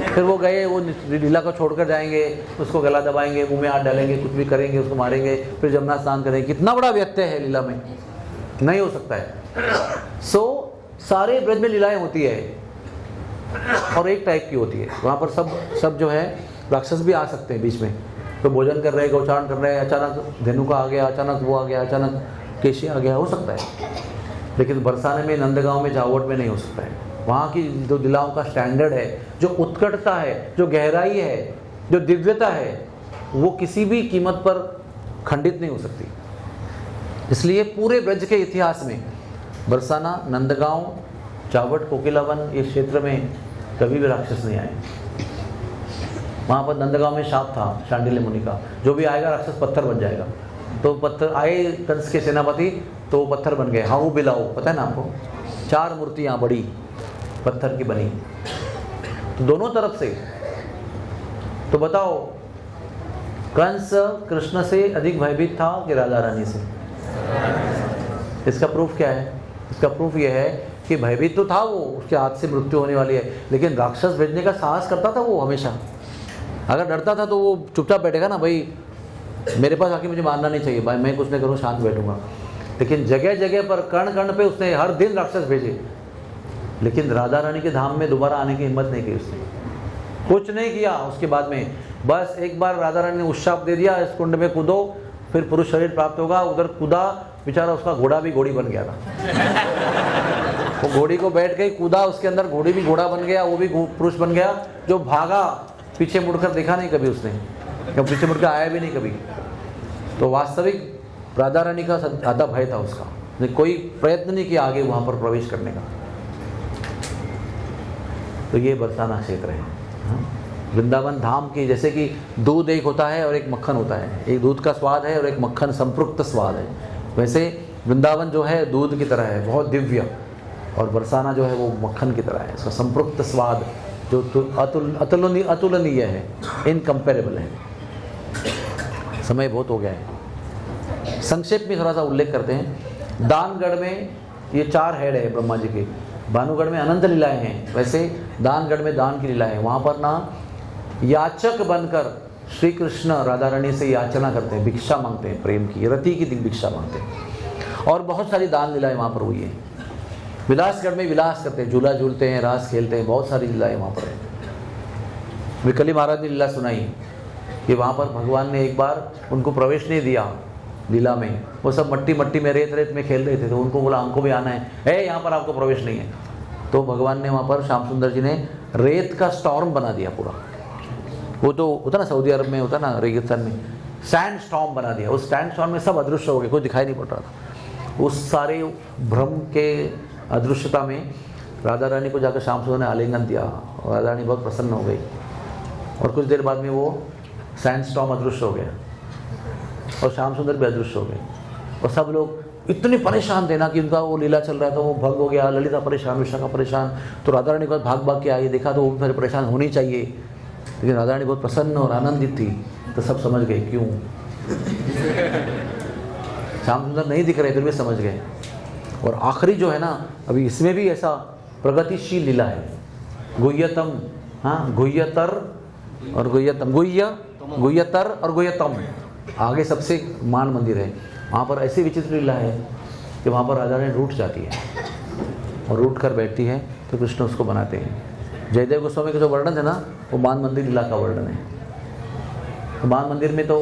फिर वो गए, वो लीला को छोड़कर जाएंगे, उसको गला दबाएंगे, मुंह में हाथ डालेंगे, कुछ भी करेंगे, उसको मारेंगे, फिर जमुना स्नान करेंगे। कितना बड़ा व्यत्यय है लीला में, नहीं हो सकता है। सारे ब्रज में लीलाएं होती है, और एक टाइप की होती है। वहाँ पर सब जो है राक्षस भी आ सकते हैं बीच में। तो भोजन कर रहे हैं, गौचारण कर रहे हैं, अचानक धेनु आ गया, अचानक वो आ गया, अचानक केशी आ गया, हो सकता है। लेकिन बरसाने में, नंदगांव में, जावट में नहीं हो सकता है। वहाँ की जो लीलाओं का स्टैंडर्ड है, जो उत्कटता है, जो गहराई है, जो दिव्यता है, वो किसी भी कीमत पर खंडित नहीं हो सकती। इसलिए पूरे ब्रज के इतिहास में बरसाना, नंदगांव, जावट, कोकिलावन, ये क्षेत्र में कभी भी राक्षस नहीं आए। वहाँ पर नंदगांव में शाप था शांडिल्य मुनि का, जो भी आएगा राक्षस पत्थर बन जाएगा। तो पत्थर आए कंस के सेनापति, तो वो पत्थर बन गए। हाउ बिलाऊ, पता है ना आपको? 4 मूर्तियाँ बड़ी पत्थर की बनी, तो दोनों तरफ से। तो बताओ, कंस कृष्ण से अधिक भयभीत था कि राधा रानी से? इसका प्रूफ क्या है? इसका प्रूफ ये है कि भयभीत तो था वो, उसके हाथ से मृत्यु होने वाली है, लेकिन राक्षस भेजने का साहस करता था वो हमेशा। अगर डरता था तो वो चुपचाप बैठेगा ना, भाई मेरे पास आके मुझे मारना नहीं चाहिए, भाई मैं कुछ नहीं करूँ, शांत बैठूंगा। लेकिन जगह जगह पर, कण कण पे उसने हर दिन राक्षस भेजे, लेकिन राधा रानी के धाम में दोबारा आने की हिम्मत नहीं की उसने, कुछ नहीं किया। उसके बाद में बस एक बार राधा रानी ने उत्शाप दे दिया, इस कुंड में कूदो फिर पुरुष शरीर प्राप्त होगा। उधर कूदा, बेचारा उसका घोड़ा भी घोड़ी बन गया था। वो घोड़ी को बैठ गई, कूदा उसके अंदर, घोड़ी भी घोड़ा बन गया, वो भी पुरुष बन गया। जो भागा पीछे मुड़कर देखा नहीं कभी उसने, क्यों पीछे मुड़कर आया भी नहीं कभी। तो वास्तविक राधा रानी का ज़्यादा भय था उसका, कोई प्रयत्न नहीं किया आगे वहाँ पर प्रवेश करने का। तो ये बरसाना क्षेत्र है। वृंदावन धाम की, जैसे कि दूध एक होता है और एक मक्खन होता है, एक दूध का स्वाद है और एक मक्खन संपृक्त स्वाद है, वैसे वृंदावन जो है दूध की तरह है, बहुत दिव्य, और बरसाना जो है वो मक्खन की तरह है। इसका संपृक्त स्वाद जो अतुलनीय है, इनकम्पेरेबल है। समय बहुत हो गया है, संक्षेप में थोड़ा सा उल्लेख करते हैं। दानगढ़ में ये 4 हेड है ब्रह्मा जी के। भानुगढ़ में अनंत लीलाएं हैं, वैसे दानगढ़ में दान की लीलाएं हैं। वहाँ पर ना याचक बनकर श्री कृष्ण राधा रानी से याचना करते हैं, भिक्षा मांगते हैं, प्रेम की, रति की भिक्षा मांगते हैं। और बहुत सारी दान लीलाएं वहाँ पर हुई हैं। विलासगढ़ में विलास करते हैं, झूला झूलते हैं, रास खेलते हैं, बहुत सारी लीलाएं वहाँ पर है। विकली महाराज ने लीला सुनाई कि वहाँ पर भगवान ने एक बार उनको प्रवेश नहीं दिया लीला में। वो सब मट्टी में रेत में खेल रहे थे, तो उनको बोला हमको भी आना है, यहाँ पर आपको प्रवेश नहीं है। तो भगवान ने वहाँ पर श्याम सुंदर जी ने रेत का स्टॉर्म बना दिया पूरा। वो तो होता ना सऊदी अरब में, होता ना रेगिस्तान में, सैंड स्टॉर्म बना दिया। उस सैंड स्टॉर्म में सब अदृश्य हो गए, कोई दिखाई नहीं पड़ रहा था। उस सारे भ्रम के अदृश्यता में राधा रानी को जाकर श्याम सुंदर ने आलिंगन दिया, और राधा रानी बहुत प्रसन्न हो गई। और कुछ देर बाद में वो सैंड स्टॉर्म अदृश्य हो गया और श्याम सुंदर भी अदृश्य हो गए। और सब लोग इतने परेशान थे ना कि उनका वो लीला चल रहा था, वो भंग हो गया। ललिता परेशान, विशाखा परेशान। तो राधा रानी के पास भाग के आई, देखा तो वो फिर परेशान होनी चाहिए, लेकिन राधा रानी बहुत प्रसन्न और आनंदित थी। तो सब समझ गए क्यों। श्याम सुंदर नहीं दिख रहे, फिर भी समझ गए। और आखिरी जो है ना, अभी इसमें भी ऐसा प्रगतिशील लीला है। गुह्यतम, हाँ, गुह्यतर और गुह्यतम, गुह्यतर और गुह्यतम, आगे सबसे मान मंदिर है। वहाँ पर ऐसी विचित्र लीला है कि वहाँ पर राधा रानी रूठ जाती है और रूठ कर बैठती है, तो कृष्ण उसको बनाते हैं। जयदेव गोस्वामी का जो वर्णन है ना, वो मान मंदिर लीला का वर्णन है। तो मान मंदिर में तो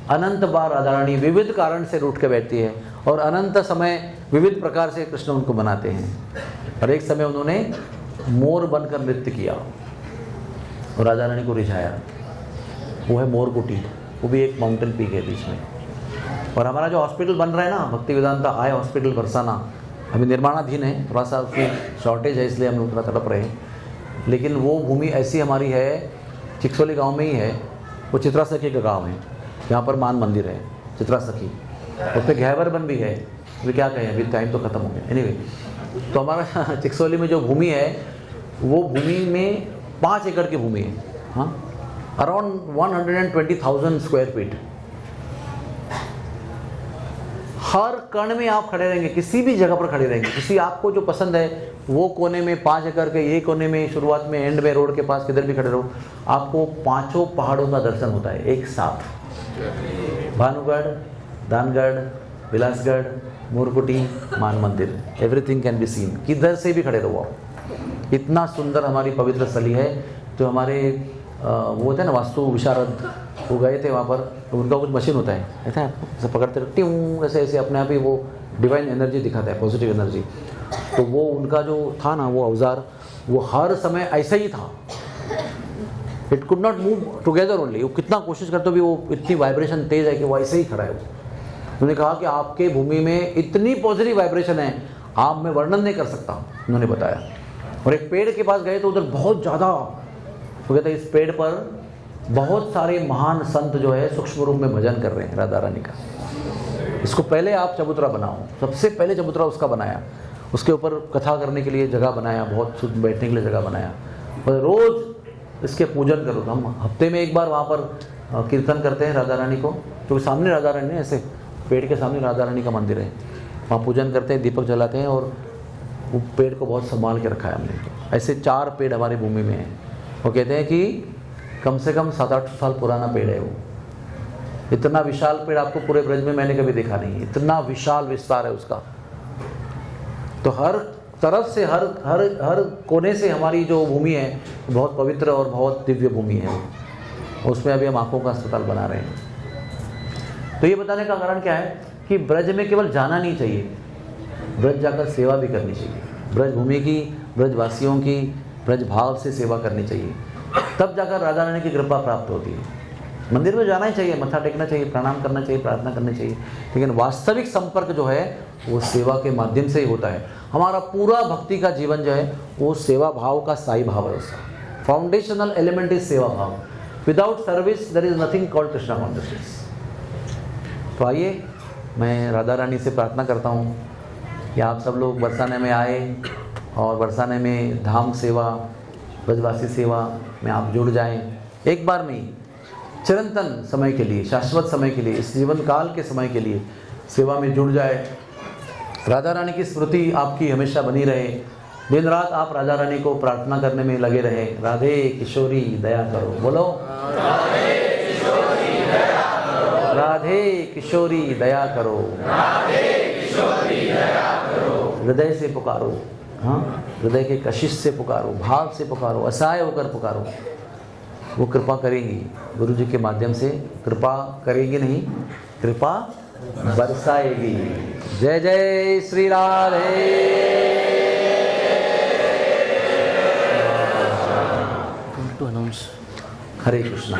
अनंत बार राधा रानी विविध कारण से रूठ के बैठती है, और अनंत समय विविध प्रकार से कृष्ण उनको बनाते हैं। और एक समय उन्होंने मोर बनकर नृत्य किया और राधा रानी को रिझाया। वो है मोरकुटी, वो भी एक माउंटेन पीक है बीच में। और हमारा जो हॉस्पिटल बन रहा है ना, भक्ति वेदांता आई हॉस्पिटल बरसाना, अभी निर्माणाधीन है, थोड़ा सा उसकी शॉर्टेज है, इसलिए हम लोग थोड़ा तड़प रहे हैं। लेकिन वो भूमि ऐसी हमारी है, चिकसोली गांव में ही है, वो चित्रा सखी का गांव है, यहाँ पर मान मंदिर है चित्रा सखी। उस पर गहवर बन भी है, अभी क्या कहें, अभी टाइम तो ख़त्म हो गया। एनीवे, तो हमारा चिकसोली में जो भूमि है, वो भूमि में 5 एकड़ की भूमि है, हाँ, अराउंड 120,000 स्क्वायर फीट। हर कण में आप खड़े रहेंगे, किसी भी जगह पर खड़े रहेंगे, किसी आपको जो पसंद है वो कोने में 5 एकड़ के, ये कोने में, शुरुआत में, एंड में, रोड के पास, किधर भी खड़े रहो, आपको 5 पहाड़ों का दर्शन होता है एक साथ। भानुगढ़, दानगढ़, विलासगढ़, मोरकुटी, मान मंदिर, एवरीथिंग कैन बी सीन। किधर से भी खड़े रहो आप। इतना सुंदर हमारी पवित्र स्थली है। तो हमारे वो होते हैं ना वास्तु विशारद, वो गए थे वहाँ पर, तो उनका कुछ मशीन होता है, ऐसा ऐसे पकड़ते रहे, ट्यूं ऐसे ऐसे अपने आप ही वो डिवाइन एनर्जी दिखाता है, पॉजिटिव एनर्जी। तो वो उनका जो था ना, वो औजार, वो हर समय ऐसा ही था। It could not move together only. वो कितना कोशिश करते भी वो इतनी वाइब्रेशन तेज है कि वो ऐसे ही खड़ा है। उन्होंने कहा कि आपके भूमि में इतनी पॉजिटिव वाइब्रेशन है, आप मैं वर्णन नहीं कर सकता, उन्होंने बताया। और एक पेड़ के पास गए तो उधर बहुत ज़्यादा, वो कहते हैं इस पेड़ पर बहुत सारे महान संत जो है सूक्ष्म रूप में भजन कर रहे हैं राधा रानी का। इसको पहले आप चबूतरा बनाओ, सबसे पहले चबूतरा उसका बनाया, उसके ऊपर कथा करने के लिए जगह बनाया, बहुत बैठने के लिए जगह बनाया, और रोज़ इसके पूजन करो। हम हफ्ते में एक बार वहाँ पर कीर्तन करते हैं राधा रानी को, क्योंकि सामने राधा रानी है, ऐसे पेड़ के सामने राधा रानी का मंदिर है, वहाँ पूजन करते हैं, दीपक जलाते हैं, और वो पेड़ को बहुत संभाल के रखा है हमने। ऐसे 4 पेड़ हमारी भूमि में हैं। वो कहते हैं कि कम से कम 700-800 साल पुराना पेड़ है वो। इतना विशाल पेड़ आपको पूरे ब्रज में मैंने कभी देखा नहीं, इतना विशाल विस्तार है उसका। तो हर तरफ से, हर कोने से हमारी जो भूमि है बहुत पवित्र और बहुत दिव्य भूमि है। उसमें अभी हम आँखों का अस्पताल बना रहे हैं। तो ये बताने का कारण क्या है कि ब्रज में केवल जाना नहीं चाहिए, ब्रज जाकर सेवा भी करनी चाहिए। ब्रज भूमि की, ब्रजवासियों की ब्रज भाव से सेवा करनी चाहिए, तब जाकर राधा रानी की कृपा प्राप्त होती है। मंदिर में जाना ही चाहिए, मत्था टेकना चाहिए, प्रणाम करना चाहिए, प्रार्थना करनी चाहिए, लेकिन वास्तविक संपर्क जो है वो सेवा के माध्यम से ही होता है। हमारा पूरा भक्ति का जीवन जो है वो सेवा भाव का स्थायी भाव है। उसका foundational element is seva bhav. Without service there is nothing called Krishna consciousness. तो आइए मैं राधा रानी से प्रार्थना करता हूँ कि आप सब लोग बरसाने में आए और बरसाने में धाम सेवा, ब्रजवासी सेवा में आप जुड़ जाएं। एक बार में चिरंतन समय के लिए, शाश्वत समय के लिए, इस जीवन काल के समय के लिए सेवा में जुड़ जाए। राधा रानी की स्मृति आपकी हमेशा बनी रहे। दिन रात आप राधा रानी को प्रार्थना करने में लगे रहे। राधे किशोरी दया करो, बोलो राधे किशोरी दया करो, राधे किशोरी दया करो, राधे किशोरी दया करो। हृदय से पुकारो, हाँ, हृदय के कशिश से पुकारो, भाव से पुकारो, असहाय होकर पुकारो। वो कृपा करेंगी, गुरु जी के माध्यम से कृपा करेगी, नहीं कृपा बरसाएगी। जय जय श्री राधे। हरे कृष्णा।